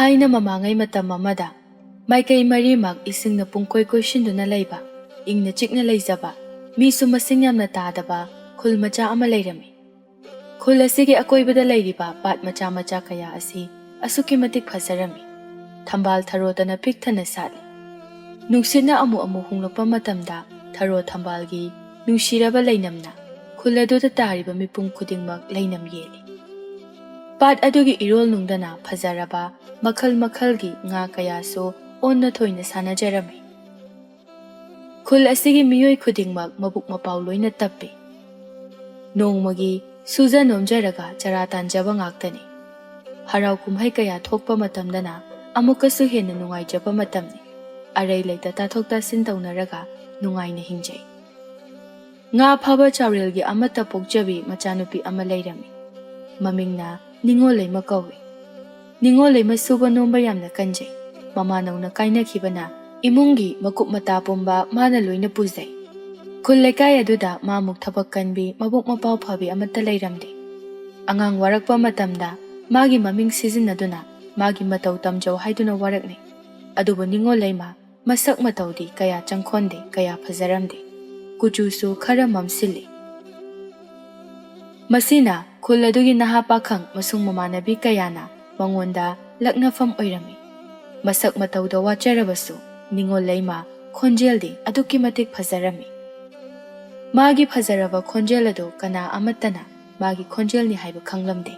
Thaina mamangai matam amada maikai marimak isingna pungkoi koisinduna leiba ingna chikna leijaba misu masing yamna tadaba khul macha ama leirami khul asigi akoibada leiriba pat macha macha kaya asi asuki matik phasarami thambal tharodana pikthana sali nuksina amu hunglokpa matamda tharo thambalgi nungsiraba leinamna khul aduda tariba mipum khudingmak leinam yeli pat adugi irol nungdana phazaraba makhal makhalgi nga kaya so onna thoina sanajarami khul asigi miyoi khudingmak mabuk mapaw loina tappi nongmagi suja nomjaraga chara tanjaba ngaktani harau kumhai kaya thokpa matamdana amukasu hena nungai jaba matamni arai leita tathok tasin taunaraga nungaina hingjai nga phaba chawrelgi amata pokjabi machanupi ama leirami mamingna ningolei makawi ningolei masuba nomba yamna kanjai mama nauna kaina khibana imungi makup mata pomba mana loina puzai khullekai aduda mamuk thabak kanbi mabuk mapaw phabi amata leiramde angang warakpa matamda magi maming sizinaduna magi matau tamjau haiduna warakni adubu ningolei ma masak matawdi kaya changkhonde kaya phajaramde kuchusu khara mamsili masina khul adugi naha pakhang masung mamanabi kayana mangonda laknafam oirami masak matawda wacharabasu ningolei ma khonjeldi aduki matik phajarami magi phajaraba khonjel adu kana amatana magi khonjelni haiba khanglamde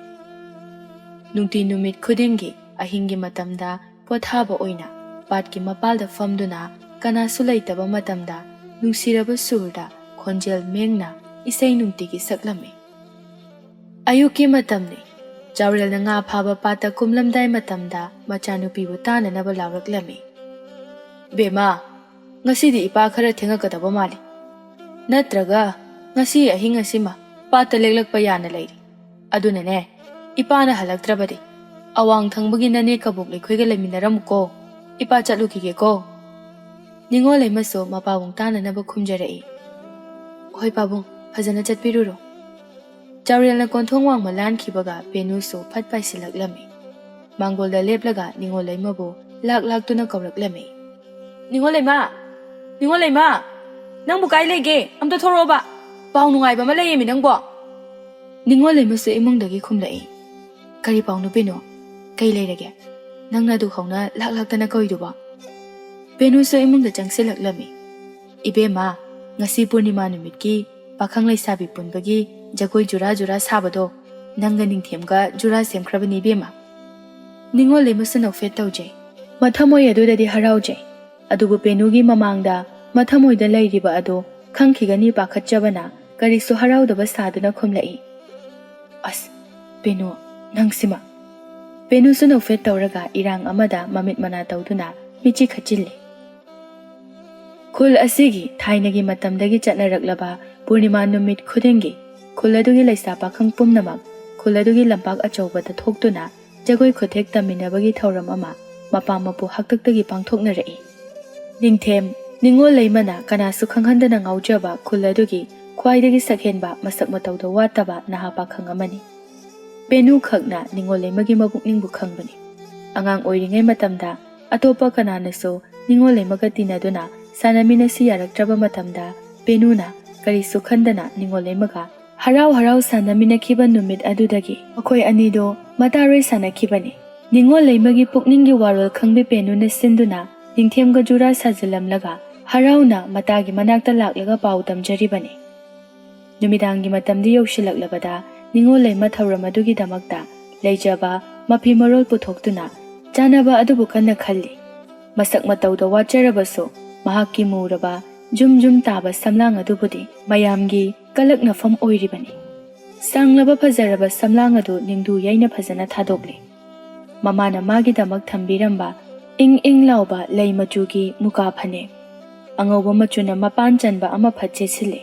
nungti numit khudingi ahingi matamda pothaba oina patki mapalda famduna kana sulaitaba matamda nungsiraba surda khonjel mengna isai nungtigi saklami ayuki matamni jawrelna nga phaba pata kumlamdai matamda machanupibu tananaba lawraklami bema ngasidi ipa khara thengakadaba mali natraga ngasi ahinga sima pata leglakpa yana leiri adunane ipana halaktrabadi awang thangbagi nane kabuk lekhoiga leminaramuko ipa chatlukige ko ningolei maso mapawung tananaba khumjarai hoi pabung phajana chatpiruro Jawrelna konthong wang malan khibaga penu so phat paisilaklami mangolda leplaga ningolei mabu lak tuna kawraklami ningolei ma nangbu kai lege amta thoroba paw nungai ba ma leyemi nangbo ningolei maso imungdagi khumlai kari paw nu peno kai leirage nangna du khawna lak tana koiduba penu so imungda changsilaklami ibema ngasi purnima numitki pakhang leisabi punbagi jagoi jura sabado nanga ningthemga jura semkhrabani bema ningolei masana fet tawjai mathamoi adudadi haraujai adubu penugi mamangda mathamoida leiriba ado khangkhigani pakhatjabana karisu haraudaba saduna khumlai as penu nangsima penu suna fet tawraga irang amada mamit mana tawduna michi khachilli khul asigi thainagi matamdagi chatnaraklaba purnima numit khudingi khul adugi leisa pakhang pumnamak khul adugi lampak achobada thoktuna jagoi khothek taminabagi thauram ama mapa mapu haktaktagi pangthoknarai ningthem ningolei mana kanasu khanghandana ngaujaba khul adugi khwaidagi sakhenba masak matawda wataba naha pakhang amani penu khakna ningolei magi mabuk ningbu khangbani angang oiringai matamda atopa kananaso ningolei maga tinaduna sanamina si yaraktraba matamda penuna karisu khandana ningolei maga harau sanamina khiba numit adudagi akhoi anido mataroi sanakhibani ningolei magi pukninggi warol khangbi penuna sinduna ningthemga jura sajilamlaga harauna matagi manakta laklaga paw tamjaribani numidangi matamdi yausilaklabada ningolei mathauram damakta leijaba mapi marol puthoktuna janaba adubu kanna khalli masak matawda wacharabaso mahakki muraba jum taba samlang adubudi mayamgi kalakna fam oiribani sanglaba phajaraba samlang adu ningdu yaina phajana thadokle mamana magi damak thambiramba ing lauba lei machugi muka phane angoba machuna mapan chanba ama phache sile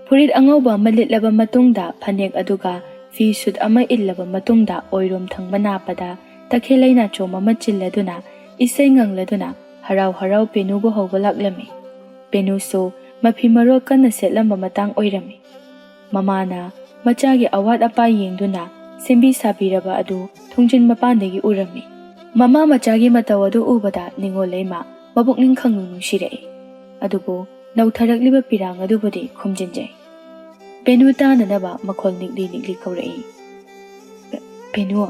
furit angoba malitlaba matungda phanek aduga fi sud ama illaba matungda oirom thangbana pada takhelaina choma machilladuna isai ngangladuna harau penubu hawgalaklami penu so mafi maro kana setlamba matang oirami mamana machagi awat apa yengduna sembi sabiraba adu thungjin mapandagi urami ꯃꯃꯥ ꯃꯆꯥꯒꯤ ꯃꯇꯧ ꯑꯗꯨ ꯎꯕꯗ ꯅꯤꯡꯉꯣꯜ ꯂꯩꯃ ꯃꯄꯨꯛꯅꯤꯡ ꯈꯪꯅꯨꯡ ꯅꯨꯡꯁꯤꯔꯛꯏ꯫ ꯑꯗꯨꯕꯨ ꯅꯧꯊꯔꯛꯂꯤꯕ ꯄꯤꯔꯥꯡ ꯑꯗꯨꯕꯨꯗꯤ ꯈꯨꯝꯖꯤꯟꯖꯩ꯫ ꯄꯦꯅꯨ ꯇꯥꯅꯅꯕ ꯃꯈꯣꯜ ꯅꯤꯛꯂꯤ ꯅꯤꯛꯂꯤ ꯀꯧꯔꯛꯏ꯫ ꯄꯦꯅꯨ,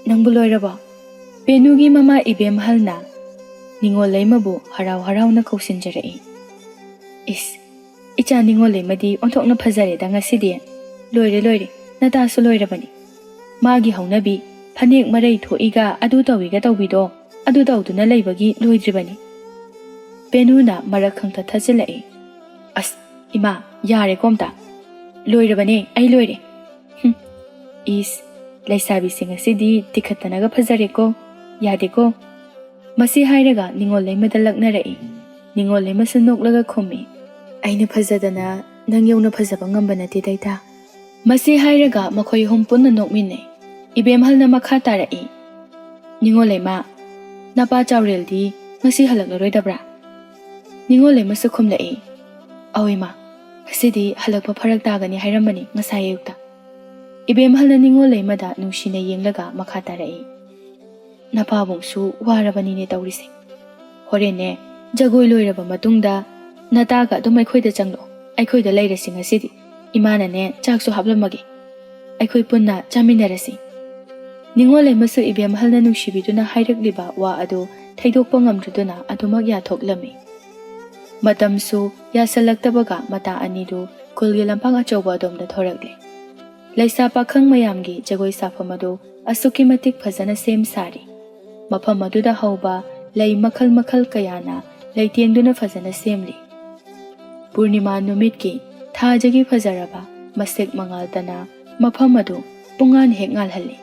ꯅꯪꯕꯨ ꯂꯣꯏꯔꯕꯣ? ꯄꯦꯅꯨꯒꯤ ꯃꯃꯥ ꯏꯕꯦꯝꯍꯜꯅ ꯅꯤꯡꯉꯣꯜ ꯂꯩꯃꯕꯨ ꯍꯔꯥꯎ ꯍꯔꯥꯎꯅ ꯀꯧꯁꯤꯟꯖꯔꯛꯏ꯫ ꯏꯁ, ꯏꯆꯥ ꯅꯤꯡꯉꯣꯜ ꯂꯩꯃꯗꯤ ꯑꯣꯟꯊꯣꯛꯅ ꯐꯖꯔꯦꯗ ꯉꯁꯤꯗꯤ꯫ ꯂꯣꯏꯔꯦ, ꯅꯇꯥꯁꯨ ꯂꯣꯏꯔꯕꯅꯤ꯫ ꯃꯥꯒꯤ ꯍꯧꯅꯕꯤ ꯐꯅꯦꯛ ꯃꯔꯩ ꯊꯣꯛꯏꯒ ꯑꯗꯨ ꯇꯧꯏꯒ ꯇꯧꯕꯤꯗꯣ ꯑꯗꯨ ꯇꯧꯗꯨꯅ ꯂꯩꯕꯒꯤ ꯂꯣꯏꯗ꯭ꯔꯤꯕꯅꯤ꯫ ꯄꯦꯅꯨꯅ ꯃꯔꯛ ꯈꯪꯊ ꯊꯠꯆꯤꯜꯂꯛꯏ꯫ ꯑꯁ, ꯏꯃꯥ ꯌꯥꯔꯦꯀꯣ ꯑꯝꯇ꯫ ꯂꯣꯏꯔꯕꯅꯦ, ꯑꯩ ꯂꯣꯏꯔꯦ꯫ ꯏꯁ, ꯂꯩꯁꯥꯕꯤꯁꯤꯡ ꯑꯁꯤꯗꯤ ꯇꯤꯈꯠꯇꯅꯒ ꯐꯖꯔꯦꯀꯣ, ꯌꯥꯗꯦꯀꯣ꯫ ꯃꯁꯤ ꯍꯥꯏꯔꯒ ꯅꯤꯡꯉꯣꯜ ꯂꯩꯃꯗ ꯂꯛꯅꯔꯛꯏ꯫ ꯅꯤꯡꯉꯣꯜ ꯂꯩꯃꯁꯨ ꯅꯣꯛꯂꯒ ꯈꯨꯝꯃꯤ꯫ ꯑꯩꯅ ꯐꯖꯗꯅ ꯅꯪ ꯌꯧꯅ ꯐꯖꯕ ꯉꯝꯕ ꯅꯠꯇꯦꯗ ꯏꯇꯥ꯫ ꯃꯁꯤ ꯍꯥꯏꯔꯒ ꯃꯈꯣꯏ ꯑꯍꯨꯝ ꯄꯨꯟꯅ ꯅꯣꯛꯃꯤꯟꯅꯩ꯫ ꯏꯕꯦꯝꯍꯜꯅ ꯃꯈꯥ ꯇꯥꯔꯛꯏ꯫ ꯅꯤꯡꯉꯣꯜ ꯂꯩꯃ, ꯅꯄꯥ ꯆꯥꯎꯔꯦꯜꯗꯤ ꯉꯁꯤ ꯍꯜꯂꯛꯂꯔꯣꯏꯗꯕ꯭ꯔꯥ? ꯅꯤꯡꯉꯣꯜ ꯂꯩꯃꯁꯨ ꯈꯨꯝꯂꯛꯏ꯫ ꯑꯧ ꯏꯃꯥ, ꯉꯁꯤꯗꯤ ꯍꯜꯂꯛꯄ ꯐꯔꯛ ꯇꯥꯒꯅꯤ ꯍꯥꯏꯔꯝꯕꯅꯤ ꯉꯁꯥꯏ ꯑꯌꯨꯛꯇ꯫ ꯏꯕꯦꯝꯍꯜꯅ ꯅꯤꯡꯉꯣꯜ ꯂꯩꯃꯗ ꯅꯨꯡꯁꯤꯅ ꯌꯦꯡꯂꯒ ꯃꯈꯥ ꯇꯥꯔꯛꯏ꯫ ꯅꯄꯥꯕꯨꯡꯁꯨ ꯋꯥꯔꯕꯅꯤꯅꯦ ꯇꯧꯔꯤꯁꯦ꯫ ꯍꯣꯔꯦꯟꯅꯦ ꯖꯒꯣꯏ ꯂꯣꯏꯔꯕ ꯃꯇꯨꯡꯗ ꯅꯇꯥꯒ ꯑꯗꯨꯝ ꯑꯩꯈꯣꯏꯗ ꯆꯪꯂꯛꯑꯣ꯫ ꯑꯩꯈꯣꯏꯗ ꯂꯩꯔꯁꯤ ꯉꯁꯤꯗꯤ꯫ ꯏꯃꯥꯅꯅꯦ ꯆꯥꯛꯁꯨ ꯍꯥꯞꯂꯝꯃꯒꯦ꯫ ꯑꯩꯈꯣꯏ ꯄꯨꯟꯅ ꯆꯥꯃꯤꯟꯅꯔꯁꯤ꯫ ꯅꯤꯡꯉꯣꯜ ꯂꯩꯃꯁꯨ ꯏꯕꯦꯝꯍꯜꯅ ꯅꯨꯡꯁꯤꯕꯤꯗꯨꯅ ꯍꯥꯏꯔꯛꯂꯤꯕ ꯋꯥ ꯑꯗꯨ ꯊꯩꯗꯣꯛꯄ ꯉꯝꯗ꯭ꯔꯗꯨꯅ ꯑꯗꯨꯃꯛ ꯌꯥꯊꯣꯛꯂꯝꯃꯤ꯫ ꯃꯇꯝꯁꯨ ꯌꯥꯁꯜꯂꯛꯇꯕꯒ ꯃꯇꯥ ꯑꯅꯤꯗꯨ ꯈꯨꯜꯒꯤ ꯂꯝꯄꯥꯛ ꯑꯆꯧꯕ ꯑꯗꯣꯝꯗ ꯊꯣꯔꯛꯂꯦ꯫ ꯂꯩꯁꯥ ꯄꯥꯈꯪ ꯃꯌꯥꯝꯒꯤ ꯖꯒꯣꯏ ꯁꯥꯐꯝ ꯑꯗꯨ ꯑꯁꯨꯛꯀꯤ ꯃꯇꯤꯛ ꯐꯖꯅ ꯁꯦꯝ ꯁꯥꯔꯤ꯫ ꯃꯐꯝ ꯑꯗꯨꯗ ꯍꯧꯕ ꯂꯩ ꯃꯈꯜ ꯃꯈꯜ ꯀꯌꯥꯅ ꯂꯩꯇꯦꯡꯗꯨꯅ ꯐꯖꯅ ꯁꯦꯝꯂꯤ꯫ ꯄꯨꯔꯅꯤꯃꯥ ꯅꯨꯃꯤꯠꯀꯤ ꯊꯥꯖꯒꯤ ꯐꯖꯔꯕ ꯃꯁꯦꯛ ꯃꯉꯥꯜꯇꯅ ꯃꯐꯝ ꯑꯗꯨ ꯄꯨꯡꯉꯥꯟ ꯍꯦꯛ ꯉꯥꯜꯍꯜꯂꯤ꯫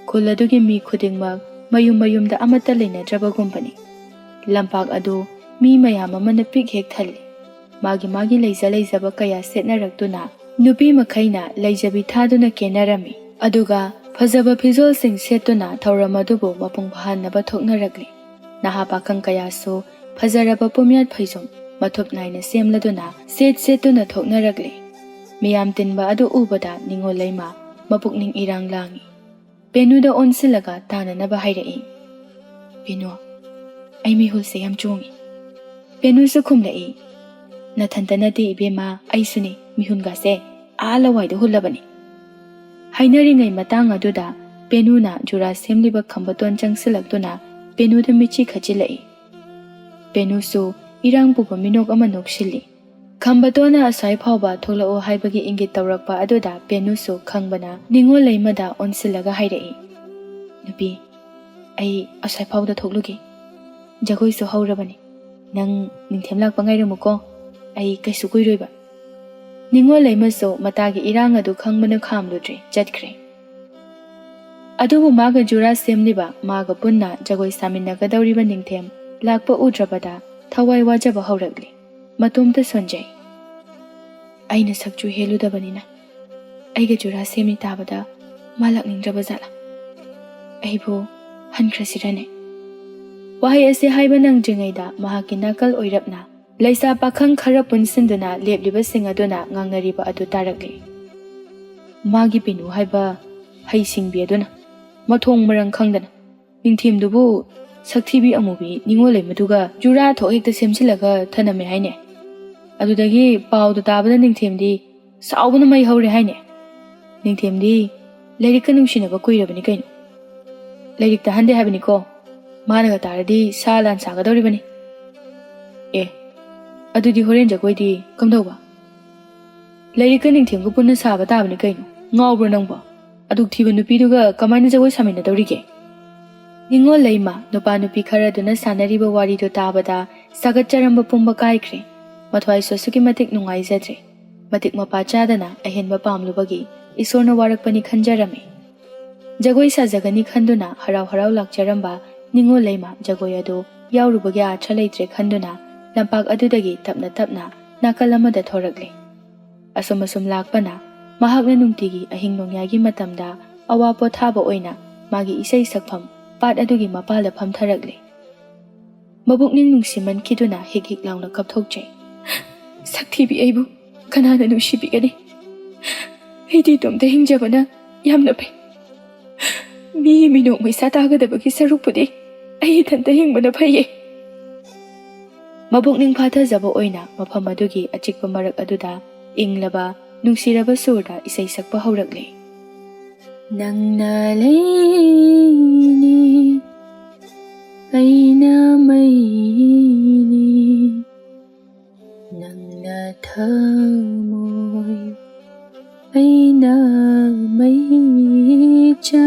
ꯈꯨꯜ ꯑꯗꯨꯒꯤ ꯃꯤ ꯈꯨꯗꯤꯡꯃꯛ ꯃꯌꯨꯝ ꯃꯌꯨꯝꯗ ꯑꯃꯠꯇ ꯂꯩꯅꯗ꯭ꯔꯕꯒꯨꯝꯕꯅꯤ꯫ ꯂꯝꯄꯥꯛ ꯑꯗꯨ ꯃꯤ ꯃꯌꯥꯝ ꯑꯃꯅ ꯄꯤꯛ ꯍꯦꯛ ꯊꯜꯂꯤ꯫ ꯃꯥꯒꯤ ꯂꯩꯖ ꯂꯩꯖꯕ ꯀꯌꯥ ꯁꯦꯠꯅꯔꯛꯇꯨꯅ ꯅꯨꯄꯤ ꯃꯈꯩꯅ ꯂꯩꯖꯕꯤ ꯊꯥꯗꯨꯅ ꯀꯦꯅꯔꯝꯃꯤ꯫ ꯑꯗꯨꯒ ꯐꯖꯕ ꯐꯤꯖꯣꯜꯁꯤꯡ ꯁꯦꯠꯇꯨꯅ ꯊꯧꯔꯝ ꯑꯗꯨꯕꯨ ꯃꯄꯨꯡ ꯐꯥꯍꯟꯅꯕ ꯊꯣꯛꯅꯔꯛꯂꯤ꯫ ꯅꯍꯥ ꯄꯥꯈꯪ ꯀꯌꯥꯁꯨ ꯐꯖꯔꯕ ꯄꯨꯝꯌꯥꯠ ꯐꯩꯖꯣꯝ ꯃꯊꯨꯞ ꯅꯥꯏꯅ ꯁꯦꯝꯂꯗꯨꯅ ꯁꯦꯠꯇꯨꯅ ꯊꯣꯛꯅꯔꯛꯂꯤ꯫ ꯃꯤꯌꯥꯝ ꯇꯤꯟꯕ ꯑꯗꯨ ꯎꯕꯗ ꯅꯤꯡꯉꯣꯜ ꯂꯩꯃ ꯃꯄꯨꯛꯅꯤꯡ ꯏꯔꯥꯡ ꯂꯥꯡꯏ꯫ ꯄꯦꯅꯨꯗ ꯑꯣꯟꯁꯤꯜꯂꯒ ꯇꯥꯅꯅꯕ ꯍꯥꯏꯔꯛꯏ꯫ ꯄꯦꯅꯨ, ꯑꯩ ꯃꯤꯍꯨꯜꯁꯦ ꯌꯥꯝ ꯆꯣꯡꯏ꯫ ꯄꯦꯅꯨꯁꯨ ꯈꯨꯝꯂꯛꯏ꯫ ꯅꯊꯟꯇ ꯅꯠꯇꯦ ꯏꯕꯦꯝꯃ, ꯑꯩꯁꯨꯅꯤ ꯃꯤꯍꯨꯟꯒꯥꯁꯦ ꯑꯥ ꯂꯋꯥꯏꯗ ꯍꯨꯜꯂꯕꯅꯤ꯫ ꯍꯥꯏꯅꯔꯤꯉꯩ ꯃꯇꯥꯡ ꯑꯗꯨꯗ ꯄꯦꯅꯨꯅ ꯖꯨꯔꯥ ꯁꯦꯝꯂꯤꯕ ꯈꯝꯕꯇꯣꯟ ꯆꯪꯁꯤꯜꯂꯛꯇꯨꯅ ꯄꯦꯅꯨꯗ ꯃꯤꯠꯆꯤ ꯈꯠꯆꯤꯜꯂꯛꯏ꯫ ꯄꯦꯅꯨꯁꯨ ꯏꯔꯥꯡ ꯄꯨꯕ ꯃꯤꯅꯣꯛ ꯑꯃ ꯅꯣꯛꯁꯤꯜꯂꯤ꯫ ꯈꯝꯕꯇꯣꯟꯅ ꯑꯁ꯭ꯋꯥꯏ ꯐꯥꯎꯕ ꯊꯣꯛꯂꯛꯑꯣ ꯍꯥꯏꯕꯒꯤ ꯏꯪꯒꯤꯠ ꯇꯧꯔꯛꯄ ꯑꯗꯨꯗ ꯄꯦꯅꯨꯁꯨ ꯈꯪꯕꯅ ꯅꯤꯡꯉꯣꯜ ꯂꯩꯃꯗ ꯑꯣꯟꯁꯤꯜꯂꯒ ꯍꯥꯏꯔꯛꯏ꯫ ꯅꯨꯄꯤ, ꯑꯩ ꯑꯁ꯭ꯋꯥꯏ ꯐꯥꯎꯗ ꯊꯣꯛꯂꯨꯒꯦ꯫ ꯖꯒꯣꯏꯁꯨ ꯍꯧꯔꯕꯅꯤ꯫ ꯅꯪ ꯅꯤꯡꯊꯦꯝ ꯂꯥꯛꯄ ꯉꯥꯏꯔꯝꯃꯨꯀꯣ, ꯑꯩ ꯀꯩꯁꯨ ꯀꯨꯏꯔꯣꯏꯕ꯫ ꯅꯤꯡꯉꯣꯜ ꯂꯩꯃꯁꯨ ꯃꯇꯥꯒꯤ ꯏꯔꯥꯡ ꯑꯗꯨ ꯈꯪꯕꯅ ꯈꯥꯝꯂꯨꯗ꯭ꯔꯦ, ꯆꯠꯈ꯭ꯔꯦ꯫ ꯑꯗꯨꯕꯨ ꯃꯥꯒ ꯖꯨꯔꯥ ꯁꯦꯝꯂꯤꯕ, ꯃꯥꯒ ꯄꯨꯟꯅ ꯖꯒꯣꯏ ꯁꯥꯃꯤꯟꯅꯒꯗꯧꯔꯤꯕ ꯅꯤꯡꯊꯦꯝ ꯂꯥꯛꯄ ꯎꯗ꯭ꯔꯕꯗ ꯊꯋꯥꯏ ꯋꯥꯖꯕ ꯍꯧꯔꯛꯂꯤ꯫ ꯃꯇꯣꯝꯇ ꯁꯣꯟꯖꯩ꯫ ꯑꯩꯅ ꯁꯛꯆꯨ ꯍꯦꯜꯂꯨꯗꯕꯅꯤꯅ ꯑꯩꯒ ꯖꯨꯔꯥ ꯁꯦꯝꯃꯤ ꯇꯥꯕꯗ ꯃꯥ ꯂꯥꯛꯅꯤꯡꯗ꯭ꯔꯕ ꯖꯥꯠꯂꯥ? ꯑꯩꯕꯨ ꯍꯟꯈ꯭ꯔꯁꯤꯔꯅꯦ? ꯋꯥꯍꯩ ꯑꯁꯤ ꯍꯥꯏꯕ ꯅꯪꯗ꯭ꯔꯤꯉꯩꯗ ꯃꯍꯥꯛꯀꯤ ꯅꯥꯀꯜ ꯑꯣꯏꯔꯞꯅ ꯂꯩꯁꯥ ꯄꯥꯈꯪ ꯈꯔ ꯄꯨꯟꯁꯤꯟꯗꯨꯅ ꯂꯦꯞꯂꯤꯕꯁꯤꯡ ꯑꯗꯨꯅ ꯉꯥꯡꯅꯔꯤꯕ ꯑꯗꯨ ꯇꯥꯔꯛꯂꯤ꯫ ꯃꯥꯒꯤ ꯄꯦꯅꯨ ꯍꯥꯏꯕ ꯍꯩꯁꯤꯡꯕꯤ ꯑꯗꯨꯅ ꯃꯊꯣꯡ ꯃꯔꯝ ꯈꯪꯗꯅ ꯅꯤꯡꯊꯦꯝꯗꯨꯕꯨ ꯁꯛꯊꯤꯕꯤ ꯑꯃꯨꯕꯤ ꯅꯤꯡꯉꯣꯜ ꯂꯩꯃꯗꯨꯒ ꯖꯨꯔꯥ ꯊꯣꯛ ꯍꯦꯛꯇ ꯁꯦꯝꯖꯤꯜꯂꯒ ꯊꯅꯝꯃꯦ ꯍꯥꯏꯅꯦ꯫ ꯑꯗꯨꯗꯒꯤ ꯄꯥꯎꯗꯨ ꯇꯥꯕꯗ ꯅꯤꯡꯊꯦꯝꯗꯤ ꯁꯥꯎꯕꯅ ꯃꯩ ꯍꯧꯔꯦ ꯍꯥꯏꯅꯦ꯫ ꯅꯤꯡꯊꯦꯝꯗꯤ ꯂꯥꯏꯔꯤꯛꯀ ꯅꯨꯡꯁꯤꯅꯕ ꯀꯨꯏꯔꯕꯅꯤ ꯀꯩꯅꯣ꯫ ꯂꯥꯏꯔꯤꯛ ꯇꯥꯍꯟꯗꯦ ꯍꯥꯏꯕꯅꯤꯀꯣ, ꯃꯥꯅꯒ ꯇꯥꯔꯗꯤ ꯁꯥ ꯂꯥꯟ ꯁꯥꯒꯗꯧꯔꯤꯕꯅꯤ꯫ ꯑꯦ, ꯑꯗꯨꯗꯤ ꯍꯣꯔꯦꯟ ꯖꯒꯣꯏꯗꯤ ꯀꯝꯗꯧꯕ? ꯂꯥꯏꯔꯤꯛꯀ ꯅꯤꯡꯊꯦꯝꯒ ꯄꯨꯟꯅ ꯁꯥꯕ ꯇꯥꯕꯅꯤ ꯀꯩꯅꯣ꯫ ꯉꯥꯎꯕ꯭ꯔꯣ ꯅꯪꯕꯣ? ꯑꯗꯨꯛ ꯊꯤꯕ ꯅꯨꯄꯤꯗꯨꯒ ꯀꯃꯥꯏꯅ ꯖꯒꯣꯏ ꯁꯥꯃꯤꯟꯅꯗꯧꯔꯤꯒꯦ? ꯅꯤꯡꯉꯣꯜ ꯂꯩꯃ ꯅꯨꯄꯥ ꯅꯨꯄꯤ ꯈꯔꯗꯨꯅ ꯁꯥꯟꯅꯔꯤꯕ ꯋꯥꯔꯤꯗꯨ ꯇꯥꯕꯗ ꯁꯥꯒꯠꯆꯔꯝꯕ ꯄꯨꯝꯕ ꯀꯥꯏꯈ꯭ꯔꯦ꯫ ꯃꯊ꯭ꯋꯥꯏꯁꯨ ꯑꯁꯨꯛꯀꯤ ꯃꯇꯤꯛ ꯅꯨꯡꯉꯥꯏꯖꯗ꯭ꯔꯦ꯫ ꯃꯇꯤꯛ ꯃꯄꯥ ꯆꯥꯗꯅ ꯑꯍꯦꯟꯕ ꯄꯥꯝꯂꯨꯕꯒꯤ ꯏꯁꯣꯔꯅ ꯋꯥꯔꯛꯄꯅꯤ ꯈꯟꯖꯔꯝꯃꯤ꯫ ꯖꯒꯣꯏ ꯁꯥꯖꯒꯅꯤ ꯈꯟꯗꯨꯅ ꯍꯔꯥꯎ ꯍꯔꯥꯎ ꯂꯥꯛꯆꯔꯝꯕ ꯅꯤꯡꯉꯣꯜ ꯂꯩꯃ ꯖꯒꯣꯏ ꯑꯗꯨ ꯌꯥꯎꯔꯨꯕꯒꯤ ꯑꯥꯔꯊ ꯂꯩꯇ꯭ꯔꯦ ꯈꯟꯗꯨꯅ ꯂꯝꯄꯥꯛ ꯑꯗꯨꯗꯒꯤ ꯇꯞꯅ ꯇꯞꯅ ꯅꯥꯀꯜ ꯑꯃꯗ ꯊꯣꯔꯛꯂꯦ꯫ ꯑꯁꯨꯝ ꯂꯥꯛꯄꯅ ꯃꯍꯥꯛꯅ ꯅꯨꯡꯇꯤꯒꯤ ꯑꯍꯤꯡ ꯅꯣꯡꯌꯥꯏꯒꯤ ꯃꯇꯝꯗ ꯑꯋꯥ ꯄꯣꯊꯥꯕ ꯑꯣꯏꯅ ꯃꯥꯒꯤ ꯏꯁꯩ ꯁꯛꯐꯝ ꯄꯥꯠ ꯑꯗꯨꯒꯤ ꯃꯄꯥꯟꯗ ꯐꯝꯊꯔꯛꯂꯦ꯫ ꯃꯕꯨꯛꯅꯤꯡ ꯅꯨꯡꯁꯤꯃꯟꯈꯤꯗꯨꯅ ꯍꯤꯛ ꯍꯤꯛ ꯂꯥꯎꯅ ꯀꯞꯊꯣꯛꯆꯩ꯫ ꯁꯛꯊꯤꯕꯤ ꯑꯩꯕꯨ ꯀꯅꯥꯅ ꯅꯨꯡꯁꯤꯕꯤꯒꯅꯤ? ꯑꯩꯗꯤ ꯏꯇꯣꯝꯇ ꯍꯤꯡꯖꯕꯅ ꯌꯥꯝꯅ ꯐꯩ꯫ ꯃꯤ ꯃꯤꯅꯣꯛ ꯃꯩꯁꯥ ꯇꯥꯒꯗꯕꯒꯤ ꯁꯔꯨꯛꯄꯨꯗꯤ ꯑꯩ ꯏꯊꯟꯇ ꯍꯤꯡꯕꯅ ꯐꯩꯌꯦ꯫ ꯃꯕꯨꯛꯅꯤꯡ ꯐꯥꯊꯖꯕ ꯑꯣꯏꯅ ꯃꯐꯝ ꯑꯗꯨꯒꯤ ꯑꯆꯤꯛꯄ ꯃꯔꯛ ꯑꯗꯨꯗ ꯏꯪꯂꯕ ꯅꯨꯡꯁꯤꯔꯕ ꯁꯨꯔꯗ ꯏꯁꯩ ꯁꯛꯄ ꯍꯧꯔꯛꯂꯦ꯫ ꯅꯪꯅ ꯂꯩꯅꯤ ꯑꯩꯅ ꯃꯩꯅꯤ ꯅꯪꯅ ꯊꯃꯣꯏ ꯑꯩꯅ ꯃꯩꯆꯥꯛ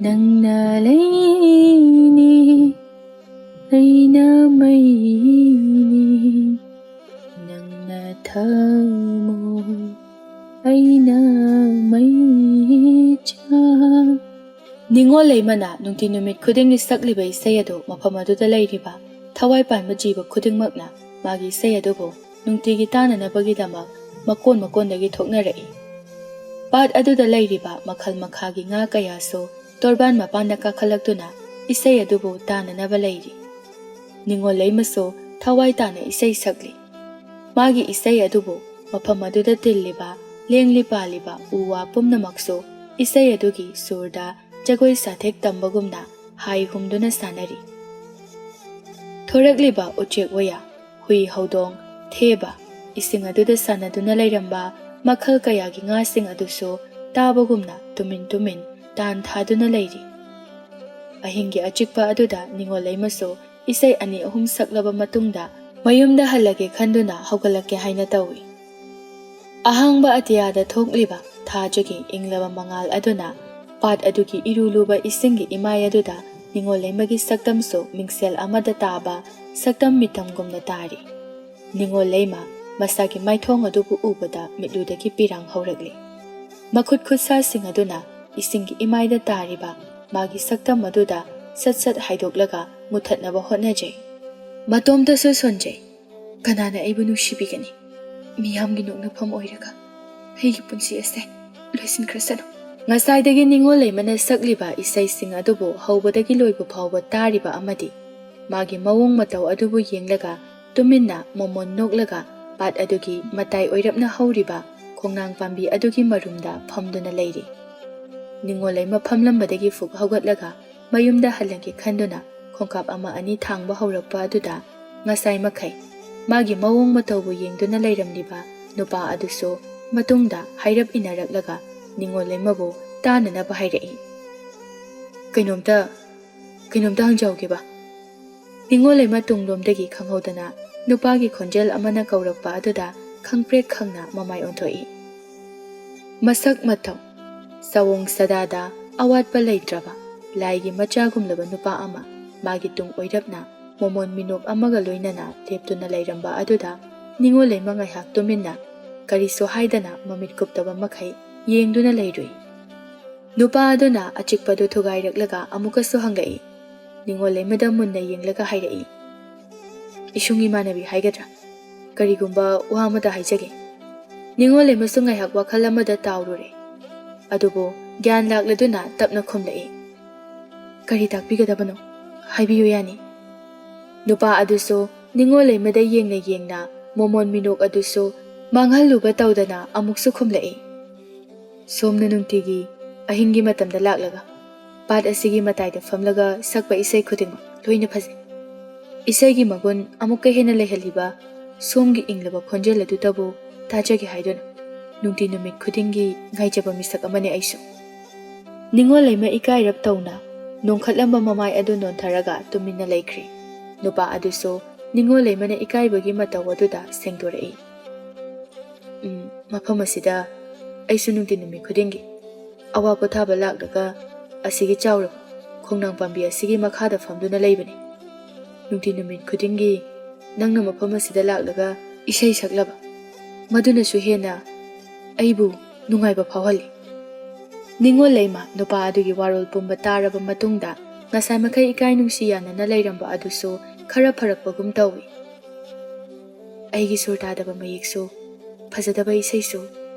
ꯅꯪꯅ ꯂꯩꯅꯤ ꯑꯩꯅ ꯃꯩꯅꯤ ꯅꯪꯅ ꯊꯃꯣꯏ ꯑꯩꯅ ꯃꯩꯆꯥꯛ ꯅꯤꯡꯉꯣꯜ ꯂꯩꯃꯅ ꯅꯨꯡꯇꯤ ꯅꯨꯃꯤꯠ ꯈꯨꯗꯤꯡꯒꯤ ꯁꯛꯂꯤꯕ ꯏꯁꯩ ꯑꯗꯨ ꯃꯐꯝ ꯑꯗꯨꯗ ꯂꯩꯔꯤꯕ ꯊꯋꯥꯏ ꯄꯥꯟꯕ ꯖꯤꯕ ꯈꯨꯗꯤꯡꯃꯛꯅ ꯃꯥꯒꯤ ꯏꯁꯩ ꯑꯗꯨꯕꯨ ꯅꯨꯡꯇꯤꯒꯤ ꯇꯥꯅꯅꯕꯒꯤꯗꯃꯛ ꯃꯀꯣꯟ ꯃꯀꯣꯟꯗꯒꯤ ꯊꯣꯛꯅꯔꯛꯏ꯫ ꯄꯥꯠ ꯑꯗꯨꯗ ꯂꯩꯔꯤꯕ ꯃꯈꯜ ꯃꯈꯥꯒꯤ ꯉꯥ ꯀꯌꯥꯁꯨ ꯇꯣꯔꯕꯥꯟ ꯃꯄꯥꯟꯗ ꯀꯥꯈꯠꯂꯛꯇꯨꯅ ꯏꯁꯩ ꯑꯗꯨꯕꯨ ꯇꯥꯅꯅꯕ ꯂꯩꯔꯤ꯫ ꯅꯤꯡꯉꯣꯜ ꯂꯩꯃꯁꯨ ꯊꯋꯥꯏ ꯇꯥꯅ ꯏꯁꯩ ꯁꯛꯂꯤ꯫ ꯃꯥꯒꯤ ꯏꯁꯩ ꯑꯗꯨꯕꯨ ꯃꯐꯝ ꯑꯗꯨꯗ ꯇꯤꯜꯂꯤꯕ ꯂꯦꯡꯂꯤ ꯄꯥꯜꯂꯤꯕ ꯎ ꯋꯥ ꯄꯨꯝꯅꯃꯛꯁꯨ ꯏꯁꯩ ꯑꯗꯨꯒꯤ ꯁꯨꯔꯗ ꯖꯒꯣꯏ ꯁꯥꯊꯦꯛ ꯇꯝꯕꯒꯨꯝꯅ ꯍꯥꯏ ꯍꯨꯝꯗꯨꯅ ꯁꯥꯟꯅꯔꯤ꯫ ꯊꯣꯔꯛꯂꯤꯕ ꯎꯆꯦꯛ ꯋꯥꯌꯥ, ꯍꯨꯏ ꯍꯧꯗꯣꯡ, ꯊꯦꯕ, ꯏꯁꯤꯡ ꯑꯗꯨꯗ ꯁꯥꯟꯅꯗꯨꯅ ꯂꯩꯔꯝꯕ ꯃꯈꯜ ꯀꯌꯥꯒꯤ ꯉꯥꯁꯤꯡ ꯑꯗꯨꯁꯨ ꯇꯥꯕꯒꯨꯝꯅ ꯇꯨꯃꯤꯟ ꯇꯨꯃꯤꯟ ꯇꯥꯟ ꯊꯥꯗꯨꯅ ꯂꯩꯔꯤ꯫ ꯑꯍꯤꯡꯒꯤ ꯑꯆꯤꯛꯄ ꯑꯗꯨꯗ ꯅꯤꯡꯉꯣꯜ ꯂꯩꯃꯁꯨ ꯏꯁꯩ ꯑꯅꯤ ꯑꯍꯨꯝ ꯁꯛꯂꯕ ꯃꯇꯨꯡꯗ ꯃꯌꯨꯝꯗ ꯍꯜꯂꯒꯦ ꯈꯟꯗꯨꯅ ꯍꯧꯒꯠꯂꯛꯀꯦ ꯍꯥꯏꯅ ꯇꯧꯏ꯫ ꯑꯍꯥꯡꯕ ꯑꯇꯤꯌꯥꯗ ꯊꯣꯛꯂꯤꯕ ꯊꯥꯖꯒꯤ ꯏꯪꯂꯕ ꯃꯉꯥꯜ ꯑꯗꯨꯅ ꯄꯥꯠ ꯑꯗꯨꯒꯤ ꯏꯔꯨ ꯂꯨꯕ ꯏꯁꯤꯡꯒꯤ ꯏꯃꯥꯏ ꯑꯗꯨꯗ ꯅꯤꯡꯉꯣꯜ ꯂꯩꯃꯒꯤ ꯁꯛꯇꯝꯁꯨ ꯃꯤꯡꯁꯦꯜ ꯑꯃꯗ ꯇꯥꯕ ꯁꯛꯇꯝ ꯃꯤꯇꯝꯒꯨꯝꯅ ꯇꯥꯔꯤ꯫ ꯅꯤꯡꯉꯣꯜ ꯂꯩꯃ ꯃꯁꯥꯒꯤ ꯃꯥꯏꯊꯣꯡ ꯑꯗꯨꯕꯨ ꯎꯕꯗ ꯃꯤꯠꯂꯨꯗꯒꯤ ꯄꯤꯔꯥꯡ ꯍꯧꯔꯛꯂꯤ꯫ ꯃꯈꯨꯠ ꯈꯨꯠꯁꯥꯁꯤꯡ ꯑꯗꯨꯅ ꯏꯁꯤꯡꯒꯤ ꯏꯃꯥꯏꯗ ꯇꯥꯔꯤꯕ ꯃꯥꯒꯤ ꯁꯛꯇꯝ ꯑꯗꯨꯗ ꯁꯠ ꯁꯠ ꯍꯥꯏꯗꯣꯛꯂꯒ ꯃꯨꯊꯠꯅꯕ ꯍꯣꯠꯅꯖꯩ꯫ ꯃꯇꯣꯝꯇꯁꯨ ꯁꯣꯟꯖꯩ꯫ ꯀꯅꯥꯅ ꯑꯩꯕꯨ ꯅꯨꯡꯁꯤꯕꯤꯒꯅꯤ? ꯃꯤꯌꯥꯝꯒꯤ ꯅꯣꯛꯅꯐꯝ ꯑꯣꯏꯔꯒ ꯑꯩꯒꯤ ꯄꯨꯟꯁꯤ ꯑꯁꯦ ꯂꯣꯏꯁꯤꯟꯈ꯭ꯔꯁꯅꯨ꯫ ꯉꯁꯥꯏꯗꯒꯤ ꯅꯤꯡꯉꯣꯜ ꯂꯩꯃꯅ ꯁꯛꯂꯤꯕ ꯏꯁꯩꯁꯤꯡ ꯑꯗꯨꯕꯨ ꯍꯧꯕꯗꯒꯤ ꯂꯣꯏꯕ ꯐꯥꯎꯕ ꯇꯥꯔꯤꯕ ꯑꯃꯗꯤ ꯃꯥꯒꯤ ꯃꯑꯣꯡ ꯃꯇꯧ ꯑꯗꯨꯕꯨ ꯌꯦꯡꯂꯒ ꯇꯨꯃꯤꯟꯅ ꯃꯣꯃꯣꯟ ꯅꯣꯛꯂꯒ ꯄꯥꯠ ꯑꯗꯨꯒꯤ ꯃꯇꯥꯏ ꯑꯣꯏꯔꯞꯅ ꯍꯧꯔꯤꯕ ꯈꯣꯡꯅꯥꯡ ꯄꯥꯝꯕꯤ ꯑꯗꯨꯒꯤ ꯃꯔꯨꯝꯗ ꯐꯝꯗꯨꯅ ꯂꯩꯔꯤ꯫ ꯅꯤꯡꯉꯣꯜ ꯂꯩꯃ ꯐꯝꯂꯝꯕꯗꯒꯤ ꯐꯨꯛ ꯍꯧꯒꯠꯂꯒ ꯃꯌꯨꯝꯗ ꯍꯜꯂꯒꯦ ꯈꯟꯗꯨꯅ ꯈꯣꯡꯀꯥꯞ ꯑꯃ ꯑꯅꯤ ꯊꯥꯡꯕ ꯍꯧꯔꯛꯄ ꯑꯗꯨꯗ ꯉꯁꯥꯏ ꯃꯈꯩ ꯃꯥꯒꯤ ꯃꯑꯣꯡ ꯃꯇꯧꯕꯨ ꯌꯦꯡꯗꯨꯅ ꯂꯩꯔꯝꯂꯤꯕ ꯅꯨꯄꯥ ꯑꯗꯨꯁꯨ ꯃꯇꯨꯡꯗ ꯍꯥꯏꯔꯞ ꯏꯟꯅꯔꯛꯂꯒ ꯅꯤꯡꯉꯣꯜ ꯂꯩꯃꯕꯨ ꯇꯥꯅꯅꯕ ꯍꯥꯏꯔꯛꯏ꯫ ꯀꯩꯅꯣꯝꯇ ꯍꯪꯖꯍꯧꯒꯦꯕ꯫ ꯅꯤꯡꯉꯣꯜ ꯂꯩꯃ ꯇꯨꯡꯂꯣꯝꯗꯒꯤ ꯈꯪꯍꯧꯗꯅ ꯅꯨꯄꯥꯒꯤ ꯈꯣꯟꯖꯦꯜ ꯑꯃꯅ ꯀꯧꯔꯛꯄ ꯑꯗꯨꯗ ꯈꯪꯄ꯭ꯔꯦꯛ ꯈꯪꯅ ꯃꯃꯥꯏ ꯑꯣꯟꯊꯣꯛꯏ꯫ ꯃꯁꯛ ꯃꯇꯧ ꯁꯑꯣꯡ ꯁꯥꯗꯥꯗ ꯑꯋꯥꯠꯄ ꯂꯩꯇ꯭ꯔꯕ ꯂꯥꯏꯒꯤ ꯃꯆꯥꯒꯨꯝꯂꯕ ꯅꯨꯄꯥ ꯑꯃ ꯃꯥꯒꯤ ꯇꯨꯡ ꯑꯣꯏꯔꯞꯅ ꯃꯣꯃꯣꯟ ꯃꯤꯅꯣꯛ ꯑꯃꯒ ꯂꯣꯏꯅꯅ ꯂꯦꯞꯇꯨꯅ ꯂꯩꯔꯝꯕ ꯑꯗꯨꯗ ꯅꯤꯡꯉꯣꯜ ꯂꯩꯃ ꯉꯥꯏꯍꯥꯛ ꯇꯨꯃꯤꯟꯅ ꯀꯔꯤꯁꯨ ꯍꯥꯏꯗꯅ ꯃꯃꯤꯠ ꯀꯨꯞꯇꯕ ꯃꯈꯩ ꯌꯦꯡꯗꯨꯅ ꯂꯩꯔꯨꯏ꯫ ꯅꯨꯄꯥ ꯑꯗꯨꯅ ꯑꯆꯤꯛꯄꯗꯨ ꯊꯨꯒꯥꯏꯔꯛꯂꯒ ꯑꯃꯨꯛꯀꯁꯨ ꯍꯪꯂꯛꯏ꯫ ꯅꯤꯡꯉꯣꯜ ꯂꯩꯃꯗ ꯃꯨꯟꯅ ꯌꯦꯡꯂꯒ ꯍꯥꯏꯔꯛꯏ꯫ ꯏꯁꯨꯡ ꯏꯃꯥꯟꯅꯕꯤ ꯍꯥꯏꯒꯗ꯭ꯔꯥ? ꯀꯔꯤꯒꯨꯝꯕ ꯋꯥ ꯑꯃꯗ ꯍꯥꯏꯖꯒꯦ꯫ ꯅꯤꯡꯉꯣꯜ ꯂꯩꯃꯁꯨ ꯉꯥꯏꯍꯥꯛ ꯋꯥꯈꯜ ꯑꯃꯗ ꯇꯥꯎꯔꯨꯔꯦ꯫ ꯑꯗꯨꯕꯨ ꯒ꯭ꯌꯥꯟ ꯂꯥꯛꯂꯗꯨꯅ ꯇꯞꯅ ꯈꯨꯝꯂꯛꯏ꯫ ꯀꯔꯤ ꯇꯥꯛꯄꯤꯒꯗꯕꯅꯣ? ꯍꯥꯏꯕꯤꯌꯨ ꯌꯥꯅꯤ꯫ ꯅꯨꯄꯥ ꯑꯗꯨꯁꯨ ꯅꯤꯡꯉꯣꯜ ꯂꯩꯃꯗ ꯌꯦꯡꯅ ꯌꯦꯡꯅ ꯃꯣꯃꯣꯟ ꯃꯤꯅꯣꯛ ꯑꯗꯨꯁꯨ ꯃꯥꯡꯍꯜꯂꯨꯕ ꯇꯧꯗꯅ ꯑꯃꯨꯛꯁꯨ ꯈꯨꯝꯂꯛꯏ꯫ ꯁꯣꯝꯅ ꯅꯨꯡꯇꯤꯒꯤ ꯑꯍꯤꯡꯒꯤ ꯃꯇꯝꯗ ꯂꯥꯛꯂꯒ ꯄꯥꯠ ꯑꯁꯤꯒꯤ ꯃꯇꯥꯏꯗ ꯐꯝꯂꯒ ꯁꯛꯄ ꯏꯁꯩ ꯈꯨꯗꯤꯡꯃꯛ ꯂꯣꯏꯅ ꯐꯖꯩ꯫ ꯏꯁꯩꯒꯤ ꯃꯒꯨꯟ ꯑꯃꯨꯛꯀ ꯍꯦꯟꯅ ꯂꯩꯍꯜꯂꯤꯕ ꯁꯣꯝꯒꯤ ꯏꯪꯂꯕ ꯈꯣꯟꯖꯦꯜ ꯑꯗꯨꯇꯕꯨ ꯇꯥꯖꯒꯦ ꯍꯥꯏꯗꯨꯅ ꯅꯨꯡꯇꯤ ꯅꯨꯃꯤꯠ ꯈꯨꯗꯤꯡꯒꯤ ꯉꯥꯏꯖꯕ ꯃꯤꯁꯛ ꯑꯃꯅꯤ ꯑꯩꯁꯨ꯫ ꯅꯤꯡꯉꯣꯜ ꯂꯩꯃ ꯏꯀꯥꯏꯔꯞ ꯇꯧꯅ ꯅꯣꯡꯈꯠꯂꯝꯕ ꯃꯃꯥꯏ ꯑꯗꯨ ꯅꯣꯟꯊꯔꯒ ꯇꯨꯃꯤꯟꯅ ꯂꯩꯈ꯭ꯔꯦ꯫ ꯅꯨꯄꯥ ꯑꯗꯨꯁꯨ ꯅꯤꯡꯉꯣꯜ ꯂꯩꯃꯅ ꯏꯀꯥꯏꯕꯒꯤ ꯃꯇꯧ ꯑꯗꯨꯗ ꯁꯦꯡꯗꯣꯔꯛꯏ꯫ ꯃꯐꯝ ꯑꯁꯤꯗ ꯑꯩꯁꯨ ꯅꯨꯡꯇꯤ ꯅꯨꯃꯤꯠ ꯈꯨꯗꯤꯡꯒꯤ ꯑꯋꯥ ꯄꯣꯊꯥꯕ ꯂꯥꯛꯂꯒ ꯑꯁꯤꯒꯤ ꯆꯥꯎꯔꯕ ꯈꯣꯡꯅꯥꯡ ꯄꯥꯝꯕꯤ ꯑꯁꯤꯒꯤ ꯃꯈꯥꯗ ꯐꯝꯗꯨꯅ ꯂꯩꯕꯅꯤ꯫ ꯅꯨꯡꯇꯤ ꯅꯨꯃꯤꯠ ꯈꯨꯗꯤꯡꯒꯤ ꯅꯪꯅ ꯃꯐꯝ ꯑꯁꯤꯗ ꯂꯥꯛꯂꯒ ꯏꯁꯩ ꯁꯛꯂꯕ ꯃꯗꯨꯅꯁꯨ ꯍꯦꯟꯅ ꯑꯩꯕꯨ ꯅꯨꯡꯉꯥꯏꯕ ꯐꯥꯎꯍꯜꯂꯤ꯫ ꯅꯤꯡꯉꯣꯜ ꯂꯩꯃ ꯅꯨꯄꯥ ꯑꯗꯨꯒꯤ ꯋꯥꯔꯣꯜ ꯄꯨꯝꯕ ꯇꯥꯔꯕ ꯃꯇꯨꯡꯗ ꯉꯁꯥꯏ ꯃꯈꯩ ꯏꯀꯥꯏ ꯅꯨꯡꯁꯤ ꯌꯥꯅꯅ ꯂꯩꯔꯝꯕ ꯑꯗꯨꯁꯨ ꯈꯔ ꯐꯔꯛꯄꯒꯨꯝ ꯇꯧꯏ꯫ ꯑꯩꯒꯤ ꯁꯨꯔ ꯇꯥꯗꯕ ꯃꯌꯦꯛꯁꯨ ꯐꯖꯗꯕ ꯏꯁꯩꯁꯨ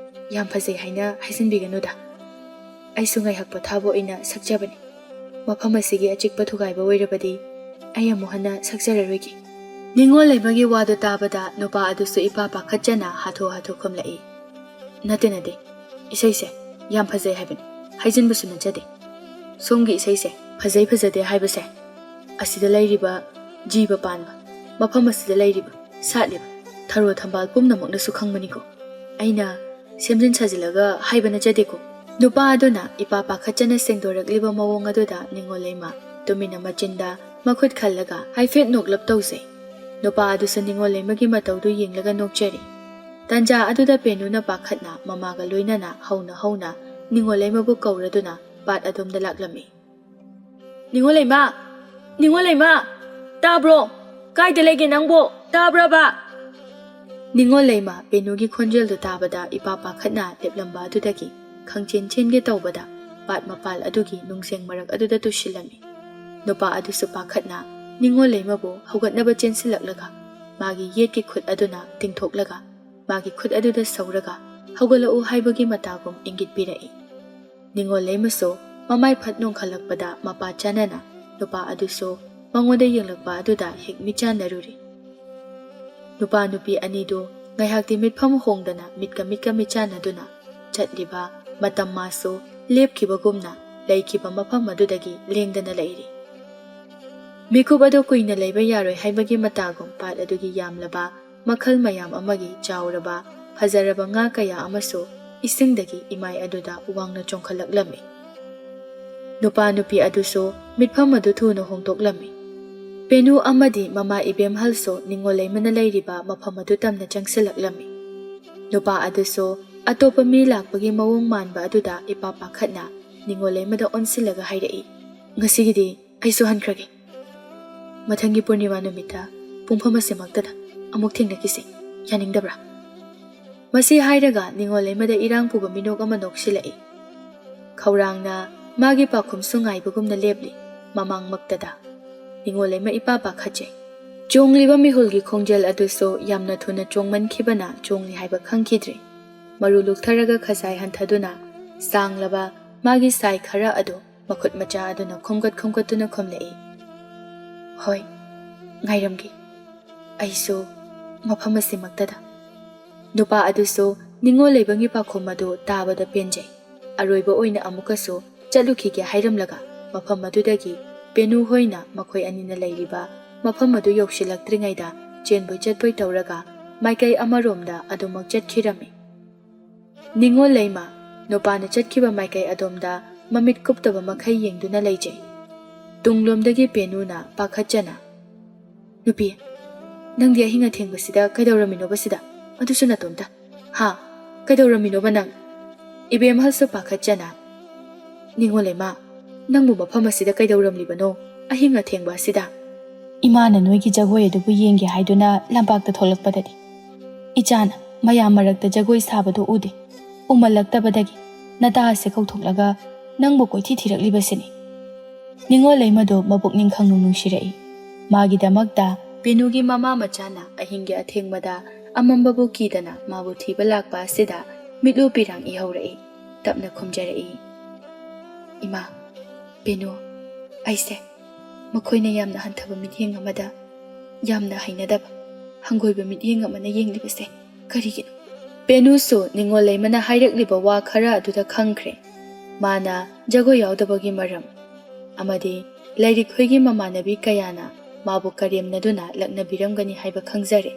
ꯌꯥꯝ ꯐꯖꯩ ꯍꯥꯏꯅ ꯍꯥꯏꯖꯤꯟꯕꯤꯒꯅꯨꯗ꯫ ꯑꯩꯁꯨ ꯉꯥꯏꯍꯥꯛ ꯄꯣꯊꯥꯕ ꯑꯣꯏꯅ ꯁꯛꯆꯕꯅꯤ꯫ ꯃꯐꯝ ꯑꯁꯤꯒꯤ ꯑꯆꯤꯛꯄ ꯊꯨꯒꯥꯏꯕ ꯑꯣꯏꯔꯕꯗꯤ ꯑꯩ ꯑꯃꯨꯛ ꯍꯟꯅ ꯁꯛꯆꯔꯔꯣꯏꯒꯦ꯫ ꯅꯤꯡꯉꯣꯜ ꯂꯩꯃꯒꯤ ꯋꯥꯗꯨ ꯇꯥꯕꯗ ꯅꯨꯄꯥ ꯑꯗꯨꯁꯨ ꯏꯄꯥ ꯄꯥꯈꯠꯆꯅ ꯍꯥꯊꯨ ꯍꯥꯊꯨ ꯈꯨꯝꯂꯛꯏ꯫ ꯅꯠꯇꯦ ꯏꯁꯩꯁꯦ ꯌꯥꯝ ꯐꯖꯩ ꯍꯥꯏꯕꯅꯤ꯫ ꯍꯥꯏꯖꯤꯟꯕꯁꯨ ꯅꯠꯆꯗꯦ ꯁꯣꯝꯒꯤ ꯏꯁꯩꯁꯦ ꯐꯖꯩ ꯐꯖꯗꯦ ꯍꯥꯏꯕꯁꯦ ꯑꯁꯤꯗ ꯂꯩꯔꯤꯕ ꯖꯤꯕ ꯄꯥꯟꯕ ꯃꯐꯝ ꯑꯁꯤꯗ ꯂꯩꯔꯤꯕ ꯁꯥꯠꯂꯤꯕ ꯊꯔꯣ ꯊꯝꯕꯥꯜ ꯄꯨꯝꯅꯃꯛꯅꯁꯨ ꯈꯪꯕꯅꯤꯀꯣ ꯑꯩꯅ ꯁꯦꯝꯖꯤꯟ ꯁꯥꯖꯤꯜꯂꯒ ꯍꯥꯏꯕ ꯅꯠꯆꯗꯦꯀꯣ ꯅꯨꯄꯥ ꯑꯗꯨꯅ ꯏꯄꯥ ꯄꯥꯈꯠꯆꯅ ꯁꯦꯡꯗꯣꯔꯛꯂꯤꯕ ꯃꯑꯣꯡ ꯑꯗꯨꯗ ꯅꯤꯡꯉꯣꯜ ꯂꯩꯃ ꯇꯨꯃꯤꯟꯅ ꯃꯆꯤꯟꯗ ꯃꯈꯨꯠ ꯈꯜꯂꯒ ꯍꯥꯏꯐꯦꯠ ꯅꯣꯛꯂꯞ ꯇꯧꯖꯩ ꯅꯨꯄꯥ ꯑꯗꯨꯁꯨ ꯅꯤꯡꯉꯣꯜ ꯂꯩꯃꯒꯤ ꯃꯇꯧꯗꯨ ꯌꯦꯡꯂꯒ ꯅꯣꯛꯆꯔꯤ ꯇꯟꯖꯥ ꯑꯗꯨꯗ ꯄꯦꯅꯨꯅ ꯄꯥꯈꯠꯅ ꯃꯃꯥꯒ ꯂꯣꯏꯅꯅ ꯍꯧꯅ ꯅꯤꯡꯉꯣꯜ ꯂꯩꯃꯕꯨ ꯀꯧꯔꯗꯨꯅ ꯄꯥꯠ ꯑꯗꯣꯝꯗ ꯂꯥꯛꯂꯝꯃꯤ ꯅꯤꯡꯉꯣꯜ ꯂꯩꯃ ꯅꯤꯡꯉꯣꯜ ꯂꯩꯃ ꯇꯥꯕ꯭ꯔꯣ ꯀꯥꯏꯗ ꯂꯩꯒꯦ ꯅꯪꯕꯣ ꯇꯥꯕ꯭ꯔꯕ ꯅꯤꯡꯉꯣꯜ ꯂꯩꯃ ꯄꯦꯅꯨꯒꯤ ꯈꯣꯟꯖꯦꯜꯗꯨ ꯇꯥꯕꯗ ꯏꯄꯥ ꯄꯥꯈꯠꯅ ꯂꯦꯞꯂꯝꯕ ꯑꯗꯨꯗꯒꯤ ꯈꯪꯆꯦꯟ ꯆꯦꯟꯒꯦ ꯇꯧꯕꯗ ꯄꯥꯠ ꯃꯄꯥꯜ ꯑꯗꯨꯒꯤ ꯅꯨꯡꯁꯦꯡ ꯃꯔꯛ ꯑꯗꯨꯗ ꯇꯨꯁꯤꯜꯂꯝꯃꯤ ꯅꯨꯄꯥ ꯑꯗꯨꯁꯨ ꯄꯥꯈꯠꯅ ꯅꯤꯡꯉꯣꯜ ꯂꯩꯃꯕꯨ ꯍꯧꯒꯠꯅꯕ ꯆꯦꯟꯁꯤꯜꯂꯛꯂꯒ ꯃꯥꯒꯤ ꯌꯦꯠꯀꯤ ꯈꯨꯠ ꯑꯗꯨꯅ ꯇꯤꯡꯊꯣꯛꯂꯒ ꯃꯥꯒꯤ ꯈꯨꯠ ꯑꯗꯨꯗ ꯁꯧꯔꯒ ꯍꯧꯒꯠꯂꯛꯎ ꯍꯥꯏꯕꯒꯤ ꯃꯇꯥꯒꯨꯝ ꯏꯪꯒꯤꯠ ꯄꯤꯔꯛꯏ ꯅꯤꯡꯉꯣꯜ ꯂꯩꯃꯁꯨ ꯃꯃꯥꯏ ꯐꯠ ꯅꯣꯡꯈꯠꯂꯛꯄꯗ ꯃꯄꯥ ꯆꯥꯅꯅ ꯅꯨꯄꯥ ꯑꯗꯨꯁꯨ ꯃꯉꯣꯟꯗ ꯌꯦꯡꯂꯛꯄ ꯑꯗꯨꯗ ꯍꯦꯛ ꯃꯤꯠꯆꯥꯟꯅꯔꯨꯔꯤ ꯅꯨꯄꯥ ꯅꯨꯄꯤ ꯑꯅꯤꯗꯨ ꯉꯥꯏꯍꯥꯛꯇꯤ ꯃꯤꯠꯐꯝ ꯍꯣꯡꯗꯅ ꯃꯤꯠꯀ ꯃꯤꯠꯆꯥꯟꯅꯗꯨꯅ ꯆꯠꯂꯤꯕ ꯃꯇꯝ ꯃꯥꯁꯨ ꯂꯦꯞꯈꯤꯕꯒꯨꯝꯅ ꯂꯩꯈꯤꯕ ꯃꯐꯝ ꯑꯗꯨꯗꯒꯤ ꯂꯦꯡꯗꯅ ꯂꯩꯔꯤ ꯃꯤꯀꯨꯞ ꯑꯗꯨ ꯀꯨꯏꯅ ꯂꯩꯕ ꯌꯥꯔꯣꯏ ꯍꯥꯏꯕꯒꯤ ꯃꯇꯥꯒꯨꯝ ꯄꯥꯠ ꯑꯗꯨꯒꯤ ꯌꯥꯝꯂꯕ ꯃꯈꯜ ꯃꯌꯥꯝ ꯑꯃꯒꯤ ꯆꯥꯎꯔꯕ ꯐꯖꯔꯕ ꯉꯥ ꯀꯌا ꯑꯃꯁꯨ ꯏꯁꯤꯡꯗꯒꯤ ꯏꯃꯥꯏ ꯑꯗꯨꯗ ꯋꯥꯡꯅ ꯆꯣꯡꯈꯠꯂꯛꯂꯝꯃꯤ ꯅꯨꯄꯥ ꯅꯨꯄꯤ ꯑꯗꯨꯁꯨ ꯃꯤꯠꯐꯝ ꯑꯗꯨ ꯊꯨꯅ ꯍꯣꯡꯗꯣꯛꯂꯝꯃꯤ ꯄꯦꯅꯨ ꯑꯃꯗꯤ ꯃꯃꯥ ꯏꯕꯦꯝꯍꯜꯁꯨ ꯅꯤꯡꯉꯣꯜ ꯂꯩꯃꯅ ꯂꯩꯔꯤꯕ ꯃꯐꯝ ꯑꯗꯨ ꯇꯝꯅ ꯆꯪꯁꯤꯜꯂꯛꯂꯝꯃꯤ ꯅꯨꯄꯥ ꯑꯗꯨꯁꯨ ꯑꯇꯣꯞꯄ ꯃꯤ ꯂꯥꯛꯄꯒꯤ ꯃꯑꯣꯡ ꯃꯥꯟꯕ ꯑꯗꯨꯗ ꯏꯄꯥ ꯄꯥꯈꯠꯅ ꯅꯤꯡꯉꯣꯜ ꯂꯩꯃꯗ ꯑꯣꯟꯁꯤꯜꯂꯒ ꯍꯥꯏꯔꯛꯏ ꯉꯁꯤꯒꯤꯗꯤ ꯑꯩꯁꯨ ꯍꯟꯈ꯭ꯔꯒꯦ ꯃꯊꯪꯒꯤ ꯄꯨꯔꯅꯤꯃꯥ ꯅꯨꯃꯤꯠꯇ ꯄꯨꯡꯐꯝ ꯑꯁꯤꯃꯛꯇꯗ ꯑꯃꯨꯛ ꯊꯦꯡꯅꯈꯤꯁꯤ ꯌꯥꯅꯤꯡꯗꯕ꯭ꯔꯥ ꯃꯁꯤ ꯍꯥꯏꯔꯒ ꯅꯤꯡꯉꯣꯜ ꯂꯩꯃꯗ ꯏꯔꯥꯡ ꯄꯨꯕ ꯃꯤꯅꯣꯛ ꯑꯃ ꯅꯣꯛꯁꯤꯜꯂꯛꯏ ꯈꯧꯔꯥꯡꯅ ꯃꯥꯒꯤ ꯄꯥꯎꯈꯨꯝꯁꯨ ꯉꯥꯏꯕꯒꯨꯝꯅ ꯂꯦꯞꯂꯤ ꯃꯃꯥꯡꯃꯛꯇꯗ ꯅꯤꯡꯉꯣꯜ ꯂꯩꯃ ꯏꯄꯥ ꯄꯥꯈꯠꯆꯩ ꯆꯣꯡꯂꯤꯕ ꯃꯤꯍꯨꯜꯒꯤ ꯈꯣꯡꯖꯦꯜ ꯑꯗꯨꯁꯨ ꯌꯥꯝꯅ ꯊꯨꯅ ꯆꯣꯡꯃꯟꯈꯤꯕꯅ ꯆꯣꯡꯂꯤ ꯍꯥꯏꯕ ꯈꯪꯈꯤꯗ꯭ꯔꯦ ꯃꯔꯨ ꯂꯨꯛꯊꯔꯒ ꯈꯖꯥꯏ ꯍꯟꯊꯗꯨꯅ ꯁꯥꯡꯂꯕ ꯃꯥꯒꯤ ꯁꯥꯏ ꯈꯔ ꯑꯗꯨ ꯃꯈꯨꯠ ꯃꯆꯥ ꯑꯗꯨꯅ ꯈꯣꯝꯒꯠꯇꯨꯅ ꯈꯨꯝꯂꯛꯏ ꯍꯣꯏ ꯉꯥꯏꯔꯝꯒꯦ ꯑꯩꯁꯨ ꯃꯐꯝ ꯑꯁꯤꯃꯛꯇꯗ ꯅꯨꯄꯥ ꯑꯗꯨꯁꯨ ꯅꯤꯡꯉꯣꯜ ꯂꯩꯕꯒꯤ ꯄꯥꯎꯈꯨꯝ ꯑꯗꯨ ꯇꯥꯕꯗ ꯄꯦꯟꯖꯩ ꯑꯔꯣꯏꯕ ꯑꯣꯏꯅ ꯑꯃꯨꯛꯀꯁꯨ ꯆꯠꯂꯨꯈꯤꯒꯦ ꯍꯥꯏꯔꯝꯂꯒ ꯃꯐꯝ ꯑꯗꯨꯗꯒꯤ ꯄꯦꯅꯨ ꯍꯣꯏꯅ ꯃꯈꯣꯏ ꯑꯅꯤꯅ ꯂꯩꯔꯤꯕ ꯃꯐꯝ ꯑꯗꯨ ꯌꯧꯁꯤꯜꯂꯛꯇ꯭ꯔꯤꯉꯩꯗ ꯆꯦꯟꯕꯣꯏ ꯆꯠꯄꯣꯏ ꯇꯧꯔꯒ ꯃꯥꯏꯀꯩ ꯑꯃꯔꯣꯝꯗ ꯑꯗꯨꯃꯛ ꯆꯠꯈꯤꯔꯝꯃꯤ ꯅꯤꯡꯉꯣꯜ ꯂꯩꯃ ꯅꯨꯄꯥꯅ ꯆꯠꯈꯤꯕ ꯃꯥꯏꯀꯩ ꯑꯗꯣꯝꯗ ꯃꯃꯤꯠ ꯀꯨꯞꯇꯕ ꯃꯈꯩ ꯌꯦꯡꯗꯨꯅ ꯂꯩꯖꯩ ꯇꯨꯡꯂꯣꯝꯗꯒꯤ ꯄꯦꯅꯨꯅ ꯄꯥꯈꯠꯆꯅ ꯅꯨꯄꯤ ꯅꯪꯗꯤ ꯑꯍꯤꯡ ꯑꯊꯦꯡꯕꯁꯤꯗ ꯀꯩꯗꯧꯔꯝꯃꯤꯅꯣꯕ ꯁꯤꯗ ꯑꯗꯨꯁꯨ ꯅꯇꯣꯝꯇ ꯍꯥ ꯀꯩꯗꯧꯔꯝꯃꯤꯅꯣꯕ ꯅꯪ ꯏꯕꯦꯝꯍꯜꯁꯨ ꯄꯥꯈꯠꯆꯅ ꯅꯤꯡꯉꯣꯜ ꯂꯩꯃ ꯅꯪꯕꯨ ꯃꯐꯝ ꯑꯁꯤꯗ ꯀꯩꯗꯧꯔꯝꯂꯤꯕꯅꯣ ꯑꯍꯤꯡ ꯑꯊꯦꯡꯕ ꯑꯁꯤꯗ ꯏꯃꯥꯅ ꯅꯣꯏꯒꯤ ꯖꯒꯣꯏ ꯑꯗꯨꯕꯨ ꯌꯦꯡꯒꯦ ꯍꯥꯏꯗꯨꯅ ꯂꯝꯄꯥꯛꯇ ꯊꯣꯛꯂꯛꯄꯗꯗꯤ ꯏꯆꯥꯅ ꯃꯌꯥꯝ ꯃꯔꯛꯇ ꯖꯒꯣꯏ ꯁꯥꯕꯗꯨ ꯎꯗꯦ ꯎꯃꯜꯂꯛꯇꯕꯗꯒꯤ ꯅꯇꯥ ꯑꯁꯤ ꯀꯧꯊꯣꯛꯂꯒ ꯅꯪꯕꯨ ꯀꯣꯏꯊꯤ ꯊꯤꯔꯛꯂꯤꯕꯁꯤꯅꯤ ꯅꯤꯡꯉꯣꯜ ꯂꯩꯃꯗꯨ ꯃꯄꯨꯛꯅꯤꯡ ꯈꯪꯅꯨꯡ ꯅꯨꯡꯁꯤꯔꯛꯏ ꯃꯥꯒꯤꯗꯃꯛꯇ ꯄꯦꯅꯨꯒꯤ ꯃꯃꯥ ꯃꯆꯥꯅ ꯑꯍꯤꯡꯒꯤ ꯑꯊꯦꯡꯕꯗ ꯑꯃꯝꯕꯕꯨ ꯀꯤꯗꯅ ꯃꯥꯕꯨ ꯊꯤꯕ ꯂꯥꯛꯄ ꯑꯁꯤꯗ ꯃꯤꯠꯂꯨ ꯄꯤꯔꯥꯡ ꯏꯍꯧꯔꯛꯏ ꯇꯞꯅ ꯈꯨꯝꯖꯔꯛꯏ ꯏꯃꯥ ꯄꯦꯅꯨ ꯑꯩꯁꯦ ꯃꯈꯣꯏꯅ ꯌꯥꯝꯅ ꯍꯟꯊꯕ ꯃꯤꯠꯌꯦꯡ ꯑꯃꯗ ꯌꯥꯝꯅ ꯍꯩꯅꯗꯕ ꯍꯪꯒꯣꯏꯕ ꯃꯤꯠꯌꯦꯡ ꯑꯃꯅ ꯌꯦꯡꯂꯤꯕꯁꯦ ꯀꯔꯤꯒꯤꯅꯣ ꯄꯦꯅꯨꯁꯨ ꯅꯤꯡꯉꯣꯜ ꯂꯩꯃꯅ ꯍꯥꯏꯔꯛꯂꯤꯕ ꯋꯥ ꯈꯔ ꯑꯗꯨꯗ ꯈꯪꯈ꯭ꯔꯦ ꯃꯥꯅ ꯖꯒꯣꯏ ꯌꯥꯎꯗꯕꯒꯤ ꯃꯔꯝ ꯑꯃꯗꯤ ꯂꯥꯏꯔꯤꯛꯈꯣꯏꯒꯤ ꯃꯃꯥꯟꯅꯕꯤ ꯀꯌꯥꯅ ꯃꯥꯕꯨ ꯀꯔꯦꯝꯅꯗꯨꯅ ꯂꯛꯅꯕꯤꯔꯝꯒꯅꯤ ꯍꯥꯏꯕ ꯈꯪꯖꯔꯦ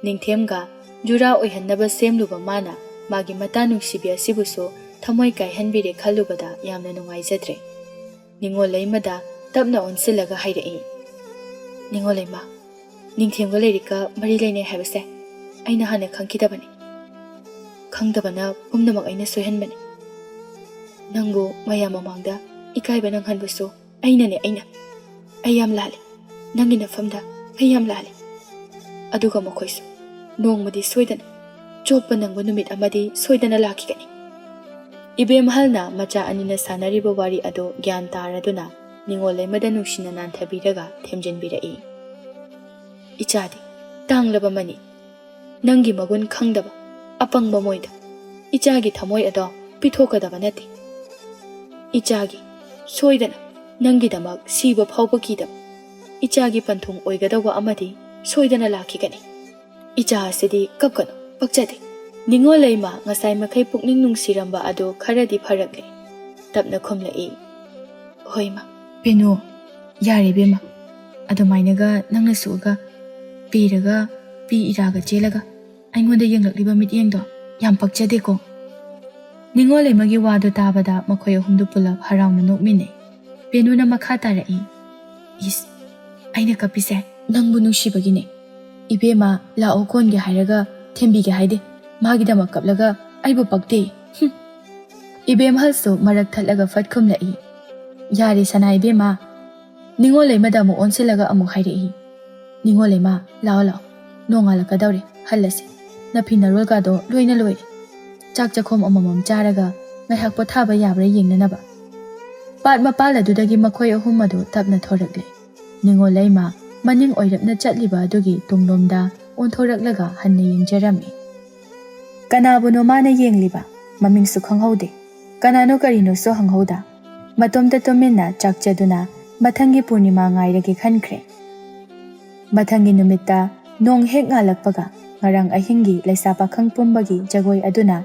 ꯅꯤꯡꯊꯦꯝꯒ ꯖꯨꯔꯥ ꯑꯣꯏꯍꯟꯅꯕ ꯁꯦꯝꯂꯨꯕ ꯃꯥꯅ ꯃꯥꯒꯤ ꯃꯇꯥ ꯅꯨꯡꯁꯤꯕꯤ ꯑꯁꯤꯕꯨꯁꯨ ꯊꯃꯣꯏ ꯀꯥꯏꯍꯟꯕꯤꯔꯦ ꯈꯜꯂꯨꯕꯗ ꯌꯥꯝꯅ ꯅꯨꯡꯉꯥꯏꯖꯗ꯭ꯔꯦ ꯅꯤꯡꯉꯣꯜ ꯂꯩꯃꯗ ꯇꯞꯅ ꯑꯣꯟꯁꯤꯜꯂꯒ ꯍꯥꯏꯔꯛꯏ ꯅꯤꯡꯉꯣꯜ ꯂꯩꯃ ꯅꯤꯡꯊꯦꯝꯒ ꯂꯥꯏꯔꯤꯛꯀ ꯃꯔꯤ ꯂꯩꯅꯩ ꯍꯥꯏꯕꯁꯦ ꯑꯩꯅ ꯍꯥꯟꯅ ꯈꯪꯈꯤꯗꯕꯅꯤ ꯈꯪꯗꯕꯅ ꯄꯨꯝꯅꯃꯛ ꯑꯩꯅ ꯁꯣꯏꯍꯟꯕꯅꯤ ꯅꯪꯕꯨ ꯃꯌꯥꯝ ꯃꯃꯥꯡꯗ ꯏꯀꯥꯏꯕ ꯅꯪꯍꯟꯕꯁꯨ ꯑꯩꯅꯅꯦ ꯑꯩ ꯌꯥꯝ ꯂꯥꯜꯂꯤ ꯅꯪꯒꯤ ꯅꯐꯝꯗ ꯑꯩ ꯌꯥꯝ ꯂꯥꯜꯂꯤ ꯑꯗꯨꯒ ꯃꯈꯣꯏꯁꯨ ꯅꯣꯡꯃꯗꯤ ꯁꯣꯏꯗꯅ ꯆꯣꯞꯄ ꯅꯪꯕ ꯅꯨꯃꯤꯠ ꯑꯃꯗꯤ ꯁꯣꯏꯗꯅ ꯂꯥꯛꯈꯤꯒꯅꯤ ꯏꯕꯦꯝꯍꯜꯅ ꯃꯆꯥ ꯑꯅꯤꯅ ꯁꯥꯟꯅꯔꯤꯕ ꯋꯥꯔꯤ ꯑꯗꯨ ꯒ꯭ꯌꯥꯟ ꯇꯥꯔꯗꯨꯅ ꯅꯤꯡꯉꯣꯜ ꯂꯩꯃꯗ ꯅꯨꯡꯁꯤꯅ ꯅꯥꯟꯊꯕꯤꯔꯒ ꯊꯦꯝꯖꯤꯟꯕꯤꯔꯛꯏ ꯏꯆꯥꯗꯤ ꯇꯥꯡꯂꯕ ꯃꯅꯤ ꯅꯪꯒꯤ ꯃꯒꯨꯟ ꯈꯪꯗꯕ ꯑꯄꯪꯕ ꯃꯣꯏꯗ ꯏꯆꯥꯒꯤ ꯊꯃꯣꯏ ꯑꯗꯣ ꯄꯤꯊꯣꯛꯀꯗꯕ ꯅꯠꯇꯦ ꯏꯆꯥꯒꯤ ꯁꯣꯏꯗꯅ ꯅꯪꯒꯤꯗꯃꯛ ꯁꯤꯕ ꯐꯥꯎꯕ ꯀꯤꯗꯕ ꯏꯆꯥꯒꯤ ꯄꯟꯊꯨꯡ ꯑꯣꯏꯒꯗꯧꯕ ꯑꯃꯗꯤ ꯁꯣꯏꯗꯅ ꯂꯥꯛꯈꯤꯒꯅꯤ ꯏꯆꯥ ꯑꯁꯤꯗꯤ ꯀꯞꯀꯅꯨ ꯄꯛꯆꯗꯦ ꯅꯤꯡꯉꯣꯜ ꯂꯩꯃ ꯉꯁꯥꯏ ꯃꯈꯩ ꯄꯨꯛꯅꯤꯡ ꯅꯨꯡꯁꯤꯔꯝꯕ ꯑꯗꯨ ꯈꯔꯗꯤ ꯐꯔꯛꯂꯦ ꯇꯞꯅ ꯈꯨꯝꯂꯛꯏ꯫ ꯍꯣꯏ ꯏꯃꯥ꯫ ꯄꯦꯅꯨ, ꯌꯥꯔꯦ ꯏꯕꯦꯝꯃ, ꯑꯗꯨꯃꯥꯏꯅꯒ ꯅꯪꯅ ꯁꯨꯑꯒ ꯄꯤꯔꯒ ꯄꯤ ꯏꯔꯥꯒ ꯆꯦꯜꯂꯒ ꯑꯩꯉꯣꯟꯗ ꯌꯦꯡꯂꯛꯂꯤꯕ ꯃꯤꯠꯌꯦꯡꯗꯣ ꯌꯥꯝ ꯄꯛꯆꯗꯦꯀꯣ꯫ ꯅꯤꯡꯉꯣꯜꯂꯩꯃꯒꯤ ꯋꯥꯗꯨ ꯇꯥꯕꯗ ꯃꯈꯣꯏ ꯑꯍꯨꯝꯗꯨ ꯄꯨꯂꯞ ꯍꯔꯥꯎꯅ ꯅꯣꯛꯃꯤꯟꯅꯩ꯫ ꯄꯦꯅꯨꯅ ꯃꯈꯥ ꯇꯥꯔꯛꯏ, ꯏꯁ, ꯑꯩꯅ ꯀꯞꯄꯤꯁꯦ ꯅꯪꯕꯨ ꯅꯨꯡꯁꯤꯕꯒꯤꯅꯦ꯫ ꯏꯕꯦꯝꯃ ꯂꯥꯛꯑꯣ ꯀꯣꯟꯒꯦ ꯍꯥꯏꯔꯒ ꯊꯦꯝꯕꯤꯒꯦ ꯍꯥꯏꯗꯦ, ꯃꯥꯒꯤꯗꯃꯛ ꯀꯞꯂꯒ ꯑꯩꯕꯨ ꯄꯛꯇꯦ꯫ ꯏꯕꯦꯝꯍꯜꯁꯨ ꯃꯔꯛ ꯊꯠꯂꯒ ꯐꯠ ꯈꯨꯝꯂꯛꯏ, ꯌꯥꯔꯦ ꯁꯅꯥ ꯏꯕꯦꯝꯃ꯫ ꯅꯤꯡꯉꯣꯜꯂꯩꯃꯗ ꯑꯃꯨꯛ ꯑꯣꯟꯁꯤꯜꯂꯒ ꯑꯃꯨꯛ ꯍꯥꯏꯔꯛꯏ, ꯅꯤꯡꯉꯣꯜꯂꯩꯃ ꯂꯥꯛꯑꯣ ꯂꯥꯛꯑꯣ, ꯅꯣꯡꯉꯥꯜꯂꯛꯀꯗꯧꯔꯦ, ꯍꯜꯂꯁꯤ, ꯅꯐꯤ ꯅꯔꯣꯜꯒꯗꯣ ꯂꯣꯏꯅ ꯂꯣꯏꯔꯦ꯫ ꯆꯥꯛ ꯆꯥꯈꯣꯝ ꯑꯃꯃꯝ ꯆꯥꯔꯒ ꯉꯥꯏꯍꯥꯛ ꯄꯣꯊꯥꯕ ꯌꯥꯕ꯭ꯔꯥ ꯌꯦꯡꯅꯅꯕ꯫ ꯄꯥꯠ ꯃꯄꯥꯜ ꯑꯗꯨꯗꯒꯤ ꯃꯈꯣꯏ ꯑꯍꯨꯝ ꯑꯗꯨ ꯇꯞꯅ ꯊꯣꯔꯛꯂꯦ꯫ ꯅꯤꯡꯉꯣꯜꯂꯩꯃ ꯃꯅꯤꯡ ꯑꯣꯏꯔꯞꯅ ꯆꯠꯂꯤꯕ ꯑꯗꯨꯒꯤ ꯇꯨꯡꯂꯣꯝꯗ ꯑꯣꯟꯊꯣꯔꯛꯂꯒ ꯍꯟꯅ ꯌꯦꯡꯖꯔꯝꯃꯤ꯫ ꯀꯅꯥꯕꯨꯅꯣ ꯃꯥꯅ ꯌꯦꯡꯂꯤꯕ? ꯃꯃꯤꯡꯁꯨ ꯈꯪꯍꯧꯗꯦ, ꯀꯅꯥꯅꯣ ꯀꯔꯤꯅꯣꯁꯨ ꯍꯪꯍꯧꯗ꯫ ꯃꯇꯣꯝꯇ ꯇꯨꯃꯤꯟꯅ ꯆꯥꯛꯆꯗꯨꯅ ꯃꯊꯪꯒꯤ ꯄꯨꯔꯅꯤꯃꯥ ꯉꯥꯏꯔꯒꯦ ꯈꯟꯈ꯭ꯔꯦ꯫ ꯃꯊꯪꯒꯤ ꯅꯨꯃꯤꯠꯇ ꯅꯣꯡ ꯍꯦꯛ ꯉꯥꯜꯂꯛꯄꯒ ꯉꯔꯥꯡ ꯑꯍꯤꯡꯒꯤ ꯂꯩꯁꯥ ꯄꯥꯈꯪ ꯄꯨꯝꯕꯒꯤ ꯖꯒꯣꯏ ꯑꯗꯨꯅ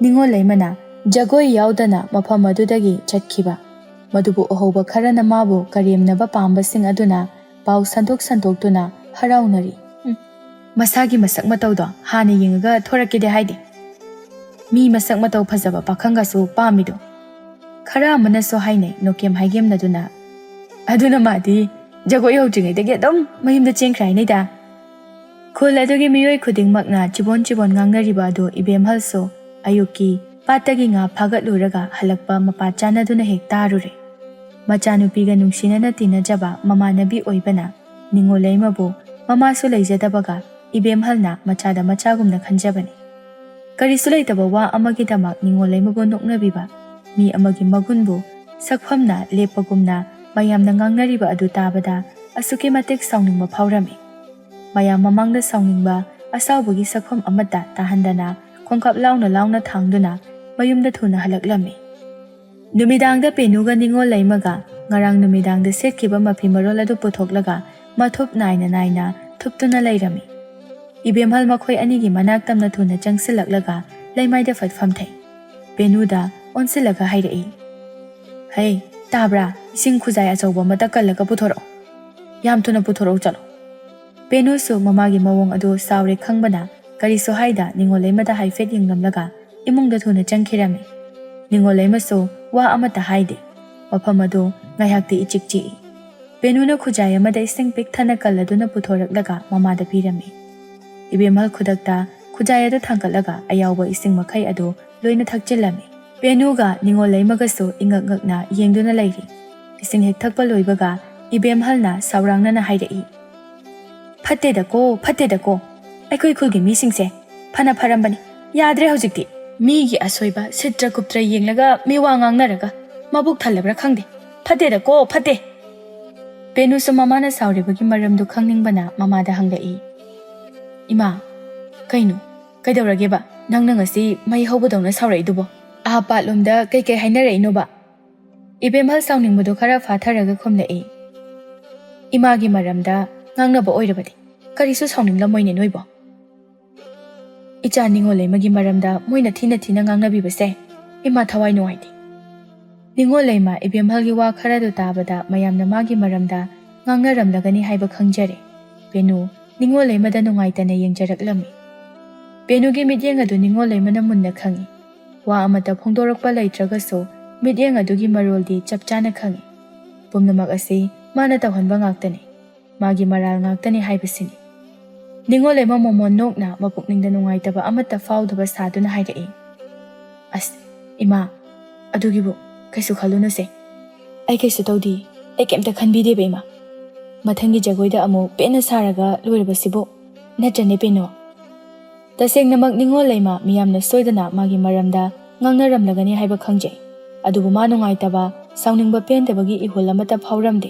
ꯅꯤꯡꯉꯣꯜꯂꯩꯃꯅ ꯖꯒꯣꯏ ꯌꯥꯎꯗꯅ ꯃꯐꯝ ꯑꯗꯨꯗꯒꯤ ꯆꯠꯈꯤꯕ꯫ ꯃꯗꯨꯕꯨ ꯎꯍꯧꯕ ꯈꯔꯅ ꯃꯥꯕꯨ ꯀꯔꯦꯝꯅꯕ ꯄꯥꯝꯕꯁꯤꯡ ꯑꯗꯨꯅ ꯄꯥꯎ ꯁꯟꯗꯣꯛꯇꯨꯅ ꯍꯔꯥꯎꯅꯔꯤ꯫ ꯃꯁꯥꯒꯤ ꯃꯁꯛ ꯃꯇꯧꯗꯣ ꯍꯥꯟꯅ ꯌꯦꯡꯉꯒ ꯊꯣꯔꯛꯀꯦꯗꯤ ꯍꯥꯏꯗꯦ, ꯃꯤ ꯃꯁꯛ ꯃꯇꯧ ꯐꯖꯕ ꯄꯥꯈꯪꯒꯁꯨ ꯄꯥꯝꯃꯤꯗꯣ꯫ ꯈꯔ ꯑꯃꯅꯁꯨ ꯍꯥꯏꯅꯩ ꯅꯣꯀꯦꯝ ꯍꯥꯏꯒꯦꯝꯅꯗꯨꯅ, ꯑꯗꯨꯅ ꯃꯥꯗꯤ ꯖꯒꯣꯏ ꯍꯧꯗ꯭ꯔꯤꯉꯩꯗꯒꯤ ꯑꯗꯨꯝ ꯃꯌꯨꯝꯗ ꯆꯦꯟꯈ꯭ꯔꯦ ꯍꯥꯏꯅꯩꯗ꯫ ꯈꯨꯜ ꯑꯗꯨꯒꯤ ꯃꯤꯑꯣꯏ ꯈꯨꯗꯤꯡꯃꯛꯅ ꯆꯤꯕꯣꯟ ꯉꯥꯡꯅꯔꯤꯕ ꯑꯗꯨ ꯏꯕꯦꯝꯍꯜꯁꯨ ꯑꯌꯨꯛꯀꯤ ꯄꯥꯠꯇꯒꯤ ꯉꯥ ꯐꯥꯒꯠꯂꯨꯔꯒ ꯍꯜꯂꯛꯄ ꯃꯄꯥ ꯆꯥꯟꯅꯗꯨꯅ ꯍꯦꯛ ꯇꯥꯔꯨꯔꯦ꯫ ꯃꯆꯥꯅꯨꯄꯤꯒ ꯅꯨꯡꯁꯤꯅꯅ ꯇꯤꯟꯅꯖꯕ ꯃꯃꯥꯟꯅꯕꯤ ꯑꯣꯏꯕꯅ ꯅꯤꯡꯉꯣꯜꯂꯩꯃꯕꯨ ꯃꯃꯥꯁꯨ ꯂꯩꯖꯗꯕꯒ ꯏꯕꯦꯝꯍꯜꯅ ꯃꯆꯥꯗ ꯃꯆꯥꯒꯨꯝꯅ ꯈꯟꯖꯕꯅꯤ꯫ ꯀꯔꯤꯁꯨ ꯂꯩꯇꯕ ꯋꯥ ꯑꯃꯒꯤꯗꯃꯛ ꯅꯤꯡꯉꯣꯜꯂꯩꯃꯕꯨ ꯅꯣꯛꯅꯕꯤꯕ, ꯃꯤ ꯑꯃꯒꯤ ꯃꯒꯨꯟꯕꯨ ꯁꯛꯐꯝꯅ ꯂꯦꯞꯄꯒꯨꯝꯅ ꯃꯌꯥꯝꯅ ꯉꯥꯡꯅꯔꯤꯕ ꯑꯗꯨ ꯇꯥꯕꯗ ꯑꯁꯨꯛꯀꯤ ꯃꯇꯤꯛ ꯁꯥꯎꯅꯤꯡꯕ ꯐꯥꯎꯔꯝꯃꯤ꯫ ꯃꯌꯥꯝ ꯃꯃꯥꯡꯗ ꯁꯥꯎꯅꯤꯡꯕ ꯑꯁꯥꯎꯕꯒꯤ ꯁꯛꯐꯝ ꯑꯃꯠꯇ ꯇꯥꯍꯟꯗꯅ ꯈꯣꯡꯀꯥꯞ ꯂꯥꯎꯅ ꯊꯥꯡꯗꯨꯅ ꯃꯌꯨꯝꯗ ꯊꯨꯅ ꯍꯜꯂꯛꯂꯝꯃꯤ꯫ ꯅꯨꯃꯤꯗꯥꯡꯗ ꯄꯦꯅꯨꯒ ꯅꯤꯡꯉꯣꯜꯂꯩꯃꯒ ꯉꯔꯥꯡ ꯅꯨꯃꯤꯗꯥꯡꯗ ꯁꯦꯠꯈꯤꯕ ꯃꯐꯤ ꯃꯔꯣꯜ ꯑꯗꯨ ꯄꯨꯊꯣꯛꯂꯒ ꯃꯊꯨꯞ ꯅꯥꯏꯅ ꯊꯨꯞꯇꯨꯅ ꯂꯩꯔꯝꯃꯤ꯫ ꯏꯕꯦꯝꯍꯜ ꯃꯈꯣꯏ ꯑꯅꯤꯒꯤ ꯃꯅꯥꯛ ꯇꯝꯅ ꯊꯨꯅ ꯆꯪꯁꯤꯜꯂꯛꯂꯒ ꯂꯩꯃꯥꯏꯗ ꯐꯠ ꯐꯝꯊꯩ꯫ ꯄꯦꯅꯨꯗ ꯑꯣꯟꯁꯤꯜꯂꯒ ꯍꯥꯏꯔꯛꯏ, ꯍꯩ ꯇꯥꯕ꯭ꯔꯥ, ꯏꯁꯤꯡ ꯈꯨꯖꯥꯏ ꯑꯆꯧꯕ ꯑꯃꯇ ꯀꯜꯂꯒ ꯄꯨꯊꯣꯔꯛꯑꯣ, ꯌꯥꯝ ꯊꯨꯅ ꯄꯨꯊꯣꯔꯛꯎ ꯆꯠꯂꯣ꯫ ꯄꯦꯅꯨꯁꯨ ꯃꯃꯥꯒꯤ ꯃꯑꯣꯡ ꯑꯗꯨ ꯁꯥꯎꯔꯦ ꯈꯪꯕꯅ ꯀꯔꯤꯁꯨ ꯍꯥꯏꯗ ꯅꯤꯡꯉꯣꯜꯂꯩꯃꯗ ꯍꯥꯏꯐꯦꯠ ꯌꯦꯡꯂꯝꯂꯒ ꯏꯃꯨꯡꯗ ꯊꯨꯅ ꯆꯪꯈꯤꯔꯝꯃꯤ꯫ ꯅꯤꯡꯉꯣꯜꯂꯩꯃꯁꯨ ꯋꯥ ꯑꯃꯠꯇ ꯍꯥꯏꯗꯦ꯫ ꯃꯐꯝ ꯑꯗꯨ ꯉꯥꯏꯍꯥꯛꯇꯤ ꯏꯆꯤꯛ ꯆꯤꯛꯏ꯫ ꯄꯦꯅꯨꯅ ꯈꯨꯖꯥꯏ ꯑꯃꯗ ꯏꯁꯤꯡ ꯄꯤꯛ ꯊꯟꯅ ꯀꯜꯂꯗꯨꯅ ꯄꯨꯊꯣꯔꯛꯂꯒ ꯃꯃꯥꯗ ꯄꯤꯔꯝꯃꯤ꯫ ꯏꯕꯦꯝꯍꯜ ꯈꯨꯗꯛꯇ ꯈꯨꯖꯥꯏ ꯑꯗꯨ ꯊꯥꯡꯒꯠꯂꯒ ꯑꯌꯥꯎꯕ ꯏꯁꯤꯡ ꯃꯈꯩ ꯑꯗꯨ ꯂꯣꯏꯅ ꯊꯛꯆꯤꯜꯂꯝꯃꯤ꯫ ꯄꯦꯅꯨꯒ ꯅꯤꯡꯉꯣꯜꯂꯩꯃꯒꯁꯨ ꯏꯉꯛ ꯉꯛꯅ ꯌꯦꯡꯗꯨꯅ ꯂꯩꯔꯤ꯫ ꯏꯁꯤꯡ ꯍꯦꯛ ꯊꯛꯄ ꯂꯣꯏꯕꯒ ꯏꯕꯦꯝꯍꯜꯅ ꯁꯥꯎꯔꯥꯡꯅꯅ ꯍꯥꯏꯔꯛꯏ, ꯐꯠꯇꯦꯗꯀꯣ, ꯑꯩꯈꯣꯏ ꯈꯨꯜꯒꯤ ꯃꯤꯁꯤꯡꯁꯦ ꯐꯅ ꯐꯔꯝꯕꯅꯤ, ꯌꯥꯗ꯭ꯔꯦ ꯍꯧꯖꯤꯛꯇꯤ꯫ ꯃꯤꯒꯤ ꯑꯁꯣꯏꯕ ꯁꯤꯠꯇ꯭ꯔ ꯀꯨꯞꯇ꯭ꯔ ꯌꯦꯡꯂꯒ ꯃꯤꯋꯥ ꯉꯥꯡꯅꯔꯒ ꯃꯕꯨꯛ ꯊꯜꯂꯕ꯭ꯔꯥ ꯈꯪꯗꯦ, ꯐꯠꯇꯦ꯫ ꯄꯦꯅꯨꯁꯨ ꯃꯃꯥꯅ ꯁꯥꯎꯔꯤꯕꯒꯤ ꯃꯔꯝꯗꯨ ꯈꯪꯅꯤꯡꯕꯅ ꯃꯃꯥꯗ ꯍꯪꯂꯛꯏ, ꯏꯃꯥ, ꯀꯩꯗꯧꯔꯒꯦꯕ ꯅꯪꯅ ꯉꯁꯤ ꯃꯩ ꯍꯧꯕꯗꯧꯅ ꯁꯥꯎꯔꯛꯏꯗꯨꯕꯣ? ꯄꯥꯠꯂꯣꯝꯗ ꯀꯩꯀꯩ ꯍꯥꯏꯅꯔꯛꯏꯅꯣꯕ? ꯏꯕꯦꯝꯍꯜ ꯁꯥꯎꯅꯤꯡꯕꯗꯨ ꯈꯔ ꯐꯥꯊꯔꯒ ꯈꯨꯝꯂꯛꯏ, ꯏꯃꯥꯒꯤ ꯃꯔꯝꯗ ꯉꯥꯡꯅꯕ ꯑꯣꯏꯔꯕꯗꯤ ꯀꯔꯤꯁꯨ ꯁꯥꯎꯅꯤꯡꯂꯝꯃꯣꯏꯅꯦ ꯅꯣꯏꯕꯣ꯫ ꯏꯆꯥ ꯅꯤꯡꯉꯣꯜꯂꯩꯃꯒꯤ ꯃꯔꯝꯗ ꯃꯣꯏꯅ ꯊꯤꯅ ꯉꯥꯡꯅꯕꯤꯕꯁꯦ ꯏꯃꯥ ꯊꯋꯥꯏ ꯅꯨꯡꯉꯥꯏꯇꯦ꯫ ꯅꯤꯡꯉꯣꯜꯂꯩꯃ ꯏꯕꯦꯝꯍꯜꯒꯤ ꯋꯥ ꯈꯔꯗꯨ ꯇꯥꯕꯗ ꯃꯌꯥꯝꯅ ꯃꯥꯒꯤ ꯃꯔꯝꯗ ꯉꯥꯡꯅꯔꯝꯂꯒꯅꯤ ꯍꯥꯏꯕ ꯈꯪꯖꯔꯦ꯫ ꯄꯦꯅꯨ ꯅꯤꯡꯉꯣꯜꯂꯩꯃꯗ ꯅꯨꯡꯉꯥꯏꯇꯅ ꯌꯦꯡꯖꯔꯛꯂꯝꯃꯤ꯫ ꯄꯦꯅꯨꯒꯤ ಮಿꯠꯌꯦꯡ ꯑꯗꯨ ꯅꯤꯡꯉꯣꯜꯂꯩꯃꯅ ꯃꯨꯟꯅ ꯈꯪꯏ꯫ ꯋꯥ ꯑꯃꯠꯇ ꯐꯣꯡꯗꯣꯔꯛꯄ ꯂꯩꯇ꯭ꯔꯒꯁꯨ ಮಿꯠꯌꯦꯡ ꯑꯗꯨꯒꯤ ꯃꯔꯣꯜꯗꯤ ꯆꯞ ꯆꯥꯅ ꯈꯪꯏ꯫ ꯄꯨꯝꯅꯃꯛ ꯑꯁꯤ ꯃꯥꯅ ꯇꯧꯍꯟꯕ ꯉꯥꯛꯇꯅꯤ, ꯃꯥꯒꯤ ꯃꯔꯥꯜ ꯉꯥꯛꯇꯅꯤ ꯍꯥꯏꯕꯁꯤꯅꯤ꯫ ꯅꯤꯡꯉꯣꯜꯂꯩꯃ ꯃꯣꯃꯣꯟ ꯅꯣꯛꯅ ꯃꯄꯨꯛꯅꯤꯡꯗ ꯅꯨꯡꯉꯥꯏꯇꯕ ꯑꯃꯠꯇ ꯐꯥꯎꯗꯕ ꯁꯥꯗꯨꯅ ꯍꯥꯏꯔꯛꯏ, ꯑꯁ ꯏꯃꯥ, ꯑꯗꯨꯒꯤꯕꯨ ꯀꯩꯁꯨ ꯈꯜꯂꯨꯅꯨꯁꯦ, ꯑꯩ ꯀꯩꯁꯨ ꯇꯧꯗꯦ, ꯑꯩ ꯀꯩꯝꯇ ꯈꯟꯕꯤꯗꯦꯕ ꯏꯃꯥ꯫ ꯃꯊꯪꯒꯤ ꯖꯒꯣꯏꯗ ꯑꯃꯨꯛ ꯄꯦꯟꯅ ꯁꯥꯔꯒ ꯂꯣꯏꯔꯕꯁꯤꯕꯨ, ꯅꯠꯇ꯭ꯔꯅꯦ ꯄꯦꯅꯨ? ꯇꯁꯦꯡꯅꯃꯛ ꯅꯤꯡꯉꯣꯜꯂꯩꯃ ꯃꯤꯌꯥꯝꯅ ꯁꯣꯏꯗꯅ ꯃꯥꯒꯤ ꯃꯔꯝꯗ ꯉꯥꯡꯅꯔꯝꯂꯒꯅꯤ ꯍꯥꯏꯕ ꯈꯪꯖꯩ꯫ ꯑꯗꯨꯕꯨ ꯃꯥ ꯅꯨꯡꯉꯥꯏꯇꯕ, ꯁꯥꯎꯅꯤꯡꯕ ꯄꯦꯟꯗꯕꯒꯤ ꯏꯍꯨꯜ ꯑꯃꯠꯇ ꯐꯥꯎꯔꯝꯗꯦ꯫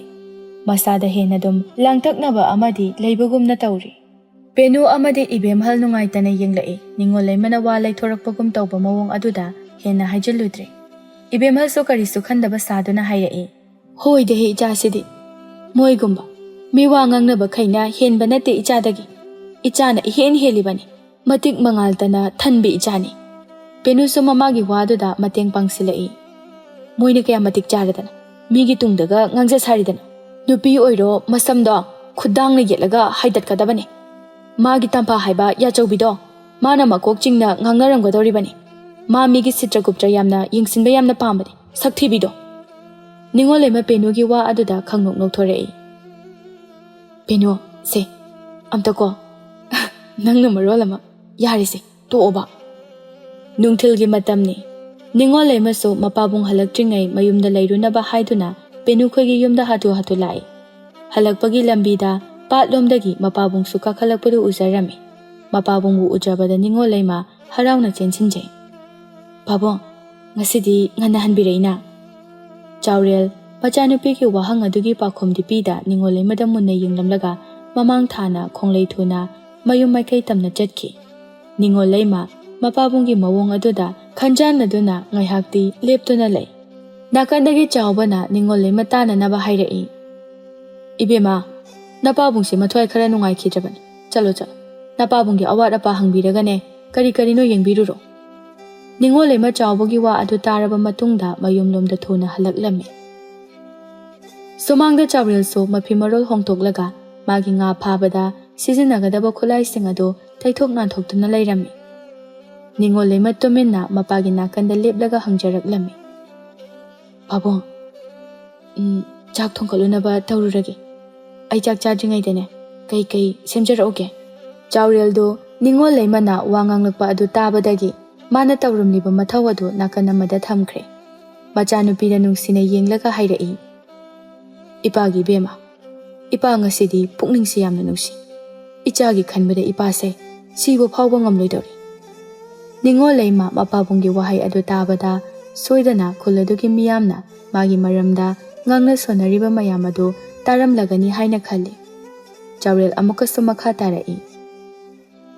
ꯃꯁꯥꯗ ꯍꯦꯟꯅ ꯑꯗꯨꯝ ꯂꯥꯡꯇꯛꯅꯕ ꯑꯃꯗꯤ ꯂꯩꯕꯒꯨꯝꯅ ꯇꯧꯔꯤ꯫ ꯄꯦꯅꯨ ꯑꯃꯗꯤ ꯏꯕꯦꯝꯍꯜ ꯅꯨꯡꯉꯥꯏꯇꯅ ꯌꯦꯡꯂꯛꯏ꯫ ꯅꯤꯡꯉꯣꯜꯂꯩꯃꯅ ꯋꯥ ꯂꯩꯊꯣꯔꯛꯄꯒꯨꯝ ꯇꯧꯕ ꯃꯑꯣꯡ ꯑꯗꯨꯗ ꯍꯦꯟꯅ ꯍꯥꯏꯖꯤꯜꯂꯨꯗ꯭ꯔꯦ꯫ ꯏꯕꯦꯝꯍꯜꯁꯨ ꯀꯔꯤꯁꯨ ꯈꯟꯗꯕ ꯁꯥꯗꯨꯅ ꯍꯥꯏꯔꯛꯏ, ꯍꯣꯏꯗꯦꯍꯦ ꯏꯆꯥꯁꯤꯗꯤ, ꯃꯣꯏꯒꯨꯝꯕ ꯃꯤꯋꯥ ꯉꯥꯡꯅꯕꯈꯩꯅ ꯍꯦꯟꯕ ꯅꯠꯇꯦ ꯏꯆꯥꯗꯒꯤ, ꯏꯆꯥꯅ ꯏꯍꯦꯟ ꯍꯦꯜꯂꯤꯕꯅꯤ, ꯃꯇꯤꯛ ꯃꯉꯥꯜꯇꯅ ꯊꯟꯕꯤ ꯏꯆꯥꯅꯤ꯫ ꯄꯦꯅꯨꯁꯨ ꯃꯃꯥꯒꯤ ꯋꯥꯗꯨꯗ ꯃꯇꯦꯡ ꯄꯥꯡꯁꯤꯜꯂꯛꯏ꯫ Moina kaya matik charadana. Migi tungdaga ngangja saridana. Nupi oiro masamdo khudangna yetlaga haidatkadabani. Magi tampa haiba yachaubido mana makok chingna ngangnaramgadoribani. Ma migi Citragupta yamna yingsinba yamna pambani. Sakthibido. Ningol lema Penugi wa aduda khangnok nokthorei. Penu se amtako nangna marolama yarise to oba. Nungthilgi matamni Ningol lema so mapabung halaktringai mayumda leirunaba haiduna Penu khogi yumda hatu lai. Halakpagi lambida patlomdagi mapabung su kakhalakpadu uzarami. Mapabungbu ujabada Ningol lema harauna chensinjai. Pabong ngasidi ngana hanbireina. Chaurel Machanupiki wahang adugi pakhom dipida Ningol lema da munna yinglamlaga mamang thana khonglei thuna mayum maikai tamna chatki. Ningol lema mapabunggi mawong aduda khanjan aduna ngaihakti leptuna lei. Nakandagi chawbana Ningol lema tana naba hairei. Ibema napabungsi mathwai khara nungai khidrabani. Chalo napabunggi awat apa hangbiragane kari no yengbiruro. Ningol lema chawbogi wa adu taraba matungda mayumlomda thuna halaklame. Sumangda Chaurel so mapimarol hongtoklaga magi nga phabada sizinagadaba khulai sing adu taithok nanthokduna leirami. Ningol lema tuminna mapagi nakanda leplaga hangjaraklame. Pabong chak thongkalunaba taururage. Ai chak chadringaidane kai semjaraoge. Chaurel do Ningol lema na wanganglakpa adu tabadagi mana taurumliba mathau adu nakanamada thamkhre. Machanupida nungsina yenglaga hairei. Ipagi bema. Ipa ngasidi pukningsi yamna nungsi. Ichagi khanbada ipase sibo phawba ngamloidori. Ningol lema mapabunggi wahai adu tabada soidana khuladugi miyamna magi maramda ngangna sonariba mayam adu taramlagani haina khalli. Chaurel amukasu makha tarai.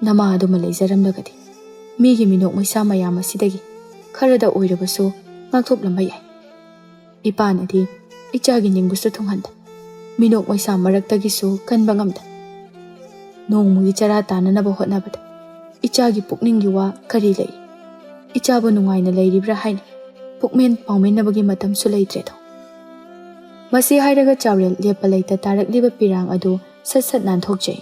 Nama adu malaizaramlagadi. Migi minok maisa mayam asidagi kharada oirabasu ngakthoplambai yai. Ipanadi Ichagi ningbusu thunghanda. Minok maisa maraktagisu kanba ngamda. Nongmugi chara tananaba hotnabada. Ichagi pukninggi wa kari lei. Ichabu nungaina leiribra haina. Pukmen paumenabagi matamsu leitredo. Masi hairaga Chaurel lepa leita tarakliba pirang adu sat nanthokjai.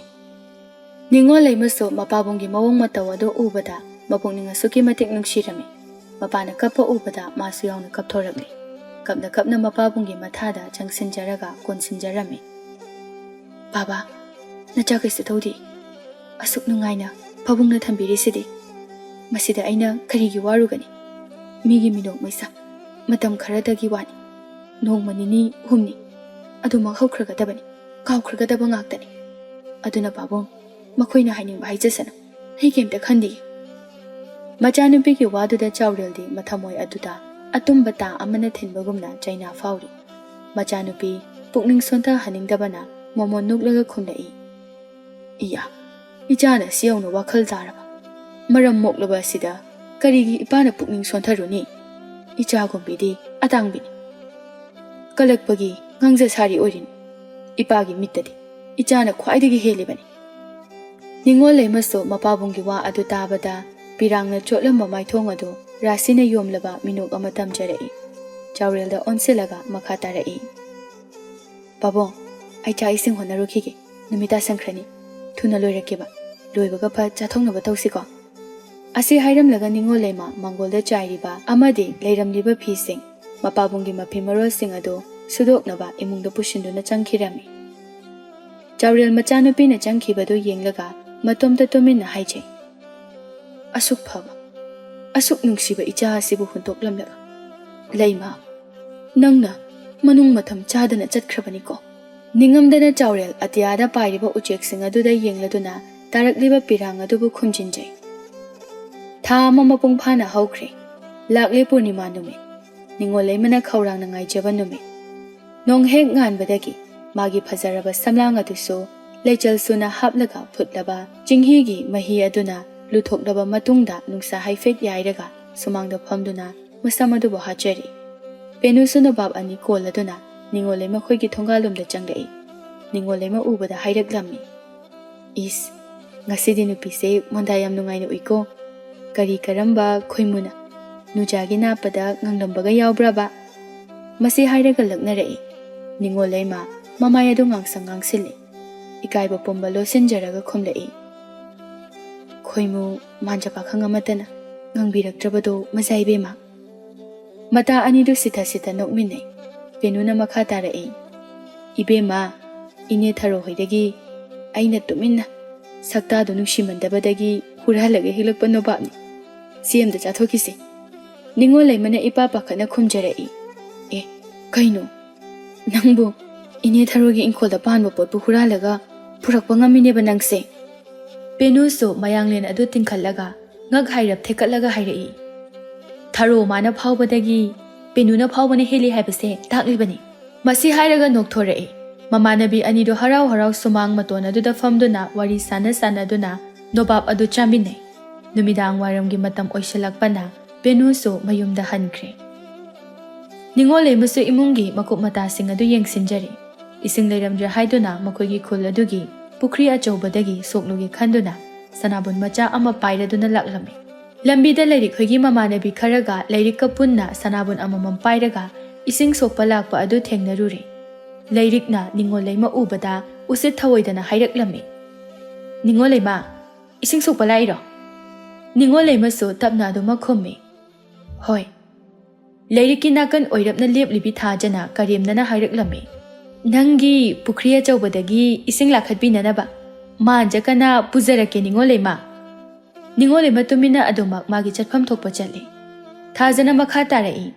Ningol lemaso mapabunggi mawong mataw adu ubada mapungning asuki matik nungsirami. Mapana kappa ubada masu yauna kapthoragli. Kapna mapabunggi mathada changsinjaraga konsinjarami. Baba, nachakaisu tawdi. Asuk nungaina pabungna thambirisidi. Masida aina karigi warugani. Migi minok maisa matam kharadagi wani. Nongmanini humni. Adumak hawkragadabani. Kawkragadaba ngaktani. Aduna babong makoina hainingba haijasana. Hikemta khandi. Machanupigi waduda Chaureldi mathamoi aduda atumba ta amana thinbagumna China fauri. Machanupi pukning sonta haningdabana momon nuklaga khumlai. Iya, ichana siyawna wakhal taraba. Maram moklaba sida karigi ipana pukning sontharuni. Ichagumbidi atangbini. Kalakpagi ngangja sari orin. Ipagi mittadi ichana khwaidagi helibani. Ningol lemaso mapabunggi wa adu tabada pirangna chotlamba maithong adu rasina yomlaba minuk ama tamjarei. Chaurelda onsilaga makha tarai. Babong, ai cha ising honarukhige. Numita sankrani. Thuna loirakeba. Loibaga pha chathongnaba tawsiko. Asi hairamlaga Ningol lema mangolda chairiba amadi leiramliba phising mapabunggi maphimaro sing adu sudoknaba imungda pushinduna changkhirami. Chaurel machanupina changkhibadu yenglaga matomda tominna haijai. Asuk phaba. Asuk nungsiba icha asibu huntoklamlaga. Leima, nangna manung matham chadana chatkhrabaniko. Ningamdana Chaurel atiyada pairiba uchek sing aduda yengladuna tarakliba pirang adubu khumjinjai. Tha ama mapung phana haukhre. Lakle purnima numit. Ningol lemana khawrang na ngaijaba numit. Nong hek nganbadagi magi phazaraba samlang aduso lechal suna haplaga phutlaba jinghigi mahi aduna luthokdaba matungda nungsa haifet yairaga sumangda phamduna musamadu bo hachari. Penu suna bab ani koladuna Ningol lema khoigi thongalumda changlai. Ningol lema ubada hairaklammi. Is ngasidi nupise mondayam nungaina uiko. Kari karamba khoimuna. Nujagi napada nganglombaga yawbraba. Masi hairaga laknarei. Ningol leima mamay adu ngangsang ngangsili. Ikaiba pumba losinjaraga khumlei. Khoimu manja pakhang amatana ngangbiraktrabado masai bema. Mata anidu sita sita nokminei. Penuna makha tarei. Ibema ine tharo hoidagi aina tuminna sakta do nungsimandabadagi hurhalaga hilakpa nobabni. Siamda chathokisi. Ningol leimana ipa pakhana khumjarei. Kaino nangbu ine tharogi inkolda panba potbu hurhalaga purakpa ngamineba nangse. Penuso mayanglen adu tingkhallaga ngak hairap thekatlaga hairei. Tharo mana phawbadagi penuna phawbane heli haibase taklibani. Masi hairaga nokthorei. Mamanabi anido harau harau sumang matona aduda famduna wari sana sanaduna nobab adu chaminei. Numidang waramgi matam oisalakpana Penuso mayumda hankre. Ningol leimasu imungi makup matasing adu yengsinjari. Ising leiramdra haiduna makoigi khul adugi pukri achobadagi soknugi khanduna sanabun macha ama pairaduna laklami. Lambida leirik hoigi mamanabi kharaga leirikka punna sanabun amamam pairaga ising sokpa lakpa adu thengnaruri. Leirikna ningol leima ubada usit thawoidana hairaklami. Ningol leima ising sokpa lairo. Ningol leimasu tapna adu makhummi. Hoi. Leiriki nakan oirapna leplibi thajana karimnana hairaklami. Nangi pukriya chawbadagi ising lakhatbinanaba manjakana pujarake ningol leima. Ningol leima tumina adumak magi chatpham thokpa chali. Thajana makha tarai.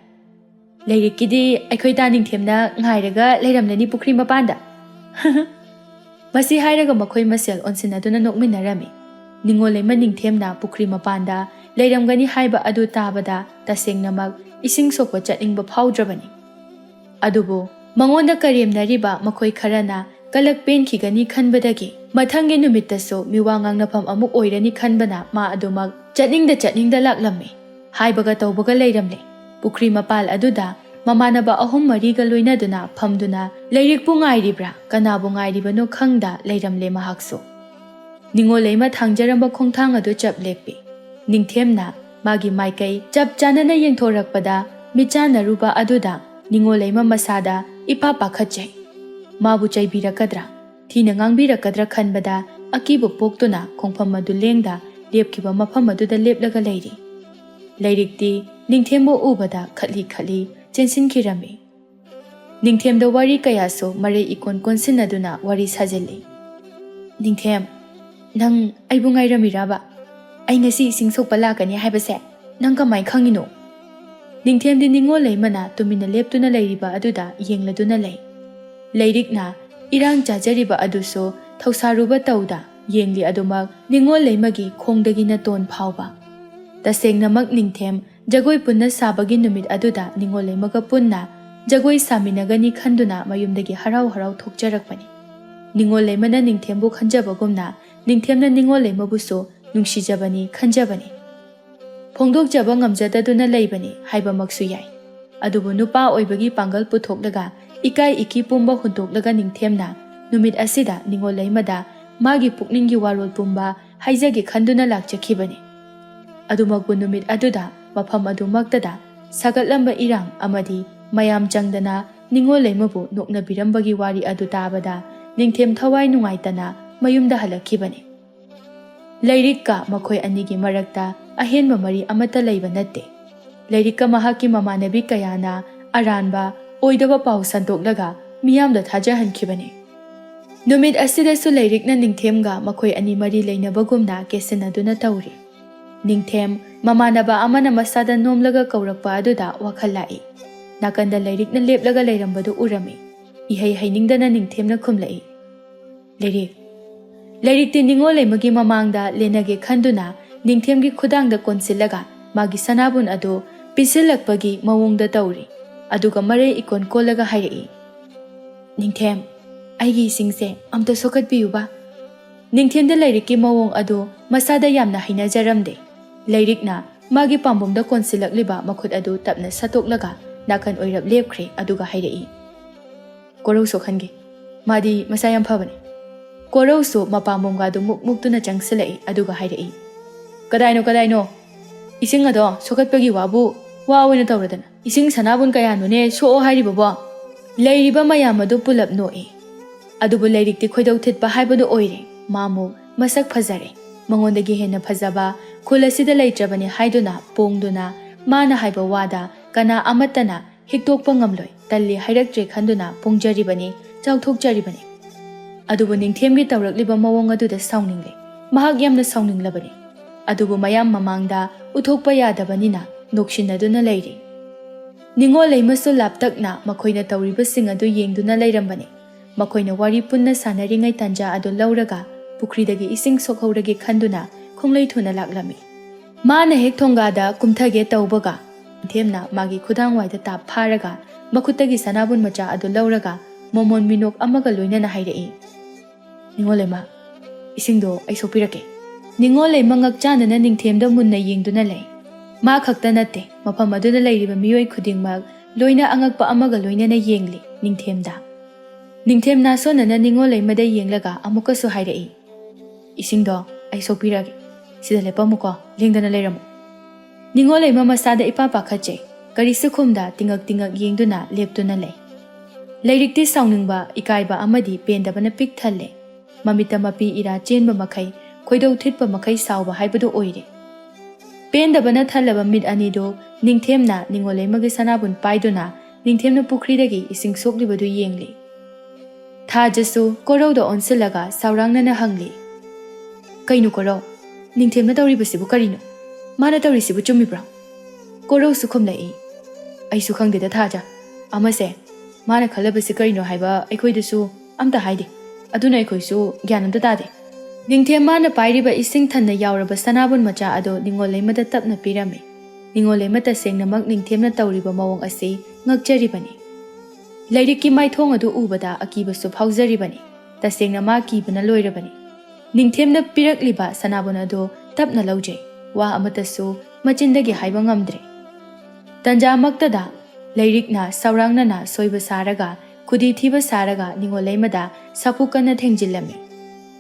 Leirikidi aikhoi ta ningthemna ngairaga leiramlani pukri mapanda. Masi hairaga makhoi masel onsinaduna nokminarami. Ningol leima ningthemna pukri mapanda leiramgani haiba adu tabada tasengnamak ising sokpa chatningba phawdrabani. Adubu mangonda karimnariba makhoi kharana kalak penkhigani khanbadagi mathangi numittaso miwangang nafam amuk oirani khanbana ma adumak chatningda laklammi. Haibaga tawbaga leiramle. Pukri mapal aduda mamanaba ahum mariga loinaduna phamduna leirikpu ngairibra kanabu ngairibano khangda leiramle mahakso. Ningol leima thangjaramba khongthang adu chap lekpi. Ningthemna magi maikai chap chanana yengthorakpada michanaruba aduda ningol leima masada ipa pakhachai. Mabu chaibirakadra thina ngangbirakadra khanbada akibu poktuna khongpham adu lengda lepkiba mafam aduda leplaga leiri. Leirikti ningthembo ubada khatli chensinkirami. Ningthemda wari kayaso mare ikon konsinaduna wari sajeli. Ningthem nang aibu ngairamiraba ai ngasi ising sokpa lakani haibase nang kamai khangino. Ningthemdi ningol leimana tumina leptuna leiriba aduda yengladuna lei. Leirikna irang chajariba aduso thausaruba tauda yengli adumak ningol leimagi khongdagi na ton phawba. Tasengnamak ningthem jagoi punna sabagi numit aduda ningol leimaga punna jagoi saminagani khanduna mayumdagi harau harau thokjarakpani. Ningol leimana ningthembu khanjabagumna ningthemna ningol leimabuso nungsijabani khanjabani. Phongdokjaba ngamjadaduna leibani haibamaksu yai. Adubu nupa oibagi pangal puthoklaga ikai iki pumba huntoklaga ningthemna numit asida ningol leimada magi pukninggi warol pumba haijagi khanduna lakchakhibani. Adumakbu numit aduda mafam adumaktada sagatlamba irang amadi mayam changdana ningol leimabu noknabirambagi wari adu tabada ningthem thawai nungaitana mayumda halakhibani. Leirikka makhoi anigi marakta ahenba mari amata leiba natte. Leirikka mahaki mamanabi kayana aranba oidaba pau santoklaga miyamda thajahankhibani. Numit asidasu leirikna ningthemga makhoi ani mari leinabagumna kesinaduna tawri. Ningthem mamanaba amana masada nomlaga kaurakpa aduda wakhal lai. Nakanda leirikna leplaga leirambadu urami. Ihai hainingdana ningthemna khumlai. Leirikti ningol leimagi mamangda lenage khanduna ningthemgi khudangda konsilaga magi sanabun adu pisilakpagi mawongda tawri. Aduga mare ikon kolaga hairei. Ningthem aigi isingse amta sokatbiyuba. Ningthemda leirikki mawong adu masada yamna hainajaramde. Leirikna magi pambumda konsilakliba makhut adu tapna satoklaga nakan oirap lepkhre aduga hairei. Korau sokhangi madi masayam phabani. Korau so mapamumga adu muktuna changsilai aduga hairei. Kadaino ising ado sokatpagi wabu ꯋꯥ ꯑꯣꯏꯅ ꯇꯧꯔꯗꯅ ꯏꯁꯤꯡ ꯁꯅꯥꯕꯨꯟ ꯀꯌꯥꯅꯣꯅꯦ ꯁꯣꯛꯑꯣ ꯍꯥꯏꯔꯤꯕꯕꯣ? ꯂꯩꯔꯤꯕ ꯃꯌꯥꯝ ꯑꯗꯨ ꯄꯨꯂꯞ ꯅꯣꯛꯏ꯫ ꯑꯗꯨꯕꯨ ꯂꯩꯔꯤꯛꯇꯤ ꯈꯣꯏꯗꯧ ꯊꯤꯠꯄ ꯍꯥꯏꯕꯗꯨ ꯑꯣꯏꯔꯦ꯫ ꯃꯥꯃꯨꯛ ꯃꯁꯛ ꯐꯖꯔꯦ, ꯃꯉꯣꯟꯗꯒꯤ ꯍꯦꯟꯅ ꯐꯖꯕ ꯈꯨꯜ ꯑꯁꯤꯗ ꯂꯩꯇ꯭ꯔꯕꯅꯤ ꯍꯥꯏꯗꯨꯅ ꯄꯣꯡꯗꯨꯅ ꯃꯥꯅ ꯍꯥꯏꯕ ꯋꯥꯗ ꯀꯅꯥ ꯑꯃꯠꯇꯅ ꯍꯤꯛꯇꯣꯛꯄ ꯉꯝꯂꯣꯏ, ꯇꯜꯂꯤ ꯍꯥꯏꯔꯛꯇ꯭ꯔꯦ ꯈꯟꯗꯨꯅ ꯄꯣꯡꯖꯔꯤꯕꯅꯤ, ꯆꯥꯎꯊꯣꯛꯆꯔꯤꯕꯅꯤ꯫ ꯑꯗꯨꯕꯨ ꯅꯤꯡꯊꯦꯝꯒꯤ ꯇꯧꯔꯛꯂꯤꯕ ꯃꯑꯣꯡ ꯑꯗꯨꯗ ꯁꯥꯎꯅꯤꯡꯂꯦ꯫ ꯃꯍꯥꯛ ꯌꯥꯝꯅ ꯁꯥꯎꯅꯤꯡꯂꯕꯅꯤ꯫ ꯑꯗꯨꯕꯨ ꯃꯌꯥꯝ ꯃꯃꯥꯡꯗ ꯎꯠꯊꯣꯛꯄ ꯌꯥꯗꯕꯅꯤꯅ ꯅꯣꯛꯁꯤꯟꯅꯗꯨꯅ ꯂꯩꯔꯤ꯫ ꯅꯤꯡꯉꯣꯜ ꯂꯩꯃꯁꯨ ꯂꯥꯞꯇꯛꯅ ꯃꯈꯣꯏꯅ ꯇꯧꯔꯤꯕꯁꯤꯡ ꯑꯗꯨ ꯌꯦꯡꯗꯨꯅ ꯂꯩꯔꯝꯕꯅꯤ꯫ ꯃꯈꯣꯏꯅ ꯋꯥꯔꯤ ꯄꯨꯟꯅ ꯁꯥꯟꯅꯔꯤꯉꯩ ꯇꯥꯟꯖꯥ ꯑꯗꯨ ꯂꯧꯔꯒ ꯄꯨꯈ꯭ꯔꯤꯗꯒꯤ ꯏꯁꯤꯡ ꯁꯣꯛꯍꯧꯔꯒꯦ ꯈꯟꯗꯨꯅ ꯈꯣꯡꯂꯩ ꯊꯨꯅ ꯂꯥꯛꯂꯝꯃꯤ꯫ ꯃꯥꯅ ꯍꯦꯛ ꯊꯣꯡꯒꯥꯗ ꯀꯨꯝꯊꯒꯦ ꯇꯧꯕꯒ ꯅꯤꯡꯊꯦꯝꯅ ꯃꯥꯒꯤ ꯈꯨꯗꯥꯡꯋꯥꯏꯗ ꯇꯥꯞ ꯐꯥꯔꯒ ꯃꯈꯨꯠꯇꯒꯤ ꯁꯅꯥꯕꯨꯟ ꯃꯆꯥ ꯑꯗꯨ ꯂꯧꯔꯒ ꯃꯣꯃꯣꯟ ꯃꯤꯅꯣꯛ ꯑꯃꯒ ꯂꯣꯏꯅꯅ ꯍꯥꯏꯔꯛꯏ, "ꯅꯤꯡꯉꯣꯜ ꯂꯩꯃ, ꯏꯁꯤꯡꯗꯣ ꯑꯩ ꯁꯣꯛꯄꯤꯔꯛꯀꯦ." ꯅꯤꯡꯉꯣꯜ ꯂꯩꯃ ꯉꯛꯆꯥꯟꯅꯅ ꯅꯤꯡꯊꯦꯝꯗ ꯃꯨꯟꯅ ꯌꯦꯡꯗꯨꯅ ꯂꯩ꯫ ꯃꯥ ꯈꯛꯇ ꯅꯠꯇꯦ, ꯃꯐꯝ ꯑꯗꯨꯗ ꯂꯩꯔꯤꯕ ꯃꯤꯑꯣꯏ ꯈꯨꯗꯤꯡꯃꯛ ꯂꯣꯏꯅ ꯑꯉꯛꯄ ꯑꯃꯒ ꯂꯣꯏꯅꯅ ꯌꯦꯡꯂꯤ ꯅꯤꯡꯊꯦꯝꯗ꯫ ꯅꯤꯡꯊꯦꯝ ꯅꯥꯁꯣꯟꯅꯅ ꯅꯤꯡꯉꯣꯜ ꯂꯩꯃꯗ ꯌꯦꯡꯂꯒ ꯑꯃꯨꯛꯀꯁꯨ ꯍꯥꯏꯔꯛꯏ, "ꯏꯁꯤꯡꯗꯣ ꯑꯩ ꯁꯣꯛꯄꯤꯔꯛꯑꯒꯦ, ꯁꯤꯗ ꯂꯦꯞꯄꯝꯃꯨꯀꯣ, ꯂꯦꯡꯗꯅ ꯂꯩꯔꯝꯃꯨ." ꯅꯤꯡꯉꯣꯜ ꯂꯩꯃ ꯃꯁꯥꯗ ꯏꯄꯥ ꯄꯥꯈꯠꯆꯩ, ꯀꯔꯤꯁꯨ ꯈꯨꯝꯗ ꯇꯤꯡꯉꯛ ꯇꯤꯡꯉꯛ ꯌꯦꯡꯗꯨꯅ ꯂꯦꯞꯇꯨꯅ ꯂꯩ꯫ ꯂꯩꯔꯤꯛꯇꯤ ꯁꯥꯎꯅꯤꯡꯕ, ꯏꯀꯥꯏꯕ ꯑꯃꯗꯤ ꯄꯦꯟꯗꯕꯅ ꯄꯤꯛ ꯊꯜꯂꯦ꯫ ꯃꯃꯤꯠꯇ ꯃꯄꯤ ꯏꯔꯥ ꯆꯦꯟꯕ ꯃꯈꯩ, ꯈꯣꯏꯗꯧ ꯊꯤꯠꯄ ꯃꯈꯩ ꯁꯥꯎꯕ ꯍꯥꯏꯕꯗꯨ ꯑꯣꯏꯔꯦ꯫ ꯄꯦꯟꯗꯕꯅ ꯊꯜꯂꯕ ꯃꯤꯠ ꯑꯅꯤꯗꯨ ꯅꯤꯡꯊꯦꯝꯅ ꯅꯤꯡꯉꯣꯜ ꯂꯩꯃꯒꯤ ꯁꯅꯥꯕꯨꯟ ꯄꯥꯏꯗꯨꯅ ꯅꯤꯡꯊꯦꯝꯅ ꯄꯨꯈ꯭ꯔꯤꯗꯒꯤ ꯏꯁꯤꯡ ꯁꯣꯛꯂꯤꯕꯗꯨ ꯌꯦꯡꯂꯤ꯫ ꯊꯥꯖꯁꯨ ꯀꯣꯔꯧꯗ ꯑꯣꯟꯁꯤꯜꯂꯒ ꯁꯥꯎꯔꯥꯡꯅꯅ ꯍꯪꯂꯤ, "ꯀꯩꯅꯣ ꯀꯣꯔꯧ, ꯅꯤꯡꯊꯦꯝꯅ ꯇꯧꯔꯤꯕꯁꯤꯕꯨ ꯀꯔꯤꯅꯣ? ꯃꯥꯅ ꯇꯧꯔꯤꯁꯤꯕꯨ ꯆꯨꯝꯃꯤꯕ꯭ꯔꯣ?" ꯀꯣꯔꯧꯁꯨ ꯈꯨꯝꯂꯛꯏ, "ꯑꯩꯁꯨ ꯈꯪꯗꯦꯗ ꯊꯥꯖ, ꯑꯃꯁꯦ ꯃꯥꯅ ꯈꯜꯂꯕꯁꯤ ꯀꯔꯤꯅꯣ ꯍꯥꯏꯕ ꯑꯩꯈꯣꯏꯗꯁꯨ ꯑꯝꯇ ꯍꯥꯏꯗꯦ, ꯑꯗꯨꯅ ꯑꯩꯈꯣꯏꯁꯨ ꯒ꯭ꯌꯥꯟ ꯑꯝꯇ ꯇꯥꯗꯦ." ꯅꯤꯡꯊꯦꯝ ꯃꯥꯅ ꯄꯥꯏꯔꯤꯕ ꯏꯁꯤꯡ ꯊꯟꯅ ꯌꯥꯎꯔꯕ ꯁꯅꯥꯕꯨꯟ ꯃꯆꯥ ꯑꯗꯨ ꯅꯤꯡꯉꯣꯜ ꯂꯩꯃꯗ ꯇꯞꯅ ꯄꯤꯔꯝꯃꯤ꯫ ꯅꯤꯡꯉꯣꯜ ꯂꯩꯃ ꯇꯁꯦꯡꯅꯃꯛ ꯅꯤꯡꯊꯦꯝꯅ ꯇꯧꯔꯤꯕ ꯃꯑꯣꯡ ꯑꯁꯤ ꯉꯛꯆꯔꯤꯕꯅꯤ꯫ ꯂꯩꯔꯤꯛꯀꯤ ꯃꯥꯏꯊꯣꯡ ꯑꯗꯨ ꯎꯕꯗ ꯑꯀꯤꯕꯁꯨ ꯐꯥꯎꯖꯔꯤꯕꯅꯤ꯫ ꯇꯁꯦꯡꯅ ꯃꯥ ꯀꯤꯕꯅ ꯂꯣꯏꯔꯕꯅꯤ꯫ ꯅꯤꯡꯊꯦꯝꯅ ꯄꯤꯔꯛꯂꯤꯕ ꯁꯅꯥꯕꯨꯟ ꯑꯗꯨ ꯇꯞꯅ ꯂꯧꯖꯩ, ꯋꯥ ꯑꯃꯠꯇꯁꯨ ꯃꯆꯤꯟꯗꯒꯤ ꯍꯥꯏꯕ ꯉꯝꯗ꯭ꯔꯦ꯫ ꯇꯟꯖꯥꯃꯛꯇꯗ ꯂꯩꯔꯤꯛꯅ ꯁꯥꯎꯔꯥꯡꯅꯅ ꯁꯣꯏꯕ ꯁꯥꯔꯒ, ꯈꯨꯗꯤ ꯊꯤꯕ ꯁꯥꯔꯒ ꯅꯤꯡꯉꯣꯜ ꯂꯩꯃꯗ ꯁꯥꯐꯨ ꯀꯟꯅ ꯊꯦꯡꯖꯤꯜꯂꯝꯃꯤ꯫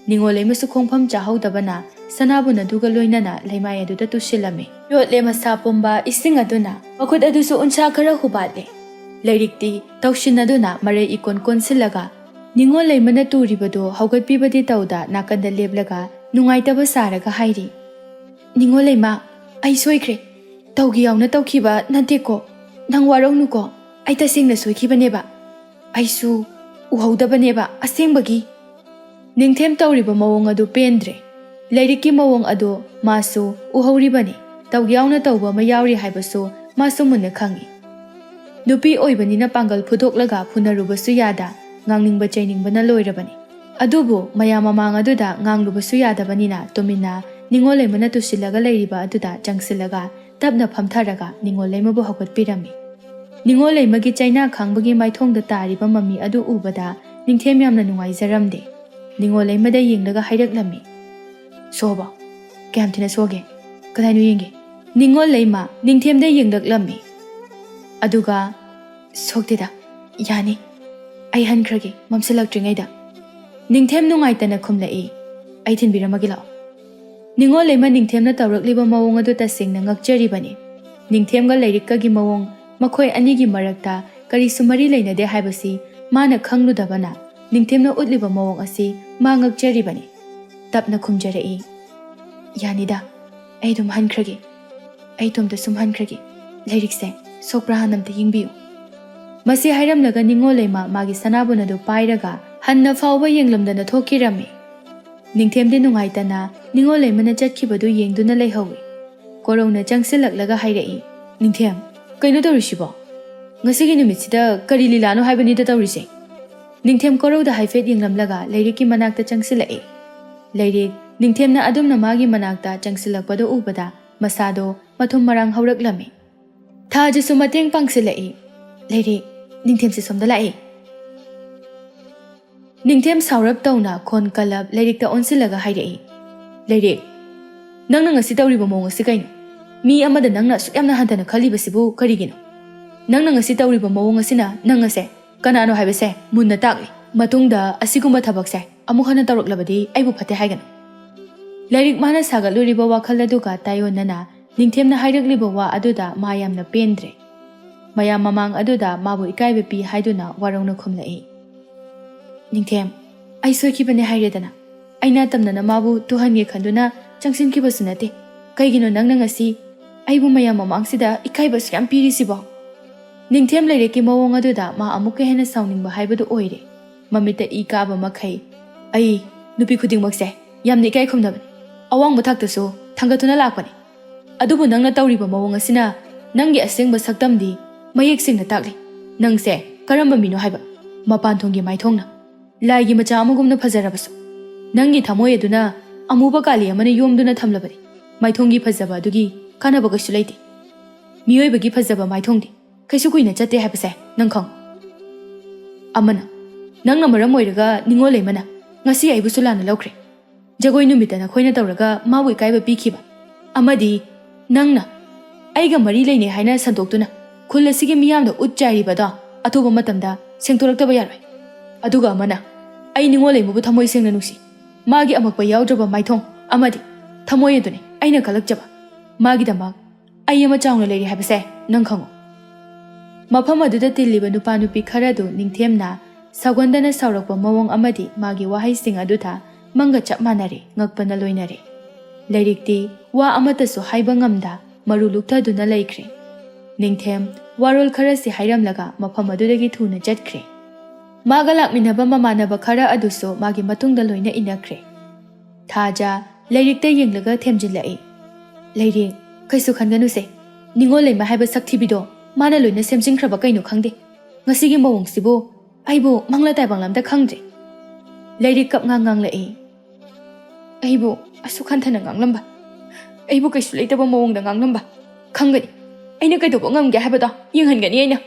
ꯅꯤꯡꯉꯣꯜ ꯂꯩꯃꯁꯨ ꯈꯣꯡꯐꯝ ꯆꯥꯍꯧꯗꯕꯅ ꯁꯅꯥꯕꯨꯟ ꯑꯗꯨꯒ ꯂꯣꯏꯅꯅ ꯂꯩꯃꯥꯏ ꯑꯗꯨꯗ ꯇꯨꯁꯤꯜꯂꯝꯃꯤ꯫ ꯌꯣꯠꯂꯦ ꯃꯁꯥ ꯄꯨꯝꯕ ꯏꯁꯤꯡ ꯑꯗꯨꯅ ꯃꯈꯨꯠ ꯑꯗꯨꯁꯨ ꯎꯟꯁꯥ ꯈꯔ ꯍꯨꯕꯥꯠꯂꯦ꯫ ꯂꯩꯔꯤꯛꯇꯤ ꯇꯧꯁꯤꯟꯅꯗꯨꯅ ꯃꯔꯩ ꯏꯀꯣꯟ ꯀꯣꯟꯁꯤꯜꯂꯒ ꯅꯤꯡꯉꯣꯜ ꯂꯩꯃꯅ ꯇꯨꯔꯤꯕꯗꯨ ꯍꯧꯒꯠꯄꯤꯕꯗꯤ ꯇꯧꯗ ꯅꯥꯀꯟꯗ ꯂꯦꯞꯂꯒ ꯅꯨꯡꯉꯥꯏꯇꯕ ꯁꯥꯔꯒ ꯍꯥꯏꯔꯤ, "ꯅꯤꯡꯉꯣꯜ ꯂꯩꯃ, ꯑꯩ ꯁꯣꯏꯈ꯭ꯔꯦ, ꯇꯧꯒꯦ ꯌꯥꯎꯅ ꯇꯧꯈꯤꯕ ꯅꯠꯇꯦꯀꯣ, ꯅꯪ ꯋꯥꯔꯧꯅꯨꯀꯣ, ꯑꯩ ꯇꯁꯦꯡꯅ ꯁꯣꯏꯈꯤꯕꯅꯦꯕ, ꯑꯩꯁꯨ ꯎꯍꯧꯗꯕꯅꯦꯕ, ꯑꯁꯦꯡꯕꯒꯤ." ꯅꯤꯡꯊꯦꯝ ꯇꯧꯔꯤꯕ ꯃꯑꯣꯡ ꯑꯗꯨ ꯄꯦꯟꯗ꯭ꯔꯦ꯫ ꯂꯩꯔꯤꯛꯀꯤ ꯃꯑꯣꯡ ꯑꯗꯨ ꯃꯥꯁꯨ ꯎꯍꯧꯔꯤꯕꯅꯤ, ꯇꯧꯒꯦ ꯌꯥꯎꯅ ꯇꯧꯕ ꯑꯃ ꯌꯥꯎꯔꯤ ꯍꯥꯏꯕꯁꯨ ꯃꯥꯁꯨ ꯃꯨꯟꯅ ꯈꯪꯏ꯫ ꯅꯨꯄꯤ ꯑꯣꯏꯕꯅꯤꯅ ꯄꯥꯡꯒꯜ ꯐꯨꯗꯣꯛꯂꯒ ꯐꯨꯅꯔꯨꯕꯁꯨ ꯌꯥꯗ, ꯉꯥꯡꯅꯤꯡꯕ ꯆꯩꯅꯤꯡꯕꯅ ꯂꯣꯏꯔꯕꯅꯤ꯫ ꯑꯗꯨꯕꯨ ꯃꯌꯥꯝ ꯃꯃꯥꯡ ꯑꯗꯨꯗ ꯉꯥꯡꯂꯨꯕꯁꯨ ꯌꯥꯗꯕꯅꯤꯅ ꯇꯨꯃꯤꯟꯅ ꯅꯤꯡꯉꯣꯜ ꯂꯩꯃꯅ ꯇꯨꯁꯤꯜꯂꯒ ꯂꯩꯔꯤꯕ ꯑꯗꯨꯗ ꯆꯪꯁꯤꯜꯂꯒ ꯇꯞꯅ ꯐꯝꯊꯔꯒ ꯅꯤꯡꯉꯣꯜ ꯂꯩꯃꯕꯨ ꯍꯧꯒꯠꯄꯤꯔꯝꯃꯤ꯫ ꯅꯤꯡꯉꯣꯜ ꯂꯩꯃꯒꯤ ꯆꯩꯅꯥ ꯈꯥꯡꯕꯒꯤ ꯃꯥꯏꯊꯣꯡꯗ ꯇꯥꯔꯤꯕ ꯃꯃꯤ ꯑꯗꯨ ꯎꯕꯗ ꯅꯤꯡꯊꯦꯝ ꯌꯥꯝꯅ ꯅꯨꯡꯉꯥꯏꯖꯔꯝꯗꯦ꯫ ꯅꯤꯡꯉꯣꯜ ꯂꯩꯃꯗ ꯌꯦꯡꯂꯒ ꯍꯥꯏꯔꯛꯂꯝꯃꯤ, "ꯁꯣꯛꯑꯕꯣ? ꯀꯌꯥꯝ ꯊꯤꯅ ꯁꯣꯛꯑꯒꯦ? ꯀꯗꯥꯏꯅꯣ ꯌꯦꯡꯒꯦ?" ꯅꯤꯡꯉꯣꯜ ꯂꯩꯃ ꯅꯤꯡꯊꯦꯝꯗ ꯌꯦꯡꯂꯛꯂꯝꯃꯤ꯫ ꯑꯗꯨꯒ, "ꯁꯣꯛꯇꯦꯗ, ꯌꯥꯅꯤ, ꯑꯩ ꯍꯟꯈ꯭ꯔꯒꯦ ꯃꯝꯁꯤꯜꯂꯛꯇ꯭ꯔꯤꯉꯩꯗ." ꯅꯤꯡꯊꯦꯝ ꯅꯨꯡꯉꯥꯏꯇꯅ ꯈꯨꯝꯂꯛꯏ, "ꯑꯩ ꯊꯤꯟꯕꯤꯔꯝꯃꯒꯦ ꯂꯥꯛꯑꯣ." ꯅꯤꯡꯉꯣꯜ ꯂꯩꯃ ꯅꯤꯡꯊꯦꯝꯅ ꯇꯧꯔꯛꯂꯤꯕ ꯃꯑꯣꯡ ꯑꯗꯨ ꯇꯁꯦꯡꯅ ꯉꯛꯆꯔꯤꯕꯅꯤ꯫ ꯅꯤꯡꯊꯦꯝꯒ ꯂꯩꯔꯤꯛꯀꯒꯤ ꯃꯑꯣꯡ, ꯃꯈꯣꯏ ꯑꯅꯤꯒꯤ ꯃꯔꯛꯇ ꯀꯔꯤꯁꯨ ꯃꯔꯤ ꯂꯩꯅꯗꯦ ꯍꯥꯏꯕꯁꯤ ꯃꯥꯅ ꯈꯪꯂꯨꯗꯕꯅ ꯅꯤꯡꯊꯦꯝꯅ ꯎꯠꯂꯤꯕ ꯃꯑꯣꯡ ꯑꯁꯤ ꯃꯥ ꯉꯛꯆꯔꯤꯕꯅꯤ꯫ ꯇꯞꯅ ꯈꯨꯝꯖꯔꯛꯏ, "ꯌꯥꯅꯤꯗ, ꯑꯩ ꯑꯗꯨꯝ ꯍꯟꯈ꯭ꯔꯒꯦ, ꯑꯩ ꯏꯇꯣꯝꯇ ꯁꯨꯝ ꯍꯟꯈ꯭ꯔꯒꯦ, ꯂꯩꯔꯤꯛꯁꯦ ꯁꯣꯛꯄ꯭ꯔꯥ ꯍꯥꯟꯅ ꯑꯝꯇ ꯌꯦꯡꯕꯤꯌꯨ." ꯃꯁꯤ ꯍꯥꯏꯔꯝꯂꯒ ꯅꯤꯡꯉꯣꯜ ꯂꯩꯃ ꯃꯥꯒꯤ ꯁꯅꯥꯕꯨꯟ ꯑꯗꯨ ꯄꯥꯏꯔꯒ ꯍꯟꯅ ꯐꯥꯎꯕ ꯌꯦꯡꯂꯝꯗꯅ ꯊꯣꯛꯈꯤꯔꯝꯃꯤ꯫ ꯅꯤꯡꯊꯦꯝꯗꯤ ꯅꯨꯡꯉꯥꯏꯇꯅ ꯅꯤꯡꯉꯣꯜ ꯂꯩꯃꯅ ꯆꯠꯈꯤꯕꯗꯨ ꯌꯦꯡꯗꯨꯅ ꯂꯩꯍꯧꯏ꯫ ꯀꯣꯔꯧꯅ ꯆꯪꯁꯤꯜꯂꯛꯂꯒ ꯍꯥꯏꯔꯛꯏ, "ꯅꯤꯡꯊꯦꯝ, ꯀꯩꯅꯣ ꯇꯧꯔꯤꯁꯤꯕꯣ? ꯉꯁꯤꯒꯤ ꯅꯨꯃꯤꯠꯁꯤꯗ ꯀꯔꯤ ꯂꯤꯂꯥꯅꯣ ꯍꯥꯏꯕꯅꯤꯗ ꯇꯧꯔꯤꯁꯦ?" ꯅꯤꯡꯊꯦꯝ ꯀꯣꯔꯧꯗ ꯍꯥꯏꯐꯦꯠ ꯌꯦꯡꯂꯝꯂꯒ ꯂꯩꯔꯤꯛꯀꯤ ꯃꯅꯥꯛꯇ ꯆꯪꯁꯤꯜꯂꯛꯏ꯫ ꯂꯩꯔꯤꯛ ꯅꯤꯡꯊꯦꯝꯅ ꯑꯗꯨꯝꯅ ꯃꯥꯒꯤ ꯃꯅꯥꯛꯇ ꯆꯪꯁꯤꯜꯂꯛꯄꯗꯨ ꯎꯕꯗ ꯃꯁꯥꯗꯣ ꯃꯊꯨꯝ ꯃꯔꯥꯡ ꯍꯧꯔꯛꯂꯝꯃꯤ꯫ ꯊꯥꯖꯁꯨ ꯃꯇꯦꯡ ꯄꯥꯡꯁꯤꯜꯂꯛꯏ, "ꯂꯩꯔꯤꯛ, ꯅꯤꯡꯊꯦꯝꯁꯦ ꯁꯣꯝꯗ ꯂꯥꯛꯏ." ꯅꯤꯡꯊꯦꯝ ꯁꯥꯎꯔꯞ ꯇꯧꯅ ꯈꯣꯟ ꯀꯜꯂꯞ ꯂꯩꯔꯤꯛꯇ ꯑꯣꯟꯁꯤꯜꯂꯒ ꯍꯥꯏꯔꯛꯏ, "ꯂꯩꯔꯤꯛ, ꯅꯪꯅ ꯉꯁꯤ ꯇꯧꯔꯤꯕ ꯃꯑꯣꯡ ꯑꯁꯤ ꯀꯩꯅꯣ? ꯃꯤ ꯑꯃꯗ ꯅꯪꯅ ꯑꯁꯨꯛ ꯌꯥꯝꯅ ꯍꯟꯊꯅ ꯈꯜꯂꯤꯕꯁꯤꯕꯨ ꯀꯔꯤꯒꯤꯅꯣ? ꯅꯪꯅ ꯉꯁꯤ ꯇꯧꯔꯤꯕ ꯃꯑꯣꯡ ꯑꯁꯤꯅ ꯅꯪ ꯑꯁꯦ ꯀꯅꯥꯅꯣ ꯍꯥꯏꯕꯁꯦ ꯃꯨꯟꯅ ꯇꯥꯛꯂꯤ꯫ ꯃꯇꯨꯡꯗ ꯑꯁꯤꯒꯨꯝꯕ ꯊꯕꯛꯁꯦ ꯑꯃꯨꯛ ꯍꯟꯅ ꯇꯧꯔꯛꯂꯕꯗꯤ ꯑꯩꯕꯨ ꯐꯠꯇꯦ ꯍꯥꯏꯒꯅꯨ." ꯂꯩꯔꯤꯛ ꯃꯥꯅ ꯁꯥꯒꯠꯂꯨꯔꯤꯕ ꯋꯥꯈꯜ ꯑꯗꯨꯒ ꯇꯥꯌꯣꯟꯅꯅ ꯅꯤꯡꯊꯦꯝꯅ ꯍꯥꯏꯔꯛꯂꯤꯕ ꯋꯥ ꯑꯗꯨꯗ ꯃꯥ ꯌꯥꯝꯅ ꯄꯦꯟꯗ꯭ꯔꯦ꯫ ꯃꯌꯥꯝ ꯃꯃꯥꯡ ꯑꯗꯨꯗ ꯃꯥꯕꯨ ꯏꯀꯥꯏꯕ ꯄꯤ ꯍꯥꯏꯗꯨꯅ ꯋꯥꯔꯧꯅ ꯈꯨꯝꯂꯛꯏ꯫ ꯅꯤꯡꯊꯦꯝ, ꯑꯩ ꯁꯣꯏꯈꯤꯕꯅꯦ ꯍꯥꯏꯔꯦꯗꯅ꯫ ꯑꯩꯅ ꯇꯝꯅꯅ ꯃꯥꯕꯨ ꯇꯨꯍꯟꯒꯦ ꯈꯟꯗꯨꯅ ꯆꯪꯁꯤꯟꯈꯤꯕꯁꯨ ꯅꯠꯇꯦ꯫ ꯀꯩꯒꯤꯅꯣ ꯅꯪꯅ ꯉꯁꯤ ꯑꯩꯕꯨ ꯃꯌꯥꯝ ꯃꯃꯥꯡꯁꯤꯗ ꯏꯀꯥꯏꯕꯁꯨ ꯌꯥꯝ ꯄꯤꯔꯤꯁꯤꯕꯣ? ꯅꯤꯡꯊꯦꯝ ꯂꯩꯔꯦꯛꯀꯤ ꯃꯑꯣꯡ ꯑꯗꯨꯗ ꯃꯥ ꯑꯃꯨꯛꯀ ꯍꯦꯟꯅ ꯁꯥꯎꯅꯤꯡꯕ ꯍꯥꯏꯕꯗꯨ ꯑꯣꯏꯔꯦ꯫ ꯃꯃꯤꯠꯇ ꯏ ꯀꯥꯕ ꯃꯈꯩ ꯑꯩ ꯅꯨꯄꯤ ꯈꯨꯗꯤꯡꯃꯛꯁꯦ ꯌꯥꯝꯅ ꯏꯀꯥꯏ ꯈꯨꯝꯅꯕꯅꯤ, ꯑꯋꯥꯡꯕ ꯊꯥꯛꯇꯁꯨ ꯊꯥꯡꯒꯠꯇꯨꯅ ꯂꯥꯛꯄꯅꯤ꯫ ꯑꯗꯨꯕꯨ ꯅꯪꯅ ꯇꯧꯔꯤꯕ ꯃꯑꯣꯡ ꯑꯁꯤꯅ ꯅꯪꯒꯤ ꯑꯁꯦꯡꯕ ꯁꯛꯇꯝꯗꯤ ꯃꯌꯦꯛ ꯁꯦꯡꯅ ꯇꯥꯛꯂꯤ꯫ ꯅꯪꯁꯦ ꯀꯔꯝꯕ ꯃꯤꯅꯣ ꯍꯥꯏꯕ? ꯃꯄꯥꯟꯊꯣꯡꯒꯤ ꯃꯥꯏꯊꯣꯡꯅ ꯂꯥꯏꯒꯤ ꯃꯆꯥ ꯑꯃꯒꯨꯝꯅ ꯐꯖꯔꯕꯁꯨ ꯅꯪꯒꯤ ꯊꯃꯣꯏ ꯑꯗꯨꯅ ꯑꯃꯨꯕ ꯀꯥꯂꯤ ꯑꯃꯅ ꯌꯣꯝꯗꯨꯅ ꯊꯝꯂꯕꯅꯤ꯫ ꯃꯥꯏꯊꯣꯡꯒꯤ ꯐꯖꯕ ꯑꯗꯨꯒꯤ ꯀꯥꯟꯅꯕ ꯀꯩꯁꯨ ꯂꯩꯇꯦ꯫ ꯃꯤꯑꯣꯏꯕꯒꯤ ꯐꯖꯕ ꯃꯥꯏꯊꯣꯡꯗꯤ ꯀꯩꯁꯨ ꯀꯨꯏꯅ ꯆꯠꯇꯦ ꯍꯥꯏꯕꯁꯦ ꯅꯪ ꯈꯪ꯫ ꯑꯃꯅ ꯅꯪꯅ ꯃꯔꯝ ꯑꯣꯏꯔꯒ ꯅꯤꯡꯉꯣꯜ ꯂꯩꯃꯅ ꯉꯁꯤ ꯑꯩꯕꯨꯁꯨ ꯂꯥꯟꯅ ꯂꯧꯈ꯭ꯔꯦ꯫ ꯖꯒꯣꯏ ꯅꯨꯃꯤꯠꯇ ꯅꯈꯣꯏꯅ ꯇꯧꯔꯒ ꯃꯥꯕꯨ ꯏꯀꯥꯏꯕ ꯄꯤꯈꯤꯕ꯫ ꯑꯃꯗꯤ ꯅꯪꯅ ꯑꯩꯒ ꯃꯔꯤ ꯂꯩꯅꯩ ꯍꯥꯏꯅ ꯁꯟꯗꯣꯛꯇꯨꯅ ꯈꯨꯜ ꯑꯁꯤꯒꯤ ꯃꯤꯌꯥꯝꯗ ꯎꯠ ꯆꯥꯏꯔꯤꯕꯗꯣ ꯑꯊꯨꯕ ꯃꯇꯝꯗ ꯁꯦꯡꯗꯣꯔꯛꯇꯕ ꯌꯥꯔꯣꯏ꯫ ꯑꯗꯨꯒ ꯑꯃꯅ ꯑꯩ ꯅꯤꯡꯉꯣꯜ ꯂꯩꯃꯕꯨ ꯊꯃꯣꯏ ꯁꯦꯡꯅ ꯅꯨꯡꯁꯤ꯫ ꯃꯥꯒꯤ ꯑꯃꯛꯄ ꯌꯥꯎꯗ꯭ꯔꯕ ꯃꯥꯏꯊꯣꯡ ꯑꯃꯗꯤ ꯊꯃꯣꯏ ꯑꯗꯨꯅꯤ ꯑꯩꯅ ꯀꯜꯂꯛꯆꯕ꯫ ꯃꯥꯒꯤꯗꯃꯛ ꯑꯩ ꯑꯃ ꯆꯥꯎꯅ ꯂꯩꯔꯤ ꯍꯥꯏꯕꯁꯦ ꯅꯪ ꯈꯪꯉꯨ꯫ ꯃꯐꯝ ꯑꯗꯨꯗ ꯇꯤꯜꯂꯤꯕ ꯅꯨꯄꯥ ꯅꯨꯄꯤ ꯈꯔꯗꯨ ꯅꯤꯡꯊꯦꯝꯅ ꯁꯥꯎꯒꯟꯗꯅ ꯁꯥꯎꯔꯛꯄ ꯃꯑꯣꯡ ꯑꯃꯗꯤ ꯃꯥꯒꯤ ꯋꯥꯍꯩꯁꯤꯡ ꯑꯗꯨꯗ ꯃꯪꯒ ꯆꯞ ꯃꯥꯟꯅꯔꯦ, ꯉꯛꯄꯅ ꯂꯣꯏꯅꯔꯦ꯫ ꯂꯥꯏꯔꯤꯛꯇꯤ ꯋꯥ ꯑꯃꯠꯇꯁꯨ ꯍꯥꯏꯕ ꯉꯝꯗ ꯃꯔꯨ ꯂꯨꯛꯊꯗꯨꯅ ꯂꯩꯈ꯭ꯔꯦ꯫ ꯅꯤꯡꯊꯦꯝ ꯋꯥꯔꯣꯜ ꯈꯔꯁꯤ ꯍꯥꯏꯔꯝꯂꯒ ꯃꯐꯝ ꯑꯗꯨꯗꯒꯤ ꯊꯨꯅ ꯆꯠꯈ꯭ꯔꯦ꯫ ꯃꯥꯒ ꯂꯥꯛꯃꯤꯟꯅꯕ ꯃꯃꯥꯟꯅꯕ ꯈꯔ ꯑꯗꯨꯁꯨ ꯃꯥꯒꯤ ꯃꯇꯨꯡꯗ ꯂꯣꯏꯅ ꯏꯟꯅꯈ꯭ꯔꯦ꯫ ꯊꯥꯖ ꯂꯥꯏꯔꯤꯛꯇ ꯌꯦꯡꯂꯒ ꯊꯦꯝꯖꯤꯜꯂꯛꯏ꯫ ꯂꯩꯔꯤꯛ, ꯀꯩꯁꯨ ꯈꯟꯒꯅꯨꯁꯦ꯫ ꯅꯤꯡꯉꯣꯜ ꯂꯩꯃ ꯍꯥꯏꯕ ꯁꯛꯊꯤꯕꯤꯗꯣ ꯃꯥꯅ ꯂꯣꯏꯅ ꯁꯦꯝꯖꯤꯟꯈ꯭ꯔꯕ ꯀꯩꯅꯣ ꯈꯪꯗꯦ꯫ ꯉꯁꯤꯒꯤ ꯃꯑꯣꯡꯁꯤꯕꯨ ꯑꯩꯕꯨ ꯃꯪꯂꯥ ꯇꯥꯏꯕꯪ ꯑꯝꯇ ꯈꯪꯗ꯭ꯔꯦ꯫ ꯂꯩꯔꯤꯛ ꯀꯞꯉꯥꯡ ꯉꯥꯡꯂꯛꯏ꯫ ꯑꯩꯕꯨ ꯑꯁꯨꯛ ꯍꯟꯊꯅ ꯉꯥꯡꯂꯝꯕ, ꯑꯩꯕꯨ ꯀꯩꯁꯨ ꯂꯩꯇꯕ ꯃꯑꯣꯡꯗ ꯉꯥꯡꯂꯝꯕ, ꯈꯪꯒꯅꯤ ꯑꯩꯅ ꯀꯩꯗꯧꯕ ꯉꯝꯒꯦ ꯍꯥꯏꯕꯗꯣ ꯌꯦꯡꯍꯟꯒꯅꯤ ꯑꯩꯅ꯫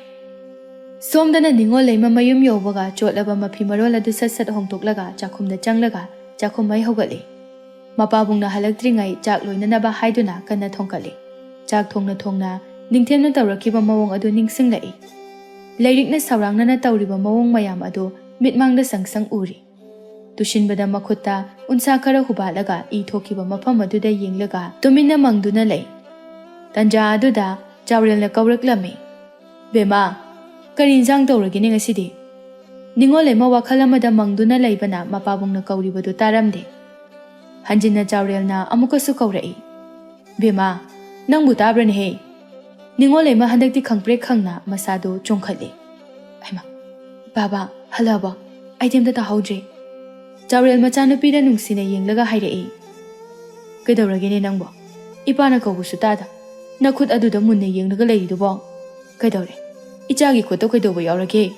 ꯁꯣꯝꯗꯅ ꯅꯤꯡꯉꯣꯜ ꯂꯩꯃ ꯃꯌꯨꯝ ꯌꯧꯕꯒ ꯆꯣꯠꯂꯕ ꯃꯐꯤ ꯃꯔꯣꯜ ꯑꯗꯨ ꯁꯠ ꯁꯠ ꯍꯣꯡꯗꯣꯛꯂꯒ ꯆꯥꯛꯈꯨꯝꯗ ꯆꯪꯂꯒ ꯆꯥꯛꯈꯨꯝ ꯃꯩ ꯍꯧꯒꯠꯂꯤ꯫ ꯃꯄꯥꯕꯨꯡꯅ ꯍꯜꯂꯛꯇ꯭ꯔꯤꯉꯩ ꯆꯥꯛ ꯂꯣꯏꯅꯅꯕ ꯍꯥꯏꯗꯨꯅ ꯀꯟꯅ ꯊꯣꯡꯀꯠꯂꯤ꯫ ꯆꯥꯛ ꯊꯣꯡꯅ ꯊꯣꯡꯅ ꯅꯤꯡꯊꯦꯝꯅ ꯇꯧꯔꯛꯈꯤꯕ ꯃꯑꯣꯡ ꯑꯗꯨ ꯅꯤꯡꯁꯤꯡꯂꯛꯏ꯫ ꯂꯥꯏꯔꯤꯛꯅ ꯁꯥꯎꯔꯥꯡꯅꯅ ꯇꯧꯔꯤꯕ ꯃꯑꯣꯡ ꯃꯌꯥꯝ ꯑꯗꯨ ꯃꯤꯠꯃꯥꯡꯗ ꯁꯪ ꯎꯔꯤ꯫ ꯇꯨꯁꯤꯟꯕꯗ ꯃꯈꯨꯠꯇ ꯎꯟꯁꯥ ꯈꯔ ꯍꯨꯕꯥꯠꯂꯒ ꯏ ꯊꯣꯛꯈꯤꯕ ꯃꯐꯝ ꯑꯗꯨꯗ ꯌꯦꯡꯂꯒ ꯇꯨꯃꯤꯟꯅ ꯃꯪꯗꯨꯅ ꯂꯩ꯫ ꯇꯟꯖꯥ ꯑꯗꯨꯗ ꯆꯥꯎꯔꯦꯜꯅ ꯀꯧꯔꯛꯂꯝꯃꯤ꯫ ꯕꯦꯃꯥ, ꯀꯔꯤ ꯏꯟꯁꯥꯡ ꯇꯧꯔꯒꯦꯅꯦ ꯉꯁꯤꯗꯤ? ꯅꯤꯡꯉꯣꯜ ꯂꯩꯃ ꯋꯥꯈꯜ ꯑꯃꯗ ꯃꯪꯗꯨꯅ ꯂꯩꯕꯅ ꯃꯄꯥꯕꯨꯡꯅ ꯀꯧꯔꯤꯕꯗꯨ ꯇꯥꯔꯝꯗꯦ꯫ ꯍꯟꯖꯤꯟꯅ ꯆꯥꯎꯔꯦꯜꯅ ꯑꯃꯨꯛꯀꯁꯨ ꯀꯧꯔꯛꯏ꯫ ꯕꯦꯃꯥ, ꯅꯪꯕꯨ ꯇꯥꯕ꯭ꯔꯅꯦꯍꯦ? ꯅꯤꯡꯉꯣꯜ ꯂꯩꯃ ꯍꯟꯗꯛꯇꯤ ꯈꯪꯄ꯭ꯔꯦꯛ ꯈꯪꯅ ꯃꯁꯥꯗꯨ ꯆꯣꯡꯈꯠꯂꯤ꯫ ꯍꯩꯃꯥ, ꯕꯥꯕꯥ ꯍꯜꯂꯛꯑꯕꯣ? ꯑꯩꯗꯤ ꯑꯝꯇ ꯇꯥꯍꯧꯗ꯭ꯔꯦ꯫ ꯆꯥꯎꯔꯦꯜ ꯃꯆꯥꯅꯨꯄꯤꯗ ꯅꯨꯡꯁꯤꯅ ꯌꯦꯡꯂꯒ ꯍꯥꯏꯔꯛꯏ꯫ ꯀꯩꯗꯧꯔꯒꯦꯅꯦ ꯅꯪꯕꯣ? ꯏꯄꯥꯅ ꯀꯧꯕꯁꯨ ꯇꯥꯗ ꯅꯈꯨꯠ ꯑꯗꯨꯗ ꯃꯨꯟꯅ ꯌꯦꯡꯂꯒ ꯂꯩꯔꯤꯗꯨꯕꯣ? ꯀꯩꯗꯧꯔꯦ? ꯏꯆꯥꯒꯤ ꯈꯨꯠꯇ ꯀꯩꯗꯧꯕ ꯌꯥꯎꯔꯒꯦ?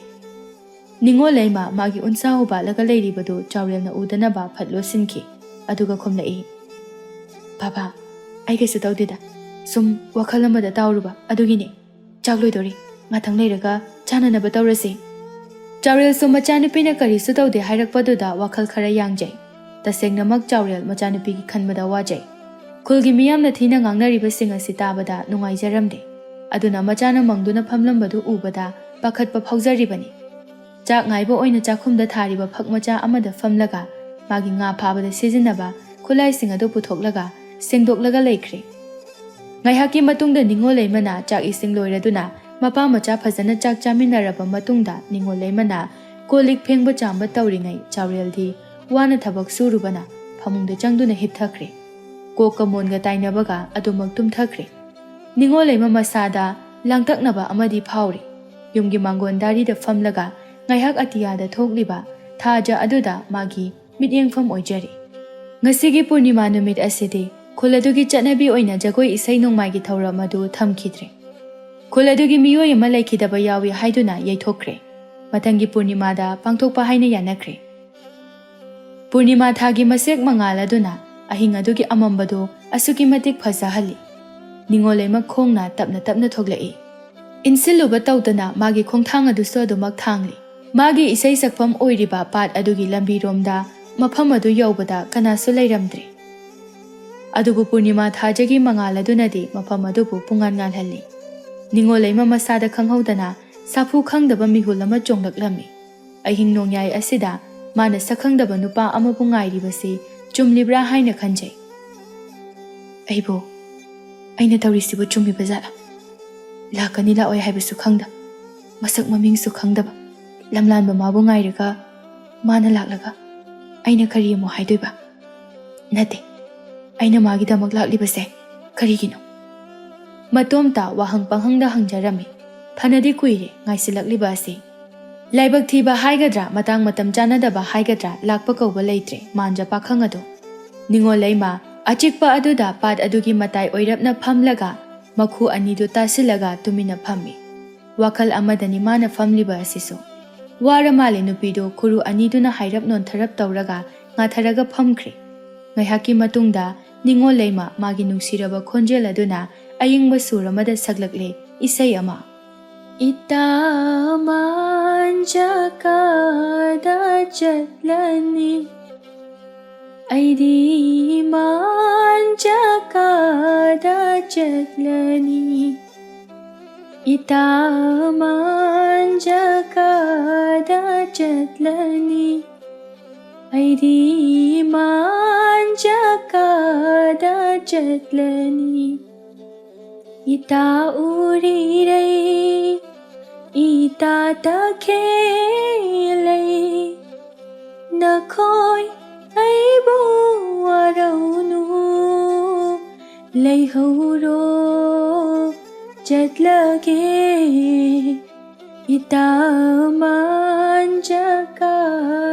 ꯅꯤꯡꯉꯣꯜ ꯂꯩꯃ ꯃꯥꯒꯤ ꯎꯟꯁꯥ ꯍꯨꯕꯥꯠꯂꯒ ꯂꯩꯔꯤꯕꯗꯨ ꯆꯥꯎꯔꯦꯜꯅ ꯎꯗꯅꯕ ꯐꯠ ꯂꯣꯠꯁꯤꯟꯈꯤ꯫ ꯑꯗꯨꯒ ꯈꯨꯝꯂꯛꯏ꯫ ꯕꯥꯕꯥ, ꯑꯩ ꯀꯩꯁꯨ ꯇꯧꯗꯦꯗ, ꯁꯨꯝ ꯋꯥꯈꯜ ꯑꯃꯗ ꯇꯥꯎꯔꯨꯕ ꯑꯗꯨꯒꯤꯅꯦ꯫ ꯆꯥꯛ ꯂꯣꯏꯗꯣꯔꯤ, ꯉꯥꯛꯇꯪ ꯂꯩꯔꯒ ꯆꯥꯅꯅꯕ ꯇꯧꯔꯁꯤ꯫ ꯆꯥꯎꯔꯦꯜꯁꯨ ꯃꯆꯥꯅꯨꯄꯤꯅ ꯀꯔꯤꯁꯨ ꯇꯧꯗꯦ ꯍꯥꯏꯔꯛꯄꯗꯨꯗ ꯋꯥꯈꯜ ꯈꯔ ꯌꯥꯡꯖꯩ꯫ ꯇꯁꯦꯡꯅꯃꯛ ꯆꯥꯎꯔꯦꯜ ꯃꯆꯥꯅꯨꯄꯤꯒꯤ ꯈꯟꯕꯗ ꯋꯥꯖꯩ꯫ ꯈꯨꯜꯒꯤ ꯃꯤꯌꯥꯝꯅ ꯊꯤꯅ ꯉꯥꯡꯅꯔꯤꯕꯁꯤꯡ ꯑꯁꯤ ꯇꯥꯕꯗ ꯅꯨꯡꯉꯥꯏꯖꯔꯝꯗꯦ꯫ ꯑꯗꯨꯅ ꯃꯆꯥꯅ ꯃꯪꯗꯨꯅ ꯐꯝꯂꯝꯕꯗꯨ ꯎꯕꯗ ꯄꯥꯈꯠꯄ ꯐꯥꯎꯖꯔꯤꯕꯅꯤ꯫ ꯆꯥꯛ ꯉꯥꯏꯕ ꯑꯣꯏꯅ ꯆꯥꯛꯈꯨꯝꯗ ꯊꯥꯔꯤꯕ ꯐꯛ ꯃꯆꯥ ꯑꯃꯗ ꯐꯝꯂꯒ ꯃꯥꯒꯤ ꯉꯥ ꯐꯥꯕꯗ ꯁꯤꯖꯤꯟꯅꯕ ꯈꯨꯠꯂꯥꯏꯁꯤꯡ ꯑꯗꯨ ꯄꯨꯊꯣꯛꯂꯒ ꯁꯦꯡꯗꯣꯛꯂꯒ ꯂꯩꯈ꯭ꯔꯦ꯫ ꯉꯥꯏꯍꯥꯛꯀꯤ ꯃꯇꯨꯡꯗ ꯅꯤꯡꯉꯣꯜ ꯂꯩꯃꯅ ꯆꯥꯛ ꯏꯁꯤꯡ ꯂꯣꯏꯔꯗꯨꯅ ꯃꯄꯥ ꯃꯆꯥ ꯐꯖꯅ ꯆꯥꯛ ꯆꯥꯃꯤꯟꯅꯔꯕ ꯃꯇꯨꯡꯗ ꯅꯤꯡꯉꯣꯜ ꯂꯩꯃꯅ ꯀꯣꯜ-ꯂꯤꯛ ꯐꯦꯡꯕ ꯆꯥꯝꯕ ꯇꯧꯔꯤꯉꯩ ꯆꯥꯎꯔꯦꯜꯗꯤ ꯋꯥꯅ ꯊꯕꯛ ꯁꯨꯔꯨꯕꯅ ꯐꯃꯨꯡꯗ ꯆꯪꯗꯨꯅ ꯍꯤꯞꯊꯈ꯭ꯔꯦ꯫ ꯀꯣꯛꯀ ꯃꯣꯟꯒ ꯇꯥꯏꯅꯕꯒ ꯑꯗꯨꯃꯛ ꯇꯨꯝꯊꯈ꯭ꯔꯦ꯫ ꯅꯤꯡꯉꯣꯜ ꯂꯩꯃ ꯃꯁꯥꯗ ꯂꯥꯡꯇꯛꯅꯕ ꯑꯃꯗꯤ ꯐꯥꯎꯔꯤ꯫ ꯌꯨꯝꯒꯤ ꯃꯥꯡꯒꯣꯟ ꯗꯥꯔꯤꯗ ꯐꯝꯂꯒ ꯉꯥꯏꯍꯥꯛ ꯑꯇꯤꯌꯥꯗ ꯊꯣꯛꯂꯤꯕ ꯊꯥꯖ ꯑꯗꯨꯗ ꯃꯥꯒꯤ ꯃꯤꯠꯌꯦꯡꯐꯝ ꯑꯣꯏꯖꯔꯤ꯫ ꯉꯁꯤꯒꯤ ꯄꯨꯔꯅꯤꯃꯥ ꯅꯨꯃꯤꯠ ꯑꯁꯤꯗꯤ ꯈꯨꯜ ꯑꯗꯨꯒꯤ ꯆꯠꯅꯕꯤ ꯑꯣꯏꯅ ꯖꯒꯣꯏ ꯏꯁꯩ ꯅꯣꯡꯃꯥꯏꯒꯤ ꯊꯧꯔꯝ ꯑꯗꯨ ꯊꯝꯈꯤꯗ꯭ꯔꯦ꯫ ꯈꯨꯜ ꯑꯗꯨꯒꯤ ꯃꯤꯑꯣꯏ ꯑꯃ ꯂꯩꯈꯤꯗꯕ ꯌꯥꯎꯏ ꯍꯥꯏꯗꯨꯅ ꯌꯩꯊꯣꯛꯈ꯭ꯔꯦ꯫ ꯃꯊꯪꯒꯤ ꯄꯨꯔꯅꯤꯃꯥꯗ ꯄꯥꯡꯊꯣꯛꯄ ꯍꯥꯏꯅ ꯌꯥꯅꯈ꯭ꯔꯦ꯫ ꯄꯨꯔꯅꯤꯃꯥ ꯊꯥꯒꯤ ꯃꯁꯦꯛ ꯃꯉꯥꯜ ꯑꯗꯨꯅ ꯑꯍꯤꯡ ꯑꯗꯨꯒꯤ ꯑꯃꯝꯕꯗꯨ ꯑꯁꯨꯛꯀꯤ ꯃꯇꯤꯛ ꯐꯖꯍꯜꯂꯤ꯫ ꯅꯤꯡꯉꯣꯜ ꯂꯩꯃ ꯈꯣꯡꯅ ꯇꯞꯅ ꯇꯞꯅ ꯊꯣꯛꯂꯛꯏ꯫ ꯏꯟꯁꯤꯜꯂꯨꯕ ꯇꯧꯗꯅ ꯃꯥꯒꯤ ꯈꯣꯡꯊꯥꯡ ꯑꯗꯨꯁꯨ ꯑꯗꯨꯃꯛ ꯊꯥꯡꯂꯤ꯫ ꯃꯥꯒꯤ ꯏꯁꯩ ꯁꯛꯐꯝ ꯑꯣꯏꯔꯤꯕ ꯄꯥꯠ ꯑꯗꯨꯒꯤ ꯂꯝꯕꯤꯔꯣꯝꯗ ꯃꯐꯝ ꯑꯗꯨ ꯌꯧꯕꯗ ꯀꯅꯥꯁꯨ ꯂꯩꯔꯝꯗ꯭ꯔꯦ꯫ ꯑꯗꯨꯕꯨ ꯄꯨꯔꯅꯤꯃꯥ ꯊꯥꯖꯒꯤ ꯃꯉꯥꯜ ꯑꯗꯨꯅꯗꯤ ꯃꯐꯝ ꯑꯗꯨꯕꯨ ꯄꯨꯡꯉꯥꯟ ꯉꯥꯜꯍꯜꯂꯤ꯫ ꯅꯤꯡꯉꯣꯜ ꯂꯩꯃ ꯃꯁꯥꯗ ꯈꯪꯍꯧꯗꯅ ꯁꯥꯐꯨ ꯈꯪꯗꯕ ꯃꯤꯍꯨꯜ ꯑꯃ ꯆꯣꯡꯂꯛꯂꯝꯃꯤ꯫ ꯑꯍꯤꯡ ꯅꯣꯡꯌꯥꯏ ꯑꯁꯤꯗ ꯃꯥꯅ ꯁꯛꯈꯪꯗꯕ ꯅꯨꯄꯥ ꯑꯃꯕꯨ ꯉꯥꯏꯔꯤꯕꯁꯤ ꯆꯨꯝꯂꯤꯕ꯭ꯔꯥ ꯍꯥꯏꯅ ꯈꯟꯖꯩ꯫ ꯑꯩꯅ ꯇꯧꯔꯤꯁꯤꯕꯨ ꯆꯨꯝꯃꯤꯕ ꯖꯥꯠꯂꯥ? ꯂꯥꯛꯀꯅꯤ ꯂꯥꯛꯑꯣꯏ ꯍꯥꯏꯕꯁꯨ ꯈꯪꯗ, ꯃꯁꯛ ꯃꯃꯤꯡꯁꯨ ꯈꯪꯗꯕ ꯂꯝꯂꯥꯟꯕ ꯃꯥꯕꯨ ꯉꯥꯏꯔꯒ ꯃꯥꯅ ꯂꯥꯛꯂꯒ ꯑꯩꯅ ꯀꯔꯤ ꯑꯃꯨꯛ ꯍꯥꯏꯗꯣꯏꯕ? ꯅꯠꯇꯦ, ꯑꯩꯅ ꯃꯥꯒꯤꯗꯃꯛ ꯂꯥꯛꯂꯤꯕꯁꯦ ꯀꯔꯤꯒꯤꯅꯣ? ꯃꯇꯣꯝꯇ ꯋꯥꯍꯪ ꯄꯪꯍꯪꯗ ꯍꯪꯖꯔꯝꯃꯤ꯫ ꯐꯅꯗꯤ ꯀꯨꯏꯔꯦ ꯉꯥꯏꯁꯤꯜꯂꯛꯂꯤꯕ ꯑꯁꯤ꯫ ꯂꯥꯏꯕꯛ ꯊꯤꯕ ꯍꯥꯏꯒꯗ꯭ꯔꯥ ꯃꯇꯥꯡ ꯃꯇꯝ ꯆꯥꯅꯗꯕ ꯍꯥꯏꯒꯗ꯭ꯔꯥ ꯂꯥꯛꯄ ꯀꯧꯕ ꯂꯩꯇ꯭ꯔꯦ ꯃꯥꯟꯖ ꯄꯥꯈꯪ ꯑꯗꯣ꯫ ꯅꯤꯡꯉꯣꯜ ꯂꯩꯃ ꯑꯆꯤꯛꯄ ꯑꯗꯨꯗ ꯄꯥꯠ ꯑꯗꯨꯒꯤ ꯃꯇꯥꯏ ꯑꯣꯏꯔꯞꯅ ꯐꯝꯂꯒ ꯃꯈꯨ ꯑꯅꯤꯗꯨ ꯇꯥꯁꯤꯜꯂꯒ ꯇꯨꯃꯤꯟꯅ ꯐꯝꯃꯤ꯫ ꯋꯥꯈꯜ ꯑꯃꯗꯅꯤ ꯃꯥꯅ ꯐꯝꯂꯤꯕ ꯑꯁꯤꯁꯨ꯫ ꯋꯥꯔ ꯃꯥꯜꯂꯦ ꯅꯨꯄꯤꯗꯨ ꯈꯨꯔꯨ ꯑꯅꯤꯗꯨꯅ ꯍꯥꯏꯔꯞ ꯅꯣꯟꯊꯔꯞ ꯇꯧꯔꯒ ꯉꯥꯊꯔꯒ ꯐꯝꯈ꯭ꯔꯦ꯫ ꯉꯥꯏꯍꯥꯛꯀꯤ ꯃꯇꯨꯡꯗ ꯅꯤꯡꯉꯣꯜ ꯂꯩꯃ ꯃꯥꯒꯤ ꯅꯨꯡꯁꯤꯔꯕ ꯈꯣꯟꯖꯦꯜ ꯑꯗꯨꯅ ꯑꯏꯪꯕ ꯁꯨꯔ ꯑꯃꯗ ꯁꯛꯂꯛꯂꯦ ꯏꯁꯩ ꯑꯃ꯫ ꯏꯇꯥ ꯃꯥꯟꯖꯀꯥꯗ ꯆꯠꯂꯅꯤ, ꯑꯩꯗꯤ ꯃꯥꯟꯖꯀꯥꯗ ꯆꯠꯂꯅꯤ, ꯏꯇꯥ ꯃꯥꯟꯖꯀꯥꯗ ꯆꯠꯂꯅꯤ, ꯑꯩꯗꯤ ꯃꯥꯟꯖꯀꯥꯗ ꯆꯠꯂꯅꯤ, ꯏꯇꯥ ꯎꯔꯤꯔꯩ ꯏꯇꯥ ꯇꯈꯦꯜꯂꯩ, ꯅꯈꯣꯏ ꯑꯩꯕꯨ ꯋꯥꯔꯧꯅꯨ ꯂꯩꯍꯧꯔꯣ ꯆꯠꯂꯒꯦ, ꯏꯇꯥ ꯃꯥꯟꯖꯀꯥꯗ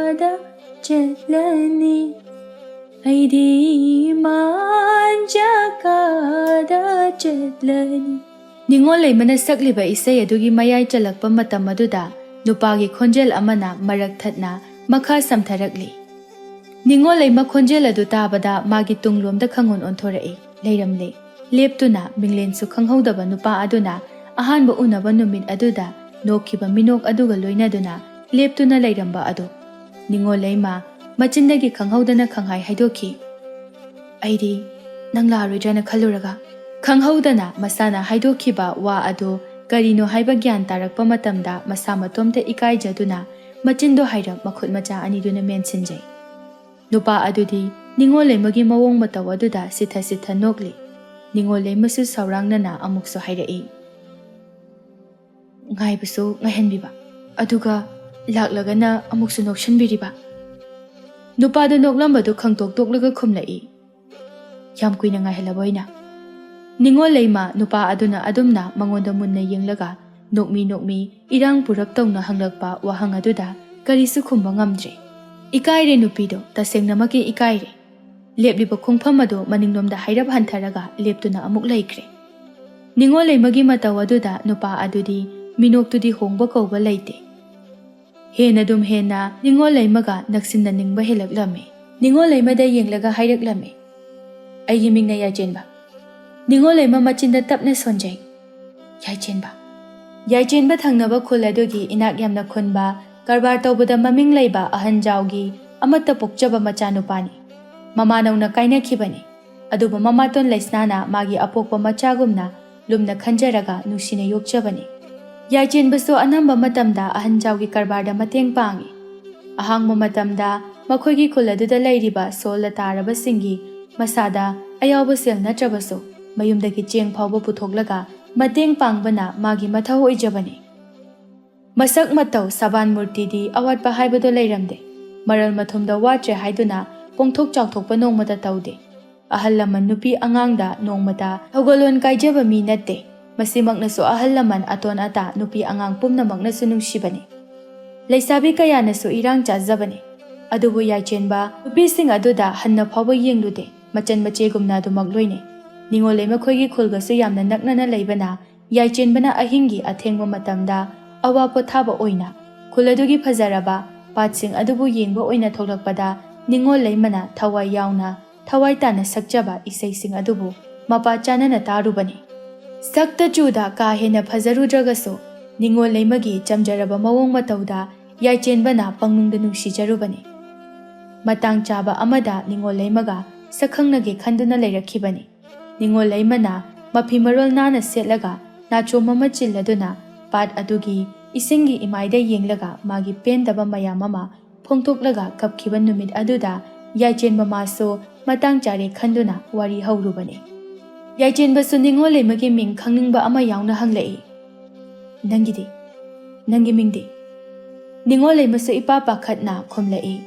ꯆꯠꯂꯅꯤ, ꯑꯩꯗꯤ ꯃꯥꯟꯖꯀꯥꯗ ꯆꯠꯂꯅꯤ꯫ ꯅꯤꯡꯉꯣꯜ ꯂꯩꯃꯅ ꯁꯛꯂꯤꯕ ꯏꯁꯩ ꯑꯗꯨꯒꯤ ꯃꯌꯥꯏ ꯆꯜꯂꯛꯄ ꯃꯇꯝ ꯑꯗꯨꯗ ꯅꯨꯄꯥꯒꯤ ꯈꯣꯟꯖꯦꯜ ꯑꯃꯅ ꯃꯔꯛ ꯊꯠꯅ ꯃꯈꯥ ꯁꯝꯊꯔꯛꯂꯤ꯫ ꯅꯤꯡꯉꯣꯜ ꯂꯩꯃ ꯈꯣꯟꯖꯦꯜ ꯑꯗꯨ ꯇꯥꯕꯗ ꯃꯥꯒꯤ ꯇꯨꯡꯂꯣꯝꯗ ꯈꯪꯑꯣꯟ ꯑꯣꯟꯊꯣꯔꯛꯏ꯫ ꯂꯩꯔꯝꯂꯦ ꯂꯦꯞꯇꯨꯅ ꯃꯤꯡꯂꯦꯟꯁꯨ ꯈꯪꯍꯧꯗꯕ ꯅꯨꯄꯥ ꯑꯗꯨꯅ ꯑꯍꯥꯟꯕ ꯎꯅꯕ ꯅꯨꯃꯤꯠ ꯑꯗꯨꯗ ꯅꯣꯛꯈꯤꯕ ꯃꯤꯅꯣꯛ ꯑꯗꯨꯒ ꯂꯣꯏꯅꯗꯨꯅ ꯂꯦꯞꯇꯨꯅ ꯂꯩꯔꯝꯕ ꯑꯗꯨ꯫ ꯅꯤꯡꯉꯣꯜ ꯂꯩꯃ ꯃꯆꯤꯟꯗꯒꯤ ꯈꯪꯍꯧꯗꯅ ꯈꯪꯍꯥꯏ ꯍꯥꯏꯗꯣꯛꯈꯤ, ꯑꯩꯗꯤ ꯅꯪ ꯂꯥꯛꯑꯔꯣꯏꯗ꯭ꯔꯅ ꯈꯜꯂꯨꯔꯒ꯫ ꯈꯪꯍꯧꯗꯅ ꯃꯁꯥꯅ ꯍꯥꯏꯗꯣꯛꯈꯤꯕ ꯋꯥ ꯑꯗꯨ ꯀꯔꯤꯅꯣ ꯍꯥꯏꯕ ꯒ꯭ꯌꯥꯟ ꯇꯥꯔꯛꯄ ꯃꯇꯝꯗ ꯃꯁꯥ ꯃꯇꯣꯝꯇ ꯏꯀꯥꯏꯖꯗꯨꯅ ꯃꯆꯤꯟꯗꯣ ꯍꯥꯏꯔꯞ ꯃꯈꯨꯠ ꯃꯆꯥ ꯑꯅꯤꯗꯨꯅ ꯃꯦꯟꯁꯤꯟꯖꯩ꯫ ꯅꯨꯄꯥ ꯑꯗꯨꯗꯤ ꯅꯤꯡꯉꯣꯜ ꯂꯩꯃꯒꯤ ꯃꯑꯣꯡ ꯃꯇꯧ ꯑꯗꯨꯗ ꯁꯤꯊ ꯁꯤꯊ ꯅꯣꯛꯂꯤ꯫ ꯅꯤꯡꯉꯣꯜ ꯂꯩꯃꯁꯨ ꯁꯥꯎꯔꯥꯡꯅꯅ ꯑꯃꯨꯛꯁꯨ ꯍꯥꯏꯔꯛꯏ, ꯉꯥꯏꯕꯁꯨ ꯉꯥꯏꯍꯟꯕꯤꯕ, ꯑꯗꯨꯒ ꯂꯥꯛꯂꯒꯅ ꯑꯃꯨꯛꯁꯨ ꯅꯣꯛꯁꯤꯟꯕꯤꯔꯤꯕ꯫ ꯅꯨꯄꯥꯗꯨ ꯅꯣꯛꯂꯝꯕꯗꯨ ꯈꯪꯇꯣꯛ ꯇꯣꯛꯂꯒ ꯈꯨꯝꯂꯛꯏ, ꯌꯥꯝ ꯀꯨꯏꯅ ꯉꯥꯏꯍꯜꯂꯕꯣꯏꯅ꯫ ꯅꯤꯡꯉꯣꯜ ꯂꯩꯃ ꯅꯨꯄꯥ ꯑꯗꯨꯅ ꯑꯗꯨꯝꯅ ꯃꯉꯣꯟꯗ ꯃꯨꯟꯅ ꯌꯦꯡꯂꯒ ꯅꯣꯛꯃꯤ ꯅꯣꯛꯃꯤ ꯏꯔꯥꯡ ꯄꯨꯔꯞ ꯇꯧꯅ ꯍꯪꯂꯛꯄ ꯋꯥꯍꯪ ꯑꯗꯨꯗ ꯀꯔꯤꯁꯨ ꯈꯨꯝꯕ ꯉꯝꯗ꯭ꯔꯦ꯫ ꯏꯀꯥꯏꯔꯦ ꯅꯨꯄꯤꯗꯣ, ꯇꯁꯦꯡꯅꯃꯛꯀꯤ ꯏꯀꯥꯏꯔꯦ꯫ ꯂꯦꯞꯂꯤꯕ ꯈꯣꯡꯐꯝ ꯑꯗꯨ ꯃꯅꯤꯡꯂꯣꯝꯗ ꯍꯥꯏꯔꯞ ꯍꯟꯊꯔꯒ ꯂꯦꯞꯇꯨꯅ ꯑꯃꯨꯛ ꯂꯩꯈ꯭ꯔꯦ꯫ ꯅꯤꯡꯉꯣꯜ ꯂꯩꯃꯒꯤ ꯃꯇꯧ ꯑꯗꯨꯗ ꯅꯨꯄꯥ ꯑꯗꯨꯗꯤ ꯃꯤꯅꯣꯛꯇꯨꯗꯤ ꯍꯣꯡꯕ ꯀꯧꯕ ꯂꯩꯇꯦ꯫ ꯍꯦꯟꯅꯗꯨꯝ ꯍꯦꯟꯅ ꯅꯤꯡꯉꯣꯜ ꯂꯩꯃꯒ ꯅꯛꯁꯤꯟꯅꯅꯤꯡꯕ ꯍꯦꯜꯂꯛꯂꯝꯃꯤ꯫ ꯅꯤꯡꯉꯣꯜ ꯂꯩꯃꯗ ꯌꯦꯡꯂꯒ ꯍꯥꯏꯔꯛꯂꯝꯃꯤ, ꯑꯩꯒꯤ ꯃꯤꯡꯅ ꯌꯥꯏꯆꯦꯟꯕ꯫ ꯅꯤꯡꯉꯣꯜ ꯂꯩꯃ ꯃꯆꯤꯟꯗ ꯇꯞꯅ ꯁꯣꯟꯖꯩ, ꯌꯥꯏꯆꯦꯟꯕ꯫ ꯌꯥꯏꯆꯦꯟꯕ ꯊꯪꯅꯕ ꯈꯨꯜ ꯑꯗꯨꯒꯤ ꯏꯅꯥꯛ ꯌꯥꯝꯅ ꯈꯨꯟꯕ, ꯀꯔꯕꯥꯔ ꯇꯧꯕꯗ ꯃꯃꯤꯡ ꯂꯩꯕ ꯑꯍꯟꯖꯥꯎꯒꯤ ꯑꯃꯠꯇ ꯄꯣꯛꯆꯕ ꯃꯆꯥꯅꯨꯄꯥꯅꯤ꯫ ꯃꯃꯥ ꯅꯧꯅ ꯀꯥꯏꯅꯈꯤꯕꯅꯤ, ꯑꯗꯨꯕꯨ ꯃꯃꯥꯇꯣꯟ ꯂꯩꯁꯅꯥꯅ ꯃꯥꯒꯤ ꯑꯄꯣꯛꯄ ꯃꯆꯥꯒꯨꯝꯅ ꯂꯨꯝꯅ ꯈꯟꯖꯔꯒ ꯅꯨꯡꯁꯤꯅ ꯌꯣꯛꯆꯕꯅꯤ꯫ ꯌꯥꯏꯆꯦꯟꯕꯁꯨ ꯑꯅꯝꯕ ꯃꯇꯝꯗ ꯑꯍꯟꯖꯥꯎꯒꯤ ꯀꯔꯕꯥꯔꯗ ꯃꯇꯦꯡ ꯄꯥꯡꯏ꯫ ꯑꯍꯥꯡꯕ ꯃꯇꯝꯗ ꯃꯈꯣꯏꯒꯤ ꯈꯨꯜ ꯑꯗꯨꯗ ꯂꯩꯔꯤꯕ ꯁꯣꯜꯗ ꯇꯥꯔꯕꯁꯤꯡꯒꯤ ꯃꯁꯥꯗ ꯑꯌꯥꯎꯕ ꯁꯦꯜ ꯅꯠꯇ꯭ꯔꯕꯁꯨ ꯃꯌꯨꯝꯗꯒꯤ ꯆꯦꯡ ꯐꯥꯎꯕ ꯄꯨꯊꯣꯛꯂꯒ ꯃꯇꯦꯡ ꯄꯥꯡꯕꯅ ꯃꯥꯒꯤ ꯃꯊꯧ ꯑꯣꯏꯖꯕꯅꯤ꯫ ꯃꯁꯛ ꯃꯇꯧ ꯁꯕꯥꯟ ꯃꯨꯔꯇꯤꯗꯤ ꯑꯋꯥꯠꯄ ꯍꯥꯏꯕꯗꯣ ꯂꯩꯔꯝꯗꯦ꯫ ꯃꯔꯜ ꯃꯊꯨꯝꯗ ꯋꯥꯠꯇ꯭ꯔꯦ ꯍꯥꯏꯗꯨꯅ ꯄꯣꯡꯊꯣꯛ ꯆꯥꯎꯊꯣꯛꯄ ꯅꯣꯡꯃꯇ ꯇꯧꯗꯦ꯫ ꯑꯍꯜ ꯂꯃꯟ ꯅꯨꯄꯤ ꯑꯉꯥꯡꯗ ꯅꯣꯡꯃꯇ ꯊꯧꯒꯜꯂꯣꯟ ꯀꯥꯏꯖꯕ ꯃꯤ ꯅꯠꯇꯦ꯫ ꯃꯁꯤꯃꯛꯅꯁꯨ ꯑꯍꯜ ꯂꯃꯟ ꯑꯇꯣꯟ ꯑꯇꯥ ꯅꯨꯄꯤ ꯑꯉꯥꯡ ꯄꯨꯝꯅꯃꯛꯅꯁꯨ ꯅꯨꯡꯁꯤꯕꯅꯤ꯫ ꯂꯩꯁꯥꯕꯤ ꯀꯌꯥꯅꯁꯨ ꯏꯔꯥꯡ ꯆꯥꯖꯕꯅꯤ꯫ ꯑꯗꯨꯕꯨ ꯌꯥꯏꯆꯦꯟꯕ ꯅꯨꯄꯤꯁꯤꯡ ꯑꯗꯨꯗ ꯍꯟꯅ ꯐꯥꯎꯕ ꯌꯦꯡꯂꯨꯗꯦ꯫ ꯃꯆꯟ ꯃꯆꯦꯒꯨꯝꯅ ꯑꯗꯨꯃꯛ ꯂꯣꯏꯅꯩ꯫ ꯅꯤꯡꯉꯣꯜ ꯂꯩꯃ ꯈꯣꯏꯒꯤ ꯈꯨꯜꯒꯁꯨ ꯌꯥꯝꯅ ꯅꯛꯅꯅ ꯂꯩꯕꯅ ꯌꯥꯏꯆꯦꯟꯕꯅ ꯑꯍꯤꯡꯒꯤ ꯑꯊꯦꯡꯕ ꯃꯇꯝꯗ ꯑꯋꯥ ꯄꯣꯊꯥꯕ ꯑꯣꯏꯅ ꯈꯨꯜ ꯑꯗꯨꯒꯤ ꯐꯖꯔꯕ ꯄꯥꯠꯁꯤꯡ ꯑꯗꯨꯕꯨ ꯌꯦꯡꯕ ꯑꯣꯏꯅ ꯊꯣꯛꯂꯛꯄꯗ ꯅꯤꯡꯉꯣꯜ ꯂꯩꯃꯅ ꯊꯋꯥꯏ ꯌꯥꯎꯅ ꯊꯋꯥꯏ ꯇꯥꯅ ꯁꯛꯆꯕ ꯏꯁꯩꯁꯤꯡ ꯑꯗꯨꯕꯨ ꯃꯄꯥ ꯆꯥꯅꯅ ꯇꯥꯔꯨꯕꯅꯤ꯫ ꯁꯛꯇ ꯆꯨꯗ ꯀꯥ ꯍꯦꯟꯅ ꯐꯖꯔꯨꯗ꯭ꯔꯒꯁꯨ ꯅꯤꯡꯉꯣꯜ ꯂꯩꯃꯒꯤ ꯆꯝꯖꯔꯕ ꯃꯑꯣꯡ ꯃꯇꯧꯗ ꯌꯥꯏꯆꯦꯟꯕꯅ ꯄꯪꯅꯨꯡꯗ ꯅꯨꯡꯁꯤꯖꯔꯨꯕꯅꯤ꯫ ꯃꯇꯥꯡ ꯆꯥꯕ ꯑꯃꯗ ꯅꯤꯡꯉꯣꯜ ꯂꯩꯃꯒ ꯁꯛꯈꯪꯅꯒꯦ ꯈꯟꯗꯨꯅ ꯂꯩꯔꯛꯈꯤꯕꯅꯤ꯫ ꯅꯤꯡꯉꯣꯜ ꯂꯩꯃꯅ ꯃꯐꯤ ꯃꯔꯣꯜ ꯅꯥꯟꯅ ꯁꯦꯠꯂꯒ ꯅꯥꯆꯣꯝ ꯑꯃ ꯆꯤꯜꯂꯗꯨꯅ ꯄꯥꯠ ꯑꯗꯨꯒꯤ ꯏꯁꯤꯡꯒꯤ ꯏꯃꯥꯏꯗ ꯌꯦꯡꯂꯒ ꯃꯥꯒꯤ ꯄꯦꯟꯗꯕ ꯃꯌꯥꯝ ꯑꯃ ꯐꯣꯡꯗꯣꯛꯂꯒ ꯀꯞꯈꯤꯕ ꯅꯨꯃꯤꯠ ꯑꯗꯨꯗ ꯌꯥꯏꯆꯦꯟꯕ ꯃꯥꯁꯨ ꯃꯇꯥꯡ ꯆꯥꯔꯦ ꯈꯟꯗꯨꯅ ꯋꯥꯔꯤ ꯍꯧꯔꯨꯕꯅꯤ꯫ ꯌꯥꯏꯆꯦꯟꯕꯁꯨ ꯅꯤꯡꯉꯣꯜ ꯂꯩꯃꯒꯤ ꯃꯤꯡ ꯈꯪꯅꯤꯡꯕ ꯑꯃ ꯌꯥꯎꯅ ꯍꯪꯂꯛꯏ꯫ ꯅꯪꯒꯤꯗꯤ? ꯅꯪꯒꯤ ꯃꯤꯡꯗꯤ? ꯅꯤꯡꯉꯣꯜ ꯂꯩꯃꯁꯨ ꯏꯄꯥ ꯄꯥꯈꯠꯅ ꯈꯨꯝꯂꯛꯏ꯫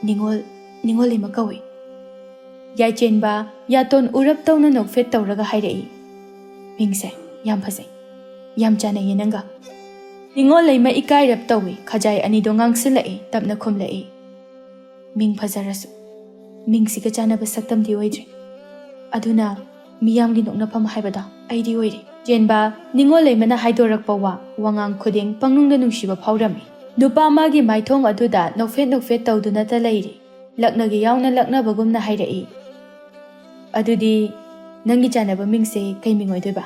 ꯅꯤꯡꯉꯣꯜ ꯂꯩꯃ ꯀꯧꯏ꯫ ꯌꯥꯏꯆꯦꯟꯕ ꯌꯥꯇꯣꯟ ꯎꯔꯞ ꯇꯧꯅ ꯅꯣꯛꯐꯦꯠ ꯇꯧꯔꯒ ꯍꯥꯏꯔꯛꯏ꯫ ꯃꯤꯡꯁꯦ ꯌꯥꯝ ꯐꯖꯩ, ꯌꯥꯝ ꯆꯥꯟꯅꯩꯌꯦ ꯅꯪꯒ꯫ ꯅꯤꯡꯉꯣꯜ ꯂꯩꯃ ꯏꯀꯥꯏꯔꯞ ꯇꯧꯏ, ꯈꯖꯥꯏ ꯑꯅꯤꯗꯣ ꯉꯥꯡꯁꯤꯜꯂꯛꯏ, ꯇꯞꯅ ꯈꯨꯝꯂꯛꯏ꯫ ꯃꯤꯡ ꯐꯖꯔꯁꯨ ꯃꯤꯡꯁꯤꯒ ꯆꯥꯟꯅꯕ ꯁꯛꯇꯝꯗꯤ ꯑꯣꯏꯗ꯭ꯔꯦ, ꯑꯗꯨꯅ ꯃꯤꯌꯥꯝꯒꯤ ꯅꯣꯛꯅꯐꯝ ꯍꯥꯏꯕꯗꯣ ꯑꯩꯗꯤ ꯑꯣꯏꯔꯦ꯫ ꯆꯦꯟꯕ ꯅꯤꯡꯉꯣꯜ ꯂꯩꯃꯅ ꯍꯥꯏꯗꯣꯔꯛꯄ ꯋꯥꯉꯥꯡ ꯈꯨꯗꯤꯡ ꯄꯪꯅꯨꯡꯗ ꯅꯨꯡꯁꯤꯕ ꯐꯥꯎꯔꯝꯃꯤ꯫ ꯅꯨꯄꯥ ꯑꯃꯒꯤ ꯃꯥꯏꯊꯣꯡ ꯑꯗꯨꯗ ꯅꯣꯛꯐꯦꯠ ꯇꯧꯗꯨꯅꯇ ꯂꯩꯔꯤ, ꯂꯛꯅꯒꯤ ꯌꯥꯎꯅ ꯂꯛꯅꯕꯒꯨꯝꯅ ꯍꯥꯏꯔꯛꯏ꯫ ꯑꯗꯨꯗꯤ ꯅꯪꯒꯤ ꯆꯥꯟꯅꯕ ꯃꯤꯡꯁꯦ ꯀꯩ ꯃꯤꯡ ꯑꯣꯏꯗꯣꯏꯕ?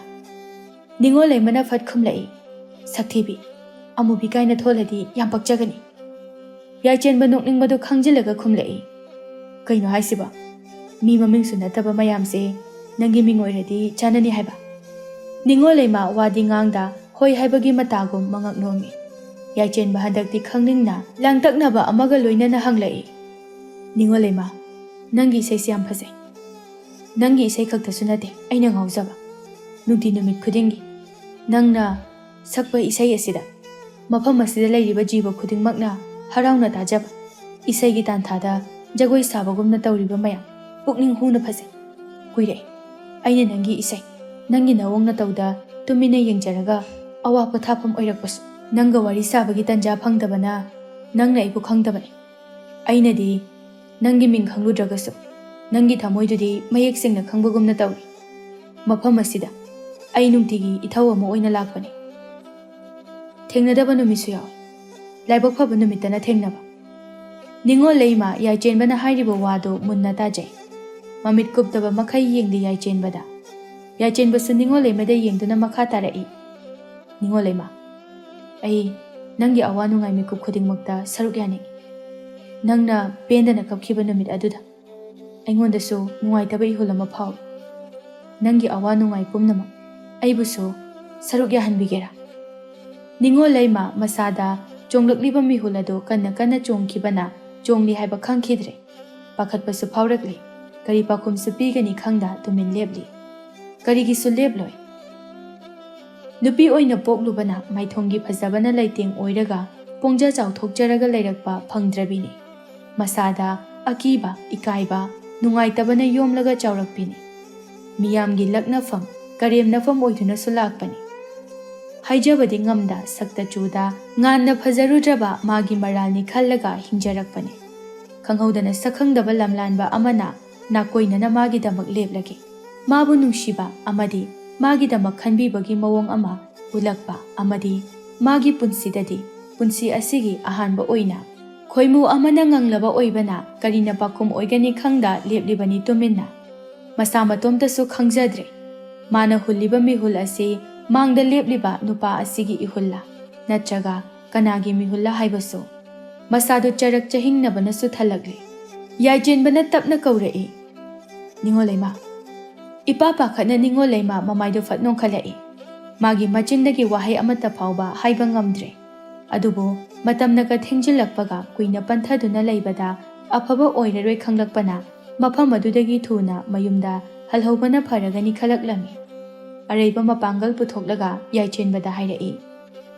ꯅꯤꯡꯉꯣꯜ ꯂꯩꯃꯅ ꯐꯠ ꯈꯨꯝꯂꯛꯏ꯫ ꯁꯛꯊꯤꯕꯤ, ꯑꯃꯨꯕꯤ ꯀꯥꯏꯅ ꯊꯣꯜꯂꯗꯤ ꯌꯥꯝ ꯄꯛꯆꯒꯅꯤ꯫ ꯌꯥꯏꯆꯦꯟꯕ ꯅꯣꯛꯅꯤꯡꯕꯗꯨ ꯈꯪꯖꯤꯜꯂꯒ ꯈꯨꯝꯂꯛꯏ꯫ ꯀꯩꯅꯣ ꯍꯥꯏꯁꯤꯕ? ꯃꯤ ꯃꯃꯤꯡꯁꯨ ꯅꯠꯇꯕ ꯃꯌꯥꯝꯁꯦ ꯅꯪꯒꯤ ꯃꯤꯡ ꯑꯣꯏꯔꯗꯤ ꯆꯥꯟꯅꯅꯤ ꯍꯥꯏꯕ? ꯅꯤꯡꯉꯣꯜ ꯂꯩꯃ ꯋꯥꯗꯤ ꯉꯥꯡꯗ ꯍꯣꯏ ꯍꯥꯏꯕꯒꯤ ꯃꯇꯥꯒꯨꯝ ꯃꯉꯛ ꯅꯣꯝꯃꯤ꯫ ꯌꯥꯏꯆꯦꯟꯕ ꯍꯟꯗꯛꯇꯤ ꯈꯪꯅꯤꯡꯅ ꯂꯥꯡꯇꯛꯅꯕ ꯑꯃꯒ ꯂꯣꯏꯅꯅ ꯍꯪꯂꯛꯏ꯫ ꯅꯤꯡꯉꯣꯜ ꯂꯩꯃ, ꯅꯪꯒꯤ ꯏꯁꯩꯁꯦ ꯌꯥꯝ ꯐꯖꯩ꯫ ꯅꯪꯒꯤ ꯏꯁꯩ ꯈꯛꯇꯁꯨ ꯅꯠꯇꯦ ꯑꯩꯅ ꯉꯥꯎꯖꯕ, ꯅꯨꯡꯇꯤ ꯅꯨꯃꯤꯠ ꯈꯨꯗꯤꯡꯒꯤ ꯅꯪꯅ ꯁꯛꯄ ꯏꯁꯩ ꯑꯁꯤꯗ ꯃꯐꯝ ꯑꯁꯤꯗ ꯂꯩꯔꯤꯕ ꯖꯤꯕ ꯈꯨꯗꯤꯡꯃꯛꯅ ꯍꯔꯥꯎꯅ ꯇꯥꯖꯕ, ꯏꯁꯩꯒꯤ ꯇꯥꯟꯊꯥꯗ ꯖꯒꯣꯏ ꯁꯥꯕꯒꯨꯝꯅ ꯇꯧꯔꯤꯕ ꯃꯌꯥꯝ ꯄꯨꯛꯅꯤꯡ ꯍꯨꯅ ꯐꯖꯩ꯫ ꯀꯨꯏꯔꯛꯏ ꯑꯩꯅ ꯅꯪꯒꯤ ꯏꯁꯩ, ꯅꯪꯒꯤ ꯅꯑꯣꯡ ꯅꯇꯧꯗ ꯇꯨꯃꯤꯟꯅ ꯌꯦꯡꯖꯔꯒ ꯑꯋꯥ ꯄꯣꯊꯥꯐꯝ ꯑꯣꯏꯔꯛꯄꯁꯨ꯫ ꯅꯪꯒ ꯋꯥꯔꯤ ꯁꯥꯕꯒꯤ ꯇꯟꯖꯥ ꯐꯪꯗꯕꯅ ꯅꯪꯅ ꯑꯩꯕꯨ ꯈꯪꯗꯕꯅꯤ꯫ ꯑꯩꯅꯗꯤ ꯅꯪꯒꯤ ꯃꯤꯡ ꯈꯪꯂꯨꯗ꯭ꯔꯒꯁꯨ ꯅꯪꯒꯤ ꯊꯃꯣꯏꯗꯨꯗꯤ ꯃꯌꯦꯛ ꯁꯦꯡꯅ ꯈꯪꯕꯒꯨꯝꯅ ꯇꯧꯔꯤ꯫ ꯃꯐꯝ ꯑꯁꯤꯗ ꯑꯩ ꯅꯨꯡꯇꯤꯒꯤ ꯏꯊꯧ ꯑꯃ ꯑꯣꯏꯅ ꯂꯥꯛꯄꯅꯤ꯫ ꯊꯦꯡꯅꯗꯕ ꯅꯨꯃꯤꯠꯁꯨ ꯌꯥꯎꯏ, ꯂꯥꯏꯕꯛ ꯐꯕ ꯅꯨꯃꯤꯠꯇꯅ ꯊꯦꯡꯅꯕ꯫ ꯅꯤꯡꯉꯣꯜ ꯂꯩꯃ ꯌꯥꯏꯆꯦꯟꯕꯅ ꯍꯥꯏꯔꯤꯕ ꯋꯥꯗꯨ ꯃꯨꯟꯅ ꯇꯥꯖꯩ, ꯃꯃꯤꯠ ꯀꯨꯞꯇꯕ ꯃꯈꯩ ꯌꯦꯡꯂꯤ ꯌꯥꯏꯆꯦꯟꯕꯗ꯫ ꯌꯥꯏꯆꯦꯟꯕꯁꯨ ꯅꯤꯡꯉꯣꯜ ꯂꯩꯃꯗ ꯌꯦꯡꯗꯨꯅ ꯃꯈꯥ ꯇꯥꯔꯛꯏ꯫ ꯅꯤꯡꯉꯣꯜ ꯂꯩꯃ, ꯑꯩ ꯅꯪꯒꯤ ꯑꯋꯥ ꯅꯨꯡꯉꯥꯏ ꯃꯤꯀꯨꯞ ꯈꯨꯗꯤꯡꯃꯛꯇ ꯁꯔꯨꯛ ꯌꯥꯅꯤꯡꯏ꯫ ꯅꯪꯅ ꯄꯦꯟꯗꯅ ꯀꯞꯈꯤꯕ ꯅꯨꯃꯤꯠ ꯑꯗꯨꯗ ꯑꯩꯉꯣꯟꯗꯁꯨ ꯅꯨꯡꯉꯥꯏꯇꯕ ꯏꯍꯨꯜ ꯑꯃ ꯐꯥꯎꯏ꯫ ꯅꯪꯒꯤ ꯑꯋꯥ ꯅꯨꯡꯉꯥꯏ ꯄꯨꯝꯅꯃꯛ ꯑꯩꯕꯨꯁꯨ ꯁꯔꯨꯛ ꯌꯥꯍꯟꯕꯤꯒꯦꯔꯥ? ꯅꯤꯡꯉꯣꯜ ꯂꯩꯃ ꯃꯁꯥꯗ ꯆꯣꯡꯂꯛꯂꯤꯕ ꯃꯤꯍꯨꯜ ꯑꯗꯨ ꯀꯟꯅ ꯀꯟꯅ ꯆꯣꯡꯈꯤꯕꯅ ꯆꯣꯡꯂꯤ ꯍꯥꯏꯕ ꯈꯪꯈꯤꯗ꯭ꯔꯦ꯫ ꯄꯥꯈꯠꯄꯁꯨ ꯐꯥꯎꯔꯛꯂꯤ, ꯀꯔꯤ ꯄꯥꯎꯈꯨꯝꯁꯨ ꯄꯤꯒꯅꯤ ꯈꯪꯗ ꯇꯨꯃꯤꯟ ꯂꯦꯞꯂꯤ꯫ ꯀꯔꯤꯒꯤꯁꯨ ꯂꯦꯞꯂꯣꯏ꯫ ꯅꯨꯄꯤ ꯑꯣꯏꯅ ꯄꯣꯛꯂꯨꯕꯅ ꯃꯥꯏꯊꯣꯡꯒꯤ ꯐꯖꯕꯅ ꯂꯩꯇꯦꯡ ꯑꯣꯏꯔꯒ ꯄꯣꯡꯖ ꯆꯥꯎꯊꯣꯛꯆꯔꯒ ꯂꯩꯔꯛꯄ ꯐꯪꯗ꯭ꯔꯕꯤꯅꯤ꯫ ꯃꯁꯥꯗ ꯑꯀꯤꯕ, ꯏꯀꯥꯏꯕ, ꯅꯨꯡꯉꯥꯏꯇꯕꯅ ꯌꯣꯝꯂꯒ ꯆꯥꯎꯔꯛꯄꯤꯅꯤ꯫ ꯃꯤꯌꯥꯝꯒꯤ ꯂꯛꯅꯐꯝ, ꯀꯔꯦꯝꯅꯐꯝ ꯑꯣꯏꯗꯨꯅꯁꯨ ꯂꯥꯛꯄꯅꯤ꯫ ꯍꯥꯏꯖꯕꯗꯤ ꯉꯝꯗ ꯁꯛꯇ ꯆꯨꯗ ꯉꯥꯟꯅ ꯐꯖꯔꯨꯗ꯭ꯔꯕ ꯃꯥꯒꯤ ꯃꯔꯥꯜꯅꯤ ꯈꯜꯂꯒ ꯍꯤꯡꯖꯔꯛꯄꯅꯤ꯫ ꯈꯪꯍꯧꯗꯅ ꯁꯛꯈꯪꯗꯕ ꯂꯝꯂꯥꯟꯕ ꯑꯃꯅ ꯅꯥꯀꯣꯏꯅꯅ ꯃꯥꯒꯤꯗꯃꯛ ꯂꯦꯞꯂꯒꯦ, ꯃꯥꯕꯨ ꯅꯨꯡꯁꯤꯕ ꯑꯃꯗꯤ ꯃꯥꯒꯤꯗꯃꯛ ꯈꯟꯕꯤꯕꯒꯤ ꯃꯑꯣꯡ ꯑꯃ ꯎꯠꯂꯛꯄ ꯑꯃꯗꯤ ꯃꯥꯒꯤ ꯄꯨꯟꯁꯤꯗꯗꯤ ꯄꯨꯟꯁꯤ ꯑꯁꯤꯒꯤ ꯑꯍꯥꯟꯕ ꯑꯣꯏꯅ ꯈꯣꯏꯃꯨ ꯑꯃꯅ ꯉꯪꯂꯕ ꯑꯣꯏꯕꯅ ꯀꯔꯤꯅ ꯄꯥꯎꯈꯨꯝ ꯑꯣꯏꯒꯅꯤ ꯈꯪꯗ ꯂꯦꯞꯂꯤꯕꯅꯤ ꯇꯨꯃꯤꯟꯅ꯫ ꯃꯁꯥ ꯃꯇꯣꯝꯇꯁꯨ ꯈꯪꯖꯗ꯭ꯔꯦ ꯃꯥꯅ ꯍꯨꯜꯂꯤꯕ ꯃꯤꯍꯨꯜ ꯑꯁꯤ ꯃꯥꯡꯗ ꯂꯦꯞꯂꯤꯕ ꯅꯨꯄꯥ ꯑꯁꯤꯒꯤ ꯏꯍꯨꯜꯂ ꯅꯠꯇ꯭ꯔꯒ ꯀꯅꯥꯒꯤ ꯃꯤꯍꯨꯜꯂ ꯍꯥꯏꯕꯁꯨ꯫ ꯃꯁꯥꯗꯨ ꯆꯔꯛ ꯆꯍꯤꯡꯅꯕꯅꯁꯨ ꯊꯜꯂꯛꯂꯤ꯫ ꯌꯥꯏꯆꯦꯟꯕꯅ ꯇꯞꯅ ꯀꯧꯔꯛꯏ꯫ ꯅꯤꯡꯉꯣꯜ ꯂꯩꯃ꯫ ꯏꯄꯥ ꯄꯥꯈꯠꯅ ꯅꯤꯡꯉꯣꯜ ꯂꯩꯃ ꯃꯃꯥꯏꯗꯨ ꯐꯠ ꯅꯣꯡꯈꯠꯂꯛꯏ꯫ ꯃꯥꯒꯤ ꯃꯆꯤꯟꯗꯒꯤ ꯋꯥꯍꯩ ꯑꯃꯠꯇ ꯐꯥꯎꯕ ꯍꯥꯏꯕ ꯉꯝꯗ꯭ꯔꯦ꯫ ꯑꯗꯨꯕꯨ ꯃꯇꯝꯅꯒ ꯊꯦꯡꯖꯤꯜꯂꯛꯄꯒ ꯀꯨꯏꯅ ꯄꯟꯊꯗꯨꯅ ꯂꯩꯕꯗ ꯑꯐꯕ ꯑꯣꯏꯔꯔꯣꯏ ꯈꯪꯂꯛꯄꯅ ꯃꯐꯝ ꯑꯗꯨꯗꯒꯤ ꯊꯨꯅ ꯃꯌꯨꯝꯗ ꯍꯜꯍꯧꯕꯅ ꯐꯔꯒꯅꯤ ꯈꯜꯂꯛꯂꯝꯃꯤ꯫ ꯑꯔꯩꯕ ꯃꯄꯥꯡꯒꯜ puthoklaga ꯌꯥꯏꯆꯦꯟꯕꯗ ꯍꯥꯏꯔꯛꯏ꯫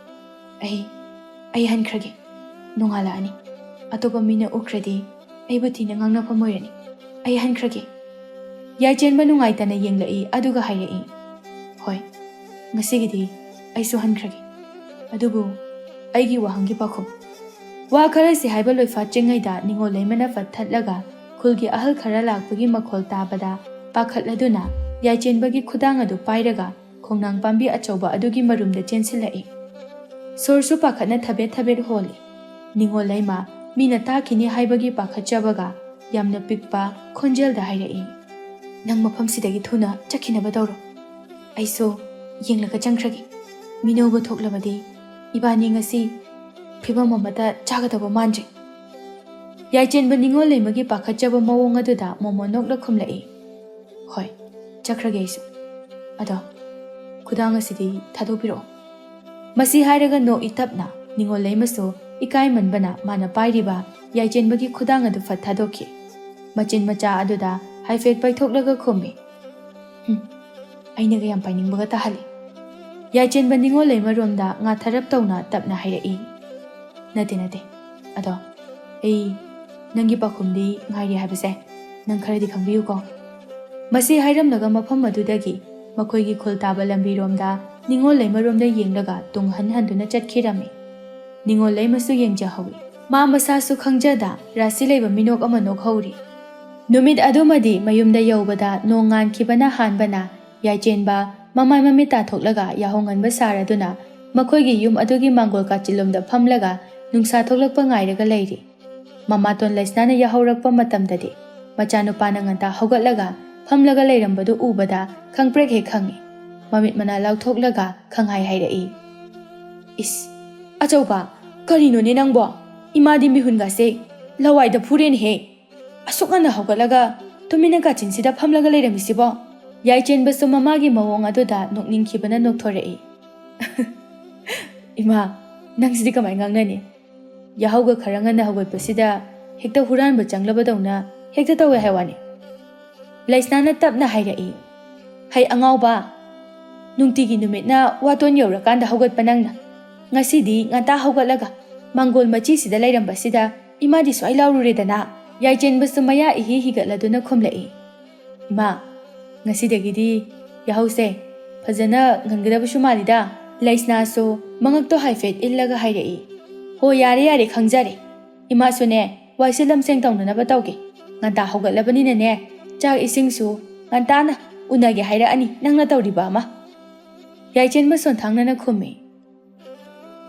ꯑꯩ ꯍꯟꯈ꯭ꯔꯒꯦ, ꯅꯣꯡꯉꯥꯜꯂꯛꯑꯅꯤ, ꯑꯇꯣꯞꯄ ꯃꯤꯅ ꯎꯈ꯭ꯔꯗꯤ ꯑꯩꯕꯨ ꯊꯤꯅ ꯉꯥꯡꯅꯐꯝ ꯑꯣꯏꯔꯅꯤ, ꯑꯩ ꯍꯟꯈ꯭ꯔꯒꯦ꯫ ꯌꯥꯏꯆꯦꯟꯕ ꯅꯨꯡꯉꯥꯏꯇꯅ ꯌꯦꯡꯂꯛꯏ, ꯑꯗꯨꯒ ꯍꯥꯏꯔꯛꯏ꯫ ꯍꯣꯏ, ꯉꯁꯤꯒꯤꯗꯤ ꯑꯩꯁꯨ ꯍꯟꯈ꯭ꯔꯒꯦ, ꯑꯗꯨꯕꯨ ꯑꯩꯒꯤ ꯋꯥꯍꯪꯒꯤ ꯄꯥꯎꯈꯨꯝ꯫ ꯋꯥ ꯈꯔꯁꯤ ꯍꯥꯏꯕ ꯂꯣꯏꯐꯥꯠꯇ꯭ꯔꯤꯉꯩꯗ ꯅꯤꯡꯉꯣꯜ ꯂꯩꯃꯅ ꯐꯠ ꯊꯠꯂꯒ ꯈꯨꯜꯒꯤ ꯑꯍꯜ ꯈꯔ ꯂꯥꯛꯄꯒꯤ ꯃꯈꯣꯜ ꯇꯥꯕꯗ ꯄꯥꯈꯠꯂꯗꯨꯅ ꯌꯥꯏꯆꯦꯟꯕꯒꯤ ꯈꯨꯗꯥꯡ ꯑꯗꯨ ꯄꯥꯏꯔꯒ ꯈꯣꯡꯅꯥꯡ ꯄꯥꯝꯕꯤ ꯑꯆꯧꯕ ꯑꯗꯨꯒꯤ ꯃꯔꯨꯝꯗ ꯆꯦꯟꯁꯤꯜꯂꯛꯏ꯫ ꯁꯣꯔꯁꯨ ꯄꯥꯈꯠꯅ ꯊꯕꯦꯠ ꯊꯕꯦꯠ ꯍꯣꯜꯂꯤ꯫ ꯅꯤꯡꯉꯣꯜ ꯂꯩꯃ ꯃꯤꯅ ꯇꯥꯈꯤꯅꯤ ꯍꯥꯏꯕꯒꯤ ꯄꯥꯈꯠꯆꯕꯒ ꯌꯥꯝꯅ ꯄꯤꯛꯄ ꯈꯣꯟꯖꯦꯜꯗ ꯍꯥꯏꯔꯛꯏ꯫ ꯅꯪ ꯃꯐꯝꯁꯤꯗꯒꯤ ꯊꯨꯅ ꯆꯠꯈꯤꯅꯕ ꯇꯧꯔꯣ, ꯑꯩꯁꯨ ꯌꯦꯡꯂꯒ ꯆꯪꯈ꯭ꯔꯒꯦ꯫ ꯃꯤꯅꯧꯕ ꯊꯣꯛꯂꯕꯗꯤ ꯏꯕꯥꯅꯤ ꯉꯁꯤ ꯐꯤꯕꯝ ꯑꯃꯠꯇ ꯆꯥꯒꯗꯕ ꯃꯥꯟꯗ꯭ꯔꯦ꯫ ꯌꯥꯏꯆꯦꯟꯕ ꯅꯤꯡꯉꯣꯜ ꯂꯩꯃꯒꯤ ꯄꯥꯈꯠꯆꯕ ꯃꯑꯣꯡ ꯑꯗꯨꯗ ꯃꯣꯃꯣꯟ ꯅꯣꯛꯂ ꯈꯨꯝꯂꯛꯏ꯫ ꯍꯣꯏ, ꯆꯠꯈ꯭ꯔꯒꯦ ꯑꯩꯁꯨ, ꯑꯗꯣ ꯈꯨꯗꯥꯡ ꯑꯁꯤꯗꯤ ꯊꯥꯗꯣꯛꯄꯤꯔꯛꯑꯣ꯫ ꯃꯁꯤ ꯍꯥꯏꯔꯒ ꯅꯣꯛꯏ ꯇꯞꯅ꯫ ꯅꯤꯡꯉꯣꯜ ꯂꯩꯃꯁꯨ ꯏꯀꯥꯏꯃꯟꯕꯅ ꯃꯥꯅ ꯄꯥꯏꯔꯤꯕ ꯌꯥꯏꯆꯦꯟꯕꯒꯤ ꯈꯨꯗꯥꯡ ꯑꯗꯨ ꯐꯠ ꯊꯥꯗꯣꯛꯈꯤ꯫ ꯃꯆꯤꯟ ꯃꯆꯥ ꯑꯗꯨꯗ ꯍꯥꯏꯐꯦꯠ ꯄꯩꯊꯣꯛꯂꯒ ꯈꯨꯝꯃꯤ꯫ ꯑꯩꯅꯒ ꯌꯥꯝ ꯄꯥꯏꯅꯤꯡꯕꯒ ꯇꯥꯍꯜꯂꯤ꯫ ꯌꯥꯏꯆꯦꯟꯕ ꯅꯤꯡꯉꯣꯜ ꯂꯩꯃꯔꯣꯝꯗ ꯉꯥꯊꯔꯞ ꯇꯧꯅ ꯇꯞꯅ ꯍꯥꯏꯔꯛꯏ꯫ ꯅꯠꯇꯦ ꯑꯗꯣ ꯑꯩ ꯅꯪꯒꯤ ꯄꯥꯎꯈꯨꯝꯗꯤ ꯉꯥꯏꯔꯤ ꯍꯥꯏꯕꯁꯦ ꯅꯪ ꯈꯔꯗꯤ ꯈꯪꯕꯤꯌꯨꯀꯣ꯫ ꯃꯁꯤ ꯍꯥꯏꯔꯝꯂꯒ ꯃꯐꯝ ꯑꯗꯨꯗꯒꯤ ꯃꯈꯣꯏꯒꯤ ꯈꯨꯜ ꯇꯥꯕ ꯂꯝꯕꯤꯔꯣꯝꯗ ꯅꯤꯡꯉꯣꯜ ꯂꯩꯃꯔꯣꯝꯗ ꯌꯦꯡꯂꯒ ꯇꯨꯡ ꯍꯟꯗꯨꯅ ꯆꯠꯈꯤꯔꯝꯃꯤ꯫ ꯅꯤꯡꯉꯣꯜ ꯂꯩꯃꯁꯨ ꯌꯦꯡꯖꯍꯧꯏ꯫ ꯃꯥ ꯃꯁꯥꯁꯨ ꯈꯪꯖꯗ ꯔꯥꯁꯤ ꯂꯩꯕ ꯃꯤꯅꯣꯛ ꯑꯃ ꯅꯣꯛꯍꯧꯔꯤ꯫ ꯅꯨꯃꯤꯠ ꯑꯗꯨꯃꯗꯤ ꯃꯌꯨꯝꯗ ꯌꯧꯕꯗ ꯅꯣꯡ ꯉꯥꯟꯈꯤꯕꯅ ꯍꯥꯟꯕꯅ ꯌꯥꯏꯆꯦꯟꯕ ꯃꯃꯥꯏ ꯃꯃꯤꯠ ꯇꯥꯊꯣꯛꯂꯒ ꯌꯥꯍꯧꯉꯟꯕ ꯁꯥꯔꯗꯨꯅ ꯃꯈꯣꯏꯒꯤ ꯌꯨꯝ ꯑꯗꯨꯒꯤ ꯃꯥꯡꯒꯣꯜ ꯀꯥꯆꯤꯜꯂꯣꯝꯗ ꯐꯝꯂꯒ ꯅꯨꯡꯁꯥ ꯊꯣꯛꯂꯛꯄ ꯉꯥꯏꯔꯒ ꯂꯩꯔꯤ꯫ ꯃꯃꯥꯇꯣꯟ ꯂꯩꯁꯅꯥꯅ ꯌꯥꯍꯧꯔꯛꯄ ꯃꯇꯝꯗꯗꯤ ꯃꯆꯥꯅꯨꯄꯥꯅ ꯉꯟꯇꯥ ꯍꯧꯒꯠꯂꯒ ꯐꯝꯂꯒ ꯂꯩꯔꯝꯕꯗꯨ ꯎꯕꯗ ꯈꯪꯄ꯭ꯔꯦꯛ ꯍꯦꯛ ꯈꯪꯏ꯫ ꯃꯃꯤꯠ ꯃꯅꯥ ꯂꯥꯎꯊꯣꯛꯂꯒ ꯈꯪꯍꯥꯏ ꯍꯥꯏꯔꯛꯏ꯫ ꯏꯁ ꯑꯆꯧꯕ, ꯀꯔꯤꯅꯣꯅꯦ ꯅꯪꯕꯣ? ꯏꯃꯥꯗꯤ ꯃꯤꯍꯨꯟꯒꯥꯁꯦ ꯂꯋꯥꯏꯗ ꯐꯨꯔꯦꯅꯦꯍꯦ꯫ ꯑꯁꯨꯛ ꯉꯟꯅ ꯍꯧꯒꯠꯂꯒ ꯇꯨꯃꯤꯟꯅ ꯀꯥꯆꯤꯟꯁꯤꯗ ꯐꯝꯂꯒ ꯂꯩꯔꯝꯃꯤꯁꯤꯕꯣ? ꯌꯥꯏꯆꯦꯟꯕꯁꯨ ꯃꯃꯥꯒꯤ ꯃꯑꯣꯡ ꯑꯗꯨꯗ ꯅꯣꯛꯅꯤꯡꯈꯤꯕꯅ ꯅꯣꯛꯊꯣꯔꯛꯏ꯫ ꯏꯃꯥ, ꯅꯪꯁꯤꯗꯤ ꯀꯃꯥꯏ ꯉꯥꯡꯅꯅꯤ? ꯌꯥꯍꯧꯒ ꯈꯔ ꯉꯟꯅ ꯍꯧꯒꯠꯄꯁꯤꯗ ꯍꯦꯛꯇ ꯍꯨꯔꯥꯟꯕ ꯆꯪꯂꯕꯗꯧꯅ ꯍꯦꯛꯇ ꯇꯧꯋꯦ ꯍꯥꯏꯋꯥꯅꯤ꯫ ꯂꯩꯁꯅꯥꯅ ꯇꯞꯅ ꯍꯥꯏꯔꯛꯏ꯫ ꯍꯩ ꯑꯉꯥꯎꯕ, ꯅꯨꯡꯇꯤꯒꯤ ꯅꯨꯃꯤꯠꯅ ꯋꯥꯇꯣꯟ ꯌꯧꯔꯀꯥꯟꯗ ꯍꯧꯒꯠꯄ ꯅꯪꯅ ꯉꯁꯤꯗꯤ ꯉꯟꯇꯥ ꯍꯧꯒꯠꯂꯒ ꯃꯥꯡꯒꯣꯜ ꯃꯆꯤꯁꯤꯗ ꯂꯩꯔꯝꯕꯁꯤꯗ ꯏꯃꯥꯗꯤ ꯁ꯭ꯋꯥꯏ ꯂꯥꯎꯔꯨꯔꯦꯗꯅ꯫ ꯌꯥꯏꯆꯦꯟꯕꯁꯨ ꯃꯌꯥ ꯏꯍꯤ ꯍꯤꯒꯠꯂꯗꯨꯅ ꯈꯨꯝꯂꯛꯏ꯫ ꯏꯃꯥ, ꯉꯁꯤꯗꯒꯤꯗꯤ ꯌꯥꯍꯧꯁꯦ ꯐꯖꯅ ꯉꯟꯒꯗꯕꯁꯨ ꯃꯥꯜꯂꯤꯗ꯫ ꯂꯩꯁꯅꯥꯁꯨ ꯃꯉꯛꯇꯣ ꯍꯥꯏꯐꯦꯠ ꯏꯜꯂꯒ ꯍꯥꯏꯔꯛꯏ꯫ ꯍꯣ ꯌꯥꯔꯦ ꯈꯪꯖꯔꯦ꯫ ꯏꯃꯥꯁꯨꯅꯦ ꯋꯥꯏꯁꯤꯠ ꯂꯝꯁꯦꯡ ꯇꯧꯅꯅꯕ ꯇꯧꯒꯦ꯫ ꯉꯟꯇꯥ ꯍꯧꯒꯠꯂꯕꯅꯤꯅꯅꯦ ꯆꯥꯛ ꯏꯁꯤꯡꯁꯨ ꯉꯟꯇꯥꯅ ꯎꯅꯒꯦ ꯍꯥꯏꯔꯛꯑꯅꯤ ꯅꯪꯅ ꯇꯧꯔꯤꯕ ꯑꯃ꯫ ꯌꯥꯏꯆꯦꯟꯕ ꯁꯣꯟꯊꯥꯡꯅꯅ ꯈꯨꯝꯃꯤ꯫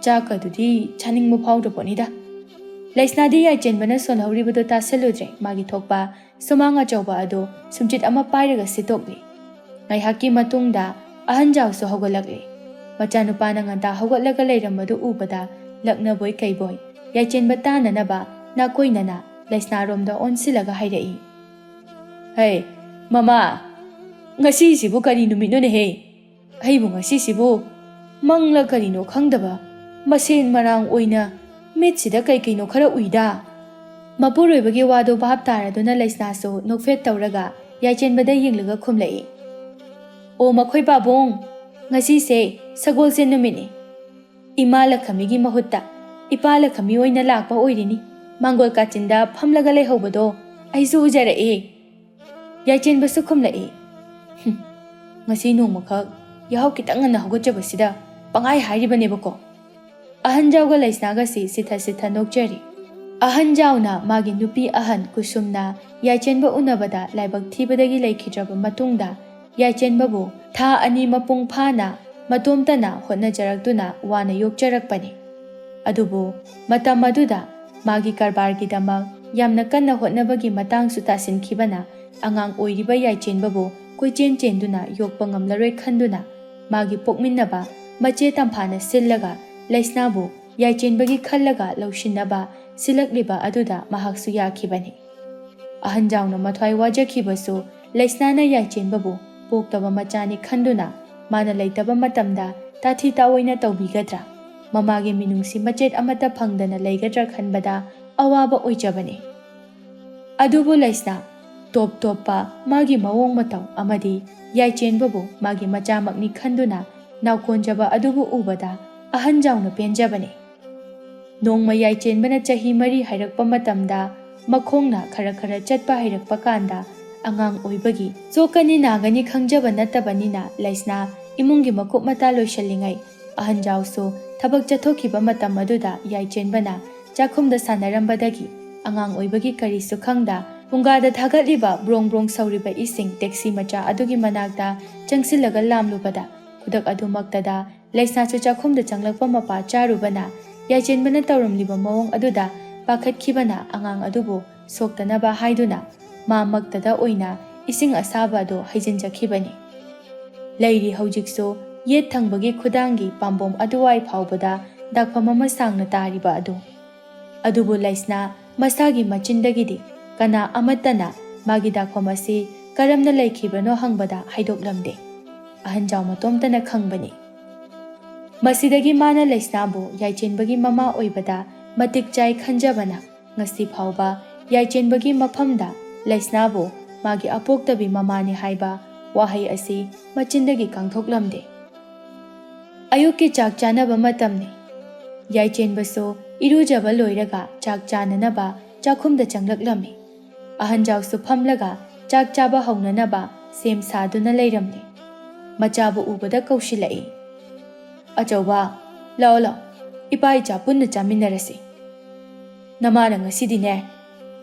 ꯆꯥꯛꯀꯗꯨꯗꯤ ꯆꯥꯅꯤꯡꯕ ꯐꯥꯎꯗ꯭ꯔꯄꯣꯠꯅꯤꯗ꯫ ꯂꯩꯁꯅꯥꯗꯤ ꯌꯥꯏꯆꯦꯟꯕꯅ ꯁꯣꯟꯍꯧꯔꯤꯕꯗꯨ ꯇꯥꯁꯜꯂꯨꯗ꯭ꯔꯦ꯫ ꯃꯥꯒꯤ ꯊꯣꯛꯄ ꯁꯨꯃꯥꯡ ꯑꯆꯧꯕ ꯑꯗꯨ ꯁꯨꯝꯆꯤꯠ ꯑꯃ ꯄꯥꯏꯔꯒ ꯁꯤꯠꯇꯣꯛꯂꯤ꯫ ꯉꯥꯏꯍꯥꯛꯀꯤ ꯃꯇꯨꯡꯗ ꯑꯍꯟꯖꯥꯎꯁꯨ ꯍꯧꯒꯠꯂꯛꯂꯤ꯫ ꯃꯆꯥꯅꯨꯄꯥꯅ ꯉꯟꯇꯥ ꯍꯧꯒꯠꯂꯒ ꯂꯩꯔꯝꯕꯗꯨ ꯎꯕꯗ ꯂꯛꯅꯕꯣꯏ ꯀꯩꯕꯣꯏ ꯌꯥꯏꯆꯦꯟꯕ ꯇꯥꯅꯅꯕ ꯅꯥꯀꯣꯏꯅꯅ ꯂꯩꯁꯅꯥꯔꯣꯝꯗ ꯑꯣꯟꯁꯤꯜꯂꯒ ꯍꯥꯏꯔꯛꯏ꯫ ꯍꯩ ꯃꯃꯥ, ꯉꯁꯤꯁꯤꯕꯨ ꯀꯔꯤ ꯅꯨꯃꯤꯠꯅꯣꯅꯦꯍꯦ? ꯑꯩꯕꯨ ꯉꯁꯤꯁꯤꯕꯨ ꯃꯪꯂ ꯀꯔꯤꯅꯣ ꯈꯪꯗꯕ ꯃꯁꯦꯟ ꯃꯔꯥꯡ ꯑꯣꯏꯅ ꯃꯤꯠꯁꯤꯗ ꯀꯩꯅꯣ ꯈꯔ ꯎꯏꯗ꯫ ꯃꯄꯨꯔꯣꯏꯕꯒꯤ ꯋꯥꯗꯨ ꯚꯥꯞ ꯇꯥꯔꯗꯨꯅ ꯂꯩꯁꯅꯥꯁꯨ ꯅꯣꯛꯐꯦꯠ ꯇꯧꯔꯒ ꯌꯥꯏꯆꯦꯟꯕꯗ ꯌꯦꯡꯂꯒ ꯈꯨꯝꯂꯛꯏ꯫ ꯑꯣ ꯃꯈꯣꯏ ꯄꯥꯕꯨꯡ, ꯉꯁꯤꯁꯦ ꯁꯒꯣꯜꯁꯦꯟ ꯅꯨꯃꯤꯠꯅꯤ꯫ ꯏꯃꯥ ꯂꯛꯈꯃꯤꯒꯤ ꯃꯍꯨꯠꯇ ꯏꯄꯥ ꯂꯛꯈꯃꯤ ꯑꯣꯏꯅ ꯂꯥꯛꯄ ꯑꯣꯏꯔꯤꯅꯤ꯫ ꯃꯥꯡꯒꯣꯜ ꯀꯥꯆꯤꯟꯗ ꯐꯝꯂꯒ ꯂꯩꯍꯧꯕꯗꯣ ꯑꯩꯁꯨ ꯎꯖꯔꯛꯑꯦ꯫ ꯌꯥꯏꯆꯦꯟꯕꯁꯨ ꯈꯨꯝꯂꯛꯏ꯫ ꯉꯁꯤ ꯅꯣꯡꯃꯈꯛ ꯌꯥꯍꯧ ꯈꯤꯇꯪ ꯉꯟꯅ ꯍꯧꯒꯠꯆꯕꯁꯤꯗ ꯄꯪꯍꯥꯏ ꯍꯥꯏꯔꯤꯕꯅꯦꯕꯀꯣ꯫ ꯑꯍꯟꯖꯥꯎꯒ ꯂꯩꯁꯅꯥꯒꯁꯤ ꯁꯤꯊ ꯅꯣꯛꯆꯔꯤ꯫ ꯑꯍꯟꯖꯥꯎꯅ ꯃꯥꯒꯤ ꯅꯨꯄꯤ ꯑꯍꯟ ꯀꯨꯁꯨꯝꯅ ꯌꯥꯏꯆꯦꯟꯕ ꯎꯅꯕꯗ ꯂꯥꯏꯕꯛ ꯊꯤꯕꯗꯒꯤ ꯂꯩꯈꯤꯗ꯭ꯔꯕ ꯃꯇꯨꯡꯗ ꯌꯥꯏꯆꯦꯟꯕꯕꯨ ꯊꯥ 2 ꯃꯄꯨꯡ ꯐꯥꯅ ꯃꯇꯣꯝꯇꯅ ꯍꯣꯠꯅꯖꯔꯛꯇꯨꯅ ꯋꯥꯅ ꯌꯣꯛꯆꯔꯛꯄꯅꯤ꯫ ꯑꯗꯨꯕꯨ ꯃꯇꯝ ꯑꯗꯨꯗ ꯃꯥꯒꯤ ꯀꯔꯕꯥꯔꯒꯤꯗꯃꯛ ꯌꯥꯝꯅ ꯀꯟꯅ ꯍꯣꯠꯅꯕꯒꯤ ꯃꯇꯥꯡꯁꯨ ꯇꯥꯁꯤꯟꯈꯤꯕꯅ ꯑꯉꯥꯡ ꯑꯣꯏꯔꯤꯕ ꯌꯥꯏꯆꯦꯟꯕꯕꯨ ꯀꯣꯏꯆꯦꯟ ꯆꯦꯟꯗꯨꯅ ꯌꯣꯛꯄ ꯉꯝꯂꯔꯣꯏ ꯈꯟꯗꯨꯅ ꯃꯥꯒꯤ ꯄꯣꯛꯃꯤꯟꯅꯕ ꯃꯆꯦ ꯇꯝꯐꯥꯅ ꯁꯤꯜꯂꯒ ꯂꯩꯁꯅꯥꯕꯨ ꯌꯥꯏꯆꯦꯟꯕꯒꯤ ꯈꯜꯂꯒ ꯂꯧꯁꯤꯟꯅꯕ ꯁꯤꯜꯂꯛꯂꯤꯕ ꯑꯗꯨꯗ ꯃꯍꯥꯛꯁꯨ ꯌꯥꯈꯤꯕꯅꯤ꯫ ꯑꯍꯟꯖꯥꯎꯅ ꯃꯊ꯭ꯋꯥꯏ ꯋꯥꯖꯈꯤꯕꯁꯨ ꯂꯩꯁꯅꯥꯅ ꯌꯥꯏꯆꯦꯟꯕꯕꯨ ꯄꯣꯛꯇꯕ ꯃꯆꯥꯅꯤ ꯈꯟꯗꯨꯅ ꯃꯥꯅ ꯂꯩꯇꯕ ꯃꯇꯝꯗ ꯇꯥꯊꯤ ꯇꯥꯑꯣꯏꯅ ꯇꯧꯕꯤꯒꯗ꯭ꯔꯥ, ꯃꯃꯥꯒꯤ ꯃꯤꯅꯨꯡꯁꯤ ꯃꯆꯦꯠ ꯑꯃꯠꯇ ꯐꯪꯗꯅ ꯂꯩꯒꯗ꯭ꯔꯥ ꯈꯟꯕꯗ ꯑꯋꯥꯕ ꯑꯣꯏꯖꯕꯅꯤ꯫ ꯑꯗꯨꯕꯨ ꯂꯩꯁꯅꯥ ꯇꯣꯞ ꯇꯣꯞꯄ ꯃꯥꯒꯤ ꯃꯑꯣꯡ ꯃꯇꯧ ꯑꯃꯗꯤ ꯌꯥꯏꯆꯦꯟꯕꯕꯨ ꯃꯥꯒꯤ ꯃꯆꯥꯃꯛꯅꯤ ꯈꯟꯗꯨꯅ ꯅꯥꯎꯀꯣꯟꯖꯕ ꯑꯗꯨꯕꯨ ꯎꯕꯗ ꯑꯍꯟꯖꯥꯎꯅ ꯄꯦꯟꯖꯕꯅꯤ꯫ ꯅꯣꯡꯃ ꯌꯥꯏꯆꯦꯟꯕꯅ ꯆꯍꯤ 4 ꯍꯥꯏꯔꯛꯄ ꯃꯇꯝꯗ ꯃꯈꯣꯡꯅ ꯈꯔ ꯆꯠꯄ ꯍꯩꯔꯛꯄ ꯀꯥꯟꯗ ꯑꯉꯥꯡ ꯑꯣꯏꯕꯒꯤ ꯆꯣꯛꯀꯅꯤ ꯅꯥꯒꯅꯤ ꯈꯪꯖꯕ ꯅꯠꯇꯕꯅꯤꯅ ꯂꯩꯁꯅꯥ ꯏꯃꯨꯡꯒꯤ ꯃꯀꯨꯞ ꯃꯇꯥ ꯂꯣꯏꯁꯤꯜꯂꯤꯉꯩ ꯑꯍꯟꯖꯥꯎꯁꯨ ꯊꯕꯛ ꯆꯠꯊꯣꯛꯈꯤꯕ ꯃꯇꯝ ꯑꯗꯨꯗ ꯌꯥꯏꯆꯦꯟꯕꯅ ꯆꯥꯛꯈꯨꯝꯗ ꯁꯥꯟꯅꯔꯝꯕꯗꯒꯤ ꯑꯉꯥꯡ ꯑꯣꯏꯕꯒꯤ ꯀꯔꯤꯁꯨ ꯈꯪꯗ ꯐꯨꯡꯒꯥꯗ ꯊꯥꯒꯠꯂꯤꯕ ꯕ꯭ꯔꯣꯡ ꯕ꯭ꯔꯣꯡ ꯁꯧꯔꯤꯕ ꯏꯁꯤꯡ ꯇꯦꯛꯁꯤ ꯃꯆꯥ ꯑꯗꯨꯒꯤ ꯃꯅꯥꯛꯇ ꯆꯪꯁꯤꯜꯂꯒ ꯂꯥꯝꯂꯨꯕꯗ ꯈꯨꯗꯛ ꯑꯗꯨꯃꯛꯇꯗ ꯂꯩꯁꯅꯥꯁꯨ ꯆꯥꯛꯈꯨꯝꯗ ꯆꯪꯂꯛꯄ ꯃꯄꯥ ꯆꯥꯔꯨꯕꯅ ꯌꯥꯏꯆꯦꯟꯕꯅ ꯇꯧꯔꯝꯂꯤꯕ ꯃꯑꯣꯡ ꯑꯗꯨꯗ ꯄꯥꯈꯠꯈꯤꯕꯅ ꯑꯉꯥꯡ ꯑꯗꯨꯕꯨ ꯁꯣꯛꯇꯅꯕ ꯍꯥꯏꯗꯨꯅ ꯃꯥ ꯃꯛꯇꯗ ꯑꯣꯏꯅ ꯏꯁꯤꯡ ꯑꯁꯥꯕ ꯑꯗꯨ ꯍꯩꯖꯤꯟꯖꯈꯤꯕꯅꯤ꯫ ꯂꯩꯔꯤ ꯍꯧꯖꯤꯛꯁꯨ ꯌꯦꯠ ꯊꯪꯕꯒꯤ ꯈꯨꯗꯥꯡꯒꯤ ꯄꯥꯝꯕꯣꯝ ꯑꯗꯨꯋꯥꯏ ꯐꯥꯎꯕꯗ ꯗꯥꯛꯐꯝ ꯑꯃ ꯁꯥꯡꯅ ꯇꯥꯔꯤꯕ ꯑꯗꯨ꯫ ꯑꯗꯨꯕꯨ ꯂꯩꯁꯅꯥ ꯃꯁꯥꯒꯤ ꯃꯆꯤꯟꯗꯒꯤꯗꯤ ꯀꯅꯥ ꯑꯃꯠꯇꯅ ꯃꯥꯒꯤ ꯗꯥꯛꯐꯝ ꯑꯁꯤ ꯀꯔꯝꯅ ꯂꯩꯈꯤꯕꯅꯣ ꯍꯪꯕꯗ ꯍꯥꯏꯗꯣꯛꯂꯝꯗꯦ꯫ ꯑꯍꯟꯖꯥꯎ ꯃꯇꯣꯝꯇꯅ ꯈꯪꯕꯅꯤ꯫ ꯃꯁꯤꯗꯒꯤ ꯃꯥꯅ ꯂꯩꯁꯅꯥꯕꯨ ꯌꯥꯏꯆꯦꯟꯕꯒꯤ ꯃꯃꯥ ꯑꯣꯏꯕꯗ ꯃꯇꯤꯛ ꯆꯥꯏ ꯈꯟꯖꯕꯅ ꯉꯁꯤ ꯐꯥꯎꯕ ꯌꯥꯏꯆꯦꯟꯕꯒꯤ ꯃꯐꯝꯗ ꯂꯩꯁꯅꯥꯕꯨ ꯃꯥꯒꯤ ꯑꯄꯣꯛꯇꯕꯤ ꯃꯃꯥꯅꯤ ꯍꯥꯏꯕ ꯋꯥꯍꯩ ꯑꯁꯤ ꯃꯆꯤꯟꯗꯒꯤ ꯀꯥꯡꯊꯣꯛꯂꯝꯗꯦ꯫ ꯑꯌꯨꯛꯀꯤ ꯆꯥꯛ ꯆꯥꯅꯕ ꯃꯇꯝꯅꯤ꯫ ꯌꯥꯏꯆꯦꯟꯕꯁꯨ ꯏꯔꯨꯖꯕ ꯂꯣꯏꯔꯒ ꯆꯥꯛ ꯆꯥꯅꯅꯕ ꯆꯥꯛꯈꯨꯝꯗ ꯆꯪꯂꯛꯂꯝꯃꯤ꯫ ꯑꯍꯟꯖꯥꯎꯁꯨ ꯐꯝꯂꯒ ꯆꯥꯛ ꯆꯥꯕ ꯍꯧꯅꯅꯕ ꯁꯦꯝ ꯁꯥꯗꯨꯅ ꯂꯩꯔꯝꯂꯦ꯫ ꯃꯆꯥꯕꯨ ꯎꯕꯗ ꯀꯧꯁꯤꯜꯂꯛꯏ꯫ ꯑꯆꯧꯕ, ꯂꯥꯛꯑꯣ ꯂꯥꯛꯑꯣ, ꯏꯄꯥ ꯏꯆꯥ ꯄꯨꯟꯅ ꯆꯥꯃꯤꯟꯅꯔꯁꯤ꯫ ꯅꯃꯥꯅ ꯉꯁꯤꯗꯤꯅꯦ,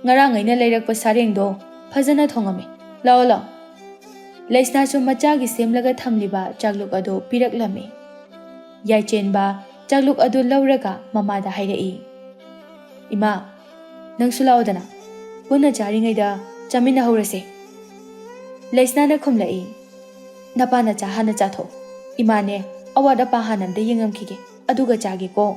ꯉꯔꯥꯡ ꯑꯩꯅ ꯂꯩꯔꯛꯄ ꯁꯥꯔꯦꯡꯗꯣ ꯐꯖꯅ ꯊꯣꯡꯉꯝꯃꯤ, ꯂꯥꯛꯑꯣ ꯂꯥꯛꯑꯣ꯫ ꯂꯩꯁꯅꯥꯁꯨ ꯃꯆꯥꯒꯤ ꯁꯦꯝꯂꯒ ꯊꯝꯂꯤꯕ ꯆꯥꯛꯂꯨꯛ ꯑꯗꯨ ꯄꯤꯔꯛꯂꯝꯃꯤ꯫ ꯌꯥꯏꯆꯦꯟꯕ ꯆꯥꯛꯂꯨꯛ ꯑꯗꯨ ꯂꯧꯔꯒ ꯃꯃꯥꯗ ꯍꯥꯏꯔꯛꯏ꯫ ꯏꯃꯥ, ꯅꯪꯁꯨ ꯂꯥꯛꯑꯣꯗꯅ, ꯄꯨꯟꯅ ꯆꯥꯔꯤꯉꯩꯗ ꯆꯥꯃꯤꯟꯅꯍꯧꯔꯁꯦ꯫ ꯂꯩꯁꯅꯥꯅ ꯈꯨꯝꯂꯛꯏ꯫ ꯅꯄꯥ ꯅꯆꯥ ꯍꯥꯟꯅ ꯆꯥꯊꯣꯛꯑꯣ, ꯏꯃꯥꯅꯦ ꯑꯋꯥꯠ ꯑꯄꯥ ꯍꯥꯟꯅ ꯑꯝꯇ ꯌꯦꯡꯉꯝꯈꯤꯒꯦ, ꯑꯗꯨꯒ ꯆꯥꯒꯦꯀꯣ꯫